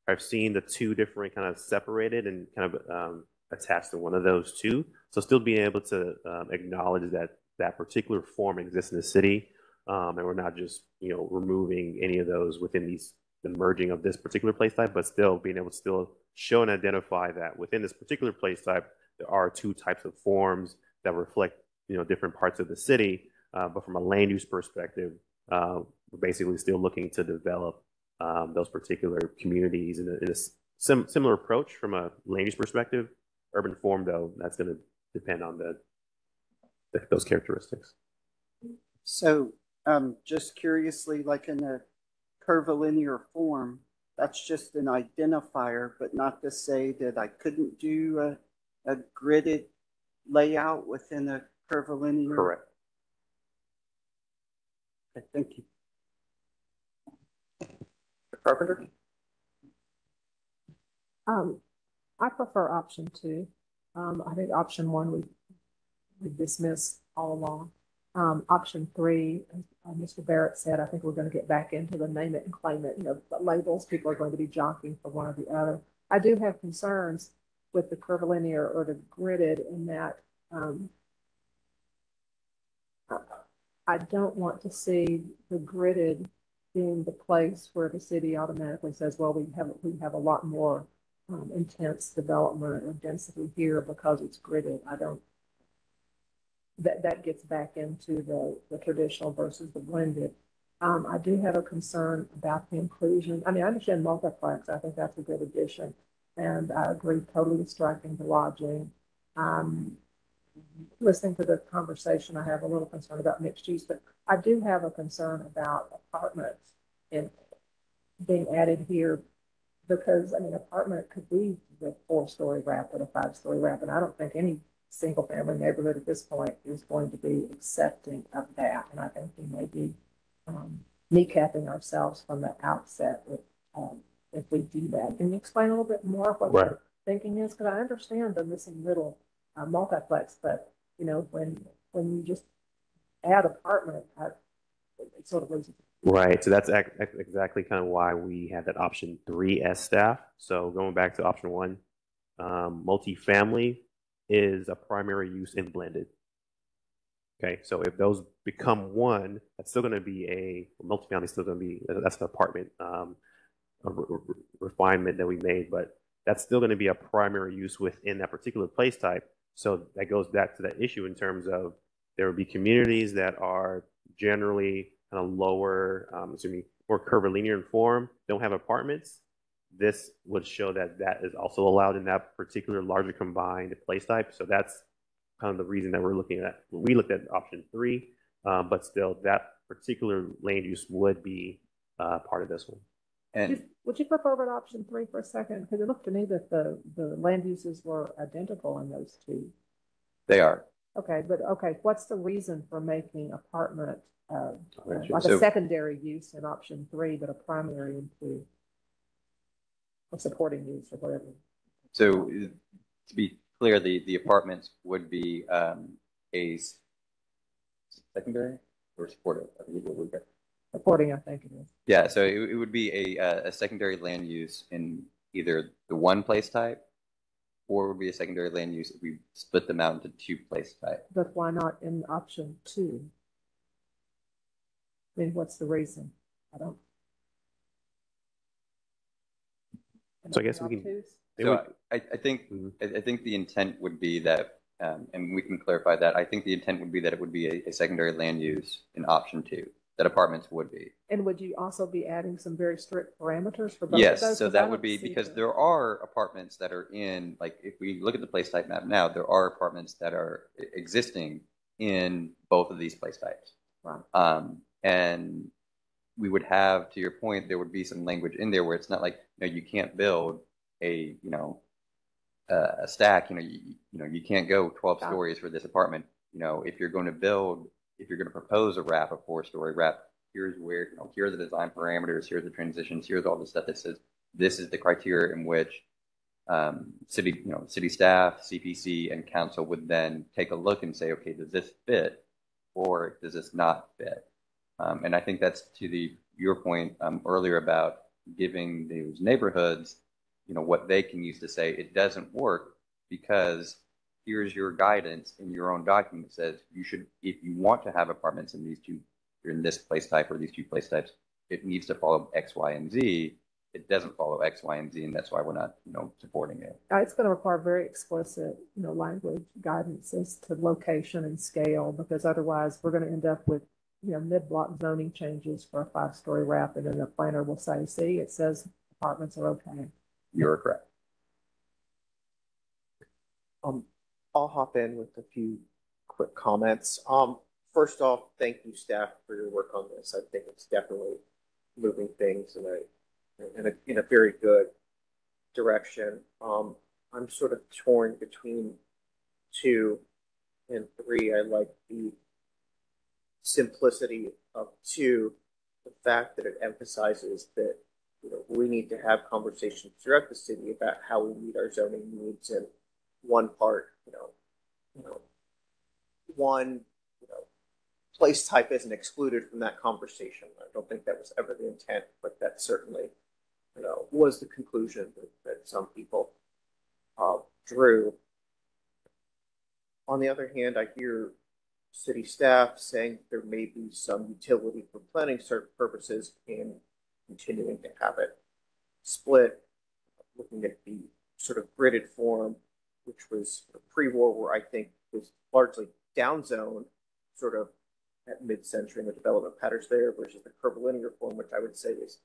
have seen the 2 different kind of separated and kind of attached to one of those 2. So still being able to acknowledge that particular form exists in the city. And we're not just, removing any of those within the merging of this particular place type, but still being able to still show and identify that within this particular place type, there are 2 types of forms that reflect, different parts of the city. But from a land use perspective, we're basically still looking to develop those particular communities in a similar approach from a land use perspective. Urban form, though, that's going to depend on those characteristics. So just curiously, like in a curvilinear form, that's just an identifier, but not to say that I couldn't do a gridded layout within a curvilinear. Correct. Okay, thank you. Carpenter? I prefer option 2. I think option 1 we dismissed all along. Option 3, as Mr. Barrett said, I think we're going to get back into the name it and claim it. Labels, people are going to be jockeying for one or the other. I do have concerns with the curvilinear or the gridded in that I don't want to see the gridded being the place where the city automatically says, well, we have a lot more intense development or density here because it's gridded. I don't. That gets back into the traditional versus the blended. I do have a concern about the inclusion. I mean, I understand multiplex. I think that's a good addition. And I agree totally with striking the lodging. Listening to the conversation, I have a little concern about mixed use, but I do have a concern about apartments and being added here because, I mean, apartment could be the 4-story wrap or the 5-story wrap. And I don't think any single family neighborhood at this point is going to be accepting of that. And I think we may be kneecapping ourselves from the outset if we do that. Can you explain a little bit more what thinking is? Because I understand the missing middle multiplex, but you know, when you just add apartment, it sort of loses. Right. So that's exactly kind of why we had that option 3 as staff. So going back to option 1, multifamily is a primary use in blended. Okay. So if those become one, that's still going to be a multifamily. Still going to be that's an apartment refinement that we made, but that's still going to be a primary use within that particular place type. So that goes back to that issue in terms of there will be communities that are generally kind of lower, more curvilinear in form, don't have apartments. This would show that that is also allowed in that particular larger combined place type. So that's kind of the reason that we're looking at. We looked at option 3, but still that particular land use would be part of this one. And would you flip over to option 3 for a second? Because it looked to me that the land uses were identical in those two. they are. Okay, but okay, what's the reason for making apartment like So- a secondary use in option 3, but a primary in 2? Or supporting use or whatever. So to be clear, the apartments would be a secondary or supportive. I believe what we got. Supporting, I think it is. Yeah, so it would be a secondary land use in either the one place type, or it would be a secondary land use if we split them out into 2 place type. But why not in option 2? I mean, what's the reason? I don't. So I guess we can. So I think I think the intent would be that, and we can clarify that. I think the intent would be that it would be a secondary land use in option 2. That apartments would be. And would you also be adding some very strict parameters for both Yes, of those? so that would be because there are apartments that are in, like if we look at the place type map now, there are apartments that are existing in both of these place types. Right. And we would have, to your point, there would be some language in there where it's not like, you can't build a, a stack, you can't go 12 stories for this apartment. If you're going to propose a wrap, a 4-story wrap, here's where, here are the design parameters, here's the transitions, here's all the stuff that says this is the criteria in which city staff, CPC, and council would then take a look and say, okay, does this fit or does this not fit? And I think that's to your point earlier about giving those neighborhoods, what they can use to say it doesn't work because here's your guidance in your own document that says you should, if you want to have apartments in this place type or these 2 place types, it needs to follow X, Y, and Z. It doesn't follow X, Y, and Z, and that's why we're not, supporting it. It's going to require very explicit, language guidance as to location and scale, because otherwise we're going to end up with, mid-block zoning changes for a 5-story wrap, and then the planner will say, see, it says apartments are okay. You're correct. I'll hop in with a few quick comments. First off, thank you, staff, for your work on this. I think it's definitely moving things in a very good direction. I'm sort of torn between 2 and 3. I like the simplicity of 2, the fact that it emphasizes that we need to have conversations throughout the city about how we meet our zoning needs, and one part, one place type isn't excluded from that conversation. I don't think that was ever the intent, but that certainly was the conclusion that some people drew. On the other hand, I hear city staff saying there may be some utility for planning purposes in continuing to have it split, looking at the sort of gridded form, which was pre-war, where I think was largely downzoned, sort of at mid-century in the development patterns there, versus the curvilinear form, which I would say is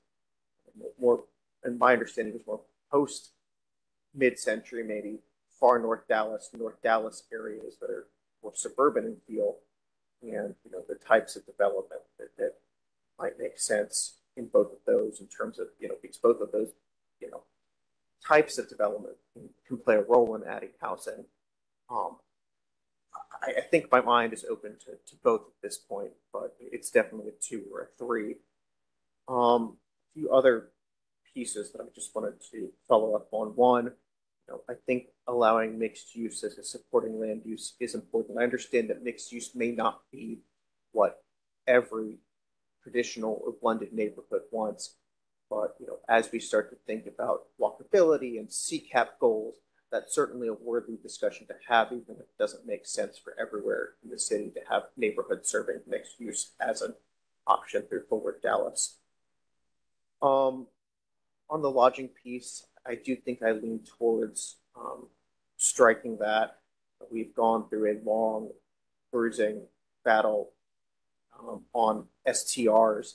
more, in my understanding, was more post mid-century, maybe far North Dallas areas that are more suburban in feel, and the types of development that might make sense in both of those, in terms of because both of those types of development can play a role in adding housing. I think my mind is open to both at this point, but it's definitely a 2 or a 3. A few other pieces that I just wanted to follow up on. One, I think allowing mixed use as a supporting land use is important. I understand that mixed use may not be what every traditional or blended neighborhood wants, but as we start to think about walkability and CCAP goals, that's certainly a worthy discussion to have, even if it doesn't make sense for everywhere in the city to have neighborhoods serving mixed use as an option through Forward Dallas. On the lodging piece, I do think I lean towards striking that. We've gone through a long bruising battle on STRs.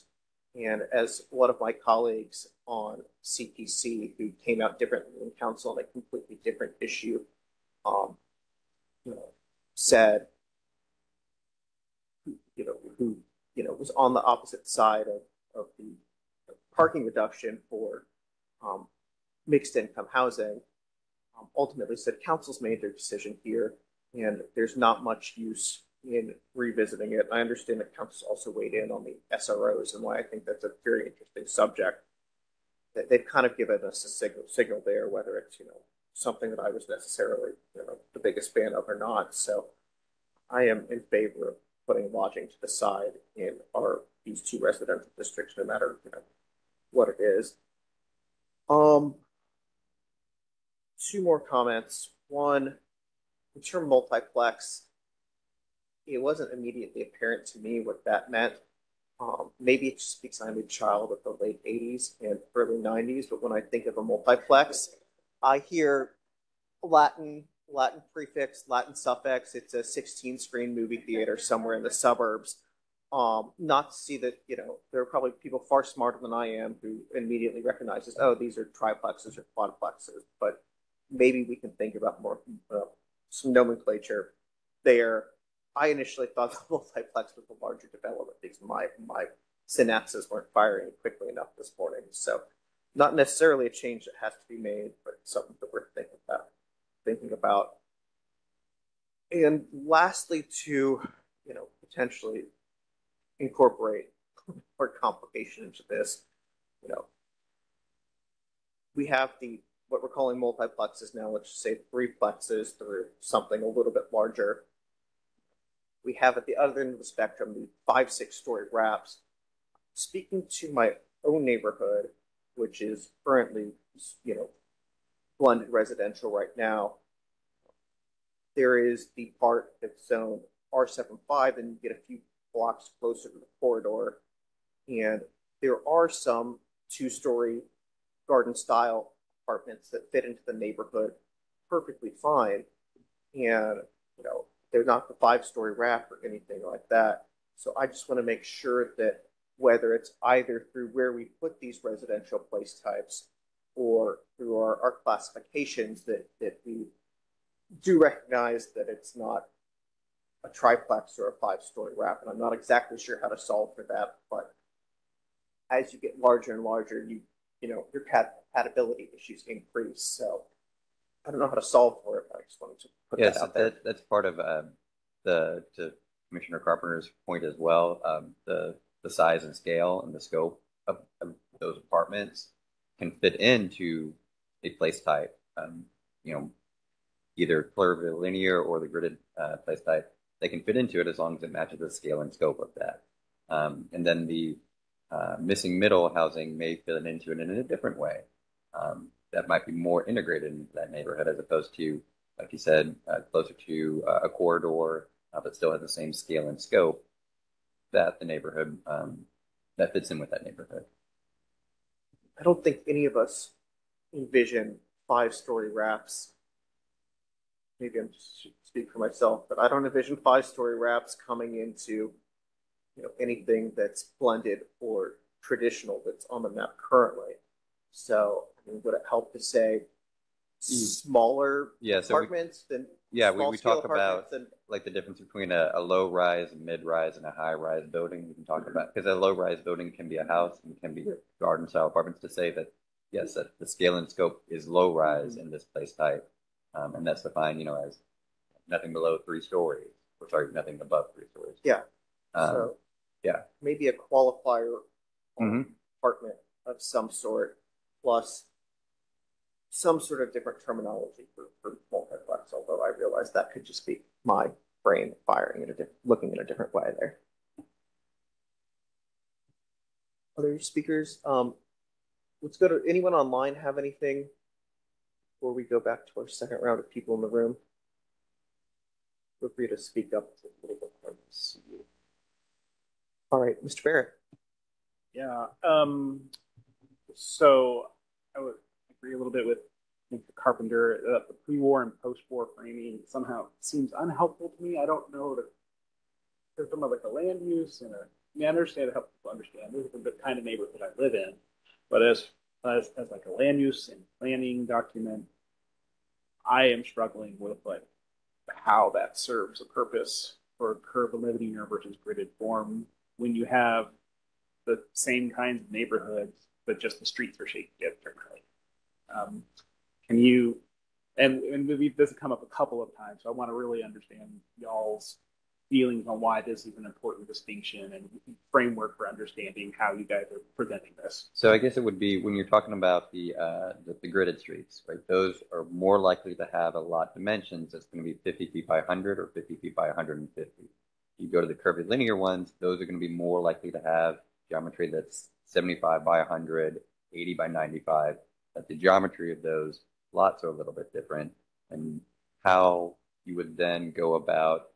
And as one of my colleagues on CPC, who came out differently in council on a completely different issue, said, who was on the opposite side of the parking reduction for mixed income housing, ultimately said council's made their decision here, and there's not much use in revisiting it. I understand that council's also weighed in on the SROs and why I think that's a very interesting subject. That they've kind of given us a signal there, whether it's something that I was necessarily the biggest fan of or not. So I am in favor of putting lodging to the side in these two residential districts, no matter what it is. Two more comments. One, the term multiplex, it wasn't immediately apparent to me what that meant. Maybe it just because I'm a child of the late 80s and early 90s, but when I think of a multiplex, I hear Latin prefix, Latin suffix. It's a 16-screen movie theater somewhere in the suburbs. Not to see that, there are probably people far smarter than I am who immediately recognizes, oh, these are triplexes or quadplexes, but maybe we can think about more some nomenclature there. I initially thought the multiplex was a larger development because my synapses weren't firing quickly enough this morning. So not necessarily a change that has to be made, but something that we're thinking about. And lastly, to potentially incorporate more complication into this, we have what we're calling multiplexes now. Let's just say threeplexes through something a little bit larger. We have at the other end of the spectrum the 5-6-story wraps. Speaking to my own neighborhood, which is currently blended residential right now, there is the part that's zoned R75, and you get a few blocks closer to the corridor, and there are some 2-story garden style apartments that fit into the neighborhood perfectly fine, and they're not the 5-story wrap or anything like that. So I just want to make sure that whether it's either through where we put these residential place types or through our classifications, that we do recognize that it's not a triplex or a 5-story wrap. And I'm not exactly sure how to solve for that, but as you get larger and larger, your compatibility issues increase. So I don't know how to solve for it, but I just wanted to put that out there. That's part of to Commissioner Carpenter's point as well. The size and scale and the scope of those apartments can fit into a place type. Either curvilinear or the gridded place type. They can fit into it as long as it matches the scale and scope of that. And then the missing middle housing may fit into it in a different way. That might be more integrated into that neighborhood as opposed to, like you said, closer to a corridor, but still has the same scale and scope that the neighborhood that fits in with that neighborhood. I don't think any of us envision 5-story wraps. Maybe I'm just speak for myself, but I don't envision 5-story wraps coming into anything that's blended or traditional that's on the map currently. So would it help to say smaller apartments than we talk about like the difference between a low rise, a mid rise, and a high rise building. We can talk about, because a low rise building can be a house and can be garden style apartments, to say that yes, that the scale and scope is low rise in this place type, and that's defined as nothing below 3 stories, or sorry, nothing above 3 stories. So maybe a qualifier apartment of some sort plus some sort of different terminology for multiplex, although I realize that could just be my brain firing in looking in a different way there. Other speakers? Let's go to anyone online have anything before we go back to our second round of people in the room? Feel free to speak up. It's a little bit hard to see you. All right, Mr. Barrett. Yeah. So I would agree a little bit with the carpenter. The pre-war and post-war framing somehow seems unhelpful to me. I don't know that there's some of like the land use and I understand to help people understand this is the kind of neighborhood I live in, but as like a land use and planning document, I am struggling with like how that serves a purpose for curb linear versus gridded form when you have the same kinds of neighborhoods, but just the streets are shaped differently. Can you, and this has come up a couple of times, so I want to really understand y'all's feelings on why this is an important distinction and framework for understanding how you guys are presenting this. So I guess it would be when you're talking about the gridded streets, right? Those are more likely to have a lot dimensions. That's going to be 50 feet by 100 or 50 feet by 150. You go to the curvilinear ones; those are going to be more likely to have geometry that's 75 by 100, 80 by 95. But the geometry of those lots are a little bit different, and how you would then go about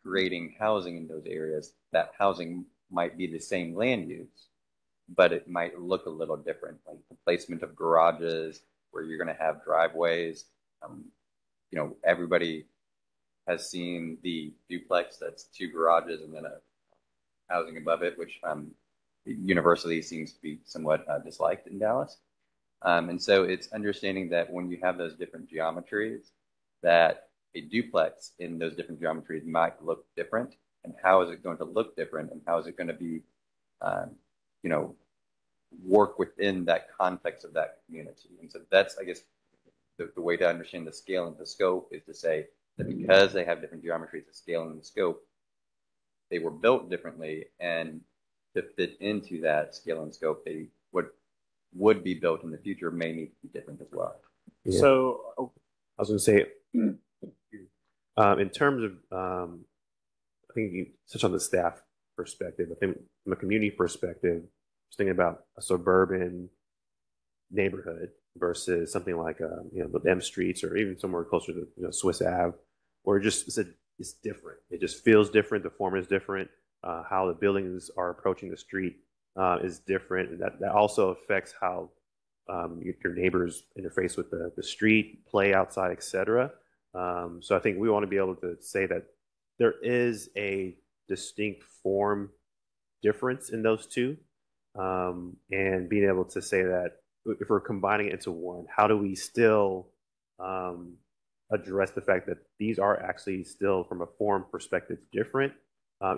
creating housing in those areas, that housing might be the same land use, but it might look a little different, like the placement of garages where you're going to have driveways. You know, everybody has seen the duplex that's two garages and then a housing above it, which universally seems to be somewhat disliked in Dallas. And so it's understanding that when you have those different geometries, that a duplex in those different geometries might look different. And how is it going to look different? And how is it going to be, you know, work within that context of that community? And so that's, I guess, the way to understand the scale and the scope is to say that because they have different geometries, the scale and the scope, they were built differently, and to fit into that scale and scope, they would be built in the future may need to be different as well. Yeah. So I was going to say, in terms of, I think you touched on the staff perspective. I think from a community perspective, just thinking about a suburban neighborhood versus something like you know, the M streets or even somewhere closer to, you know, Swiss Ave, where it's different. It just feels different. The form is different. How the buildings are approaching the street is different, and that also affects how your neighbors interface with the street, play outside, etc. So I think we want to be able to say that there is a distinct form difference in those two, and being able to say that if we're combining it into one, how do we still address the fact that these are actually still, from a form perspective, different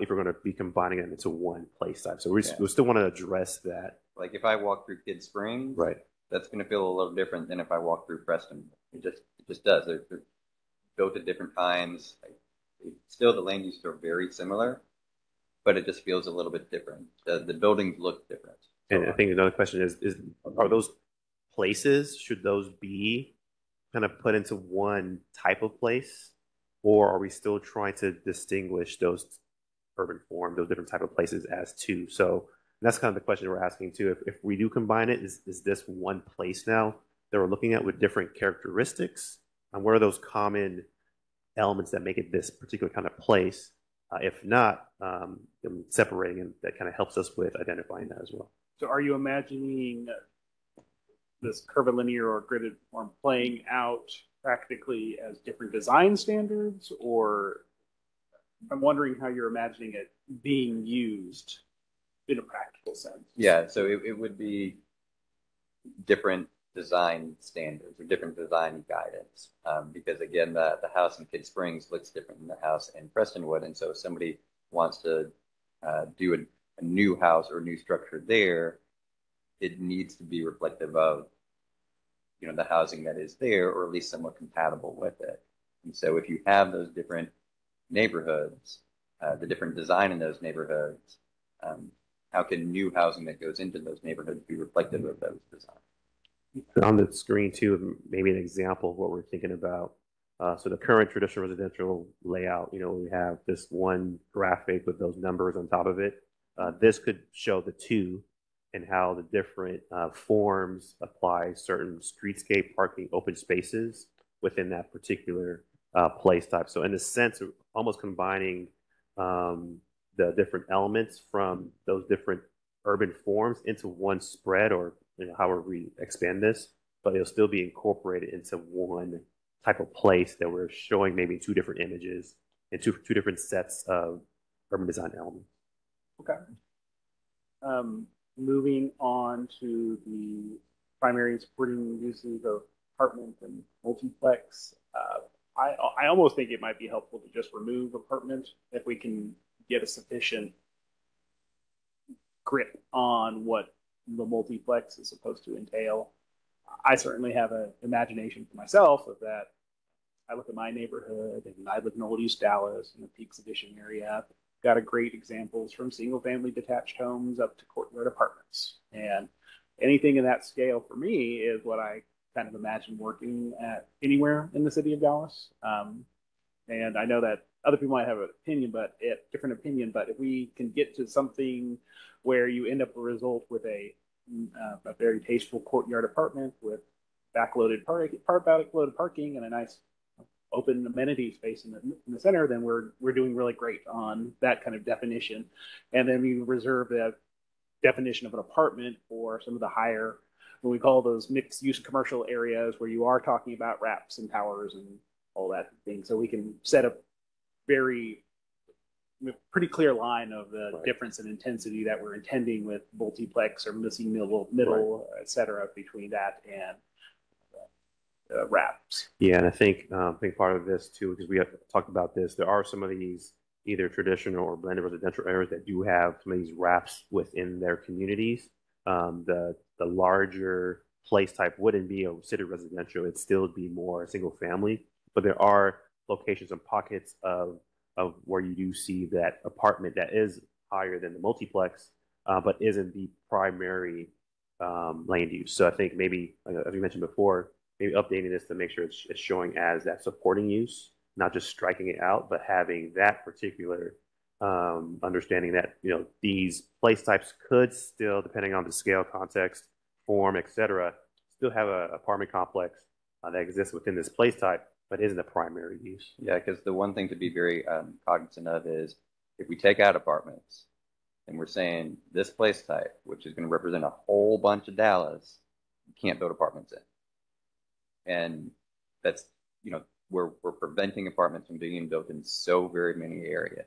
if we're going to be combining them into one place type. So we still want to address that. Like if I walk through Kid Springs, right, that's going to feel a little different than if I walk through Preston. It just does. They're built at different times. Still, the land uses are very similar, but it just feels a little bit different. The buildings look different. And I think another question is are those places, should those be kind of put into one type of place, or are we still trying to distinguish those urban form, those different type of places as two? So that's kind of the question we're asking too. If we do combine it, is this one place now that we're looking at with different characteristics? And what are those common elements that make it this particular kind of place? If not, separating it, that kind of helps us with identifying that as well. So are you imagining this curvilinear or gridded form playing out practically as different design standards, or I'm wondering how you're imagining it being used in a practical sense? Yeah, so it would be different design standards or different design guidance, because again, the house in Kid Springs looks different than the house in Prestonwood, and so if somebody wants to do a new house or a new structure there, it needs to be reflective of, you know, the housing that is there, or at least somewhat compatible with it. And so if you have those different neighborhoods, the different design in those neighborhoods, how can new housing that goes into those neighborhoods be reflective of those designs? on the screen too, maybe an example of what we're thinking about. So the current traditional residential layout, we have this one graphic with those numbers on top of it. This could show the two and how the different forms apply certain streetscape parking open spaces within that particular place type. So in a sense, of almost combining the different elements from those different urban forms into one spread, or however we expand this, but it'll still be incorporated into one type of place that we're showing maybe two different images and two different sets of urban design elements. Okay. Moving on to the primary and supporting uses of apartment and multiplex. I almost think it might be helpful to just remove apartment if we can get a sufficient grip on what the multiplex is supposed to entail. I certainly have an imagination for myself of that. I look at my neighborhood, and I live in Old East Dallas in the Peaks Edition area. Got a great examples from single family detached homes up to courtyard apartments. And anything in that scale for me is what I kind of imagine working at anywhere in the city of Dallas. And I know that other people might have an opinion, but different opinion. But if we can get to something where you end up a result with a very tasteful courtyard apartment with backloaded parking and a nice open amenity space in the center, then we're doing really great on that kind of definition. And then we reserve that definition of an apartment for some of the higher, when we call those mixed use commercial areas where you are talking about wraps and towers and all that thing. So we can set a pretty clear line of the difference in intensity that we're intending with multiplex or missing middle, et cetera, between that and wraps. Yeah, and I think part of this too, because we have talked about this, there are some of these either traditional or blended residential areas that do have some of these wraps within their communities. The larger place type wouldn't be a city residential; it'd still be more single family. But there are locations and pockets of where you do see that apartment that is higher than the multiplex, but isn't the primary land use. So I think maybe, as we mentioned before, maybe updating this to make sure it's showing as that supporting use, not just striking it out, but having that particular understanding that these place types could still, depending on the scale, context, form, etc., still have an apartment complex that exists within this place type, but isn't the primary use. Yeah, because the one thing to be very cognizant of is if we take out apartments and we're saying this place type, which is going to represent a whole bunch of Dallas, you can't build apartments in. And that's, we're preventing apartments from being built in so very many areas.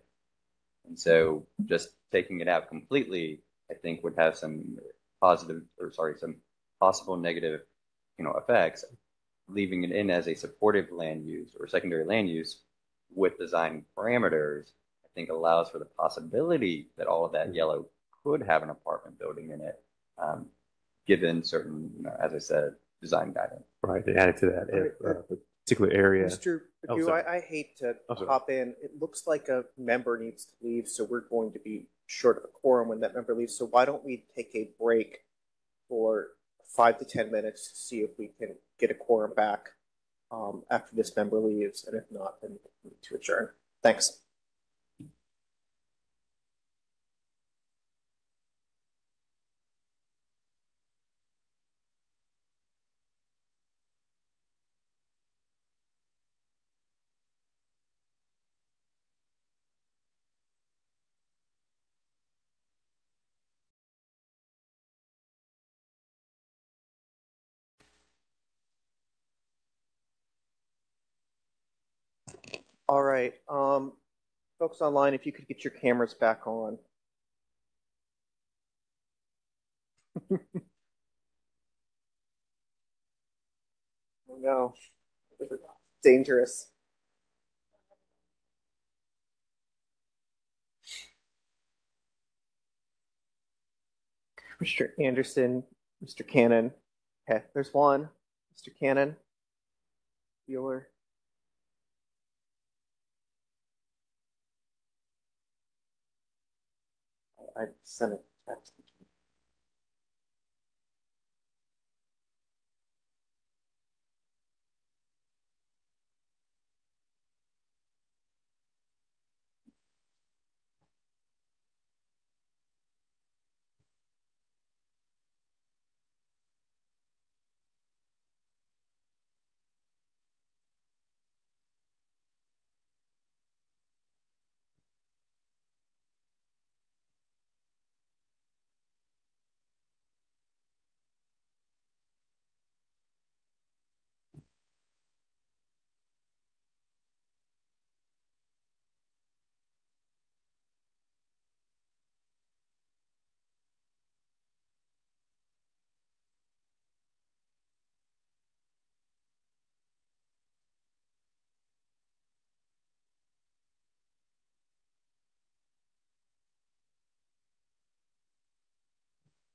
And so just taking it out completely, I think would have some some possible negative, effects. Leaving it in as a supportive land use or secondary land use with design parameters, I think allows for the possibility that all of that yellow could have an apartment building in it, given certain, as I said, design guidance. Right, they added to that if, particular area. Mr. Pagoo, I hate to hop in. It looks like a member needs to leave, so we're going to be short of a quorum when that member leaves. So why don't we take a break for 5 to 10 minutes to see if we can get a quorum back after this member leaves, and if not, then we need to adjourn. Thanks. All right, folks online, if you could get your cameras back on. Oh no, dangerous. Mr. Anderson, Mr. Cannon. Okay, there's one. Mr. Cannon, Bueller. I sent a text.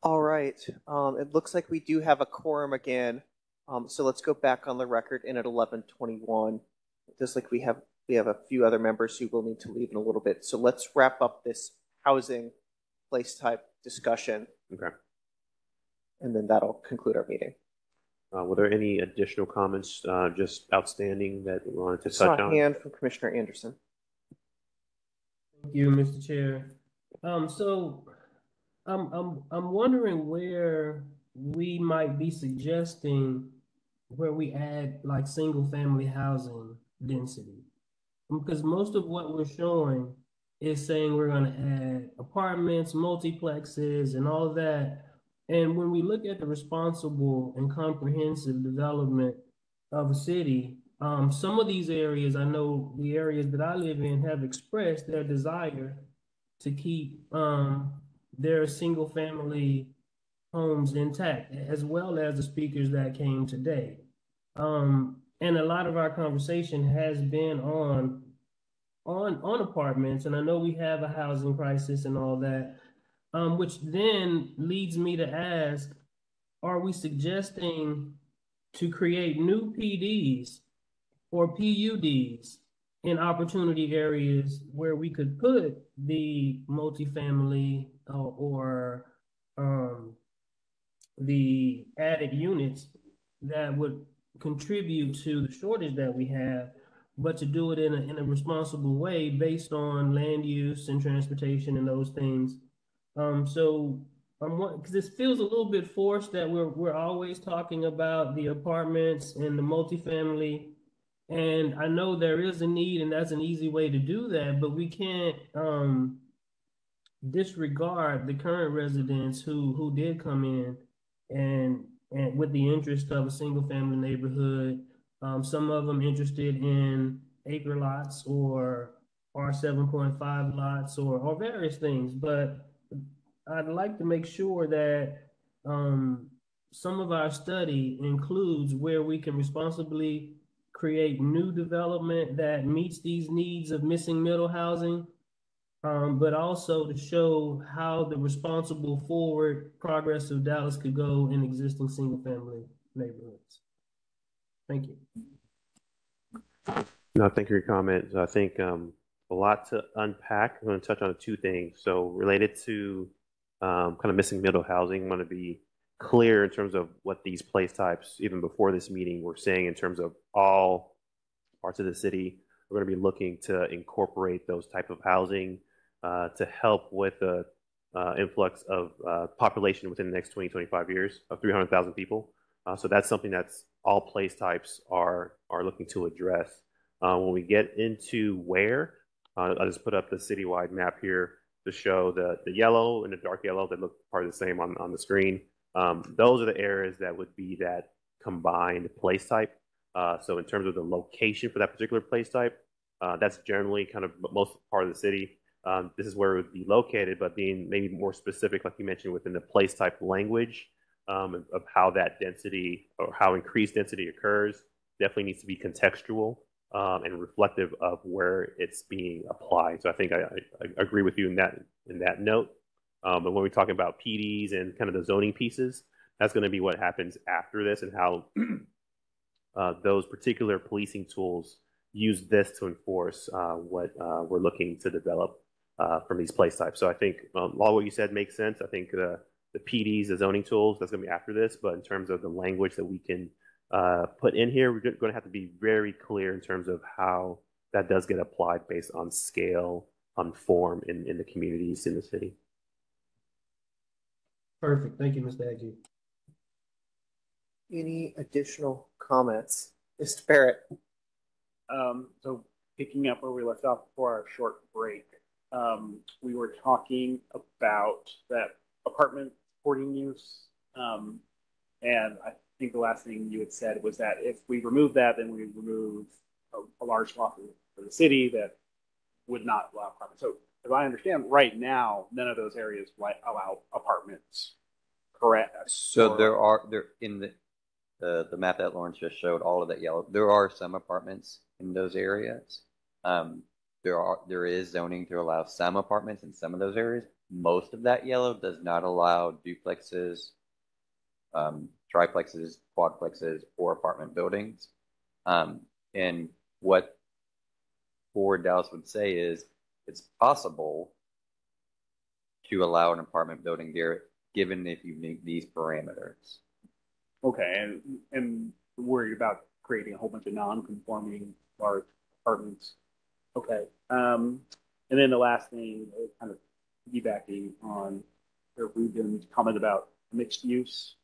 All right. It looks like we do have a quorum again. So let's go back on the record in at 11:21. Just like we have a few other members who will need to leave in a little bit. So let's wrap up this housing place type discussion. Okay. And then that'll conclude our meeting. Were there any additional comments, just outstanding that we wanted to Saw touch on? a hand from Commissioner Anderson. Thank you, Mr. Chair. So I'm wondering where we might be suggesting where we add like single family housing density. Because most of what we're showing is saying we're going to add apartments, multiplexes, and all of that. And when we look at the responsible and comprehensive development of a city, some of these areas, I know the areas that I live in have expressed their desire to keep their single family homes intact, as well as the speakers that came today. And a lot of our conversation has been on apartments, and I know we have a housing crisis and all that, which then leads me to ask, are we suggesting to create new PDs or PUDs in opportunity areas where we could put the multifamily or the added units that would contribute to the shortage that we have, but to do it in a responsible way based on land use and transportation and those things. So because this feels a little bit forced that we're always talking about the apartments and the multifamily, and I know there is a need, and that's an easy way to do that, but we can't disregard the current residents who did come in and with the interest of a single family neighborhood. Some of them interested in acre lots or R7.5 lots or various things, but I'd like to make sure that some of our study includes where we can responsibly create new development that meets these needs of missing middle housing, but also to show how the responsible forward progress of Dallas could go in existing single family neighborhoods. Thank you. No, thank you for your comments. I think a lot to unpack. I'm going to touch on two things. So related to kind of missing middle housing, I want to be clear in terms of what these place types, even before this meeting, we're saying in terms of all parts of the city. We're going to be looking to incorporate those type of housing to help with the influx of population within the next 20, 25 years of 300,000 people. So that's something that's all place types are looking to address. When we get into where, I'll just put up the citywide map here to show the yellow and the dark yellow that look part of the same on the screen. Those are the areas that would be that combined place type. So in terms of the location for that particular place type, that's generally kind of most part of the city. This is where it would be located, but being maybe more specific, like you mentioned, within the place type language of how that density or how increased density occurs, definitely needs to be contextual and reflective of where it's being applied. So I think I agree with you in that note. But when we're talking about PDs and kind of the zoning pieces, that's going to be what happens after this and how those particular policing tools use this to enforce what we're looking to develop from these place types. So I think all what you said makes sense. I think the PDs, the zoning tools, that's going to be after this. But in terms of the language that we can put in here, we're going to have to be very clear in terms of how that does get applied based on scale, on form in the communities in the city. Perfect. Thank you, Mr. Agee. Any additional comments? Mr. Barrett. So picking up where we left off before our short break, we were talking about that apartment supporting use. And I think the last thing you had said was that if we remove that, then we remove a large swath for the city that would not allow apartments. So as I understand, right now, none of those areas allow apartments, correct? So there in the map that Lawrence just showed, all of that yellow, there are some apartments in those areas. there is zoning to allow some apartments in some of those areas. Most of that yellow does not allow duplexes, triplexes, quadplexes, or apartment buildings. And what Forward Dallas would say is it's possible to allow an apartment building there, given if you meet these parameters. Okay, and worried about creating a whole bunch of non-conforming large apartments. Okay, and then the last thing, kind of piggybacking on Ruben's comment about mixed use.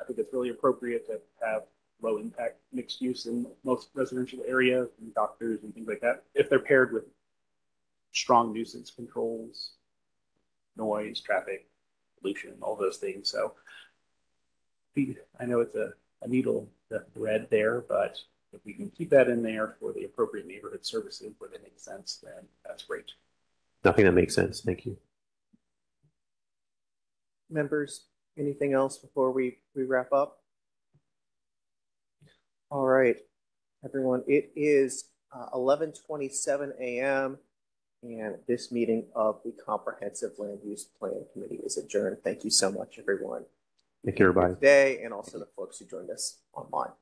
I think it's really appropriate to have low impact mixed use in most residential areas and doctors and things like that, if they're paired with strong nuisance controls, noise, traffic, pollution, all those things. So I know it's a needle thread there, but if we can keep that in there for the appropriate neighborhood services where they make sense, then that's great. Nothing that makes sense. Thank you. Members, anything else before we wrap up? All right, everyone, it is 11:27 a.m. and this meeting of the Comprehensive Land Use Plan Committee is adjourned. Thank you so much, everyone. Thank you, everybody. Today, and also the folks who joined us online.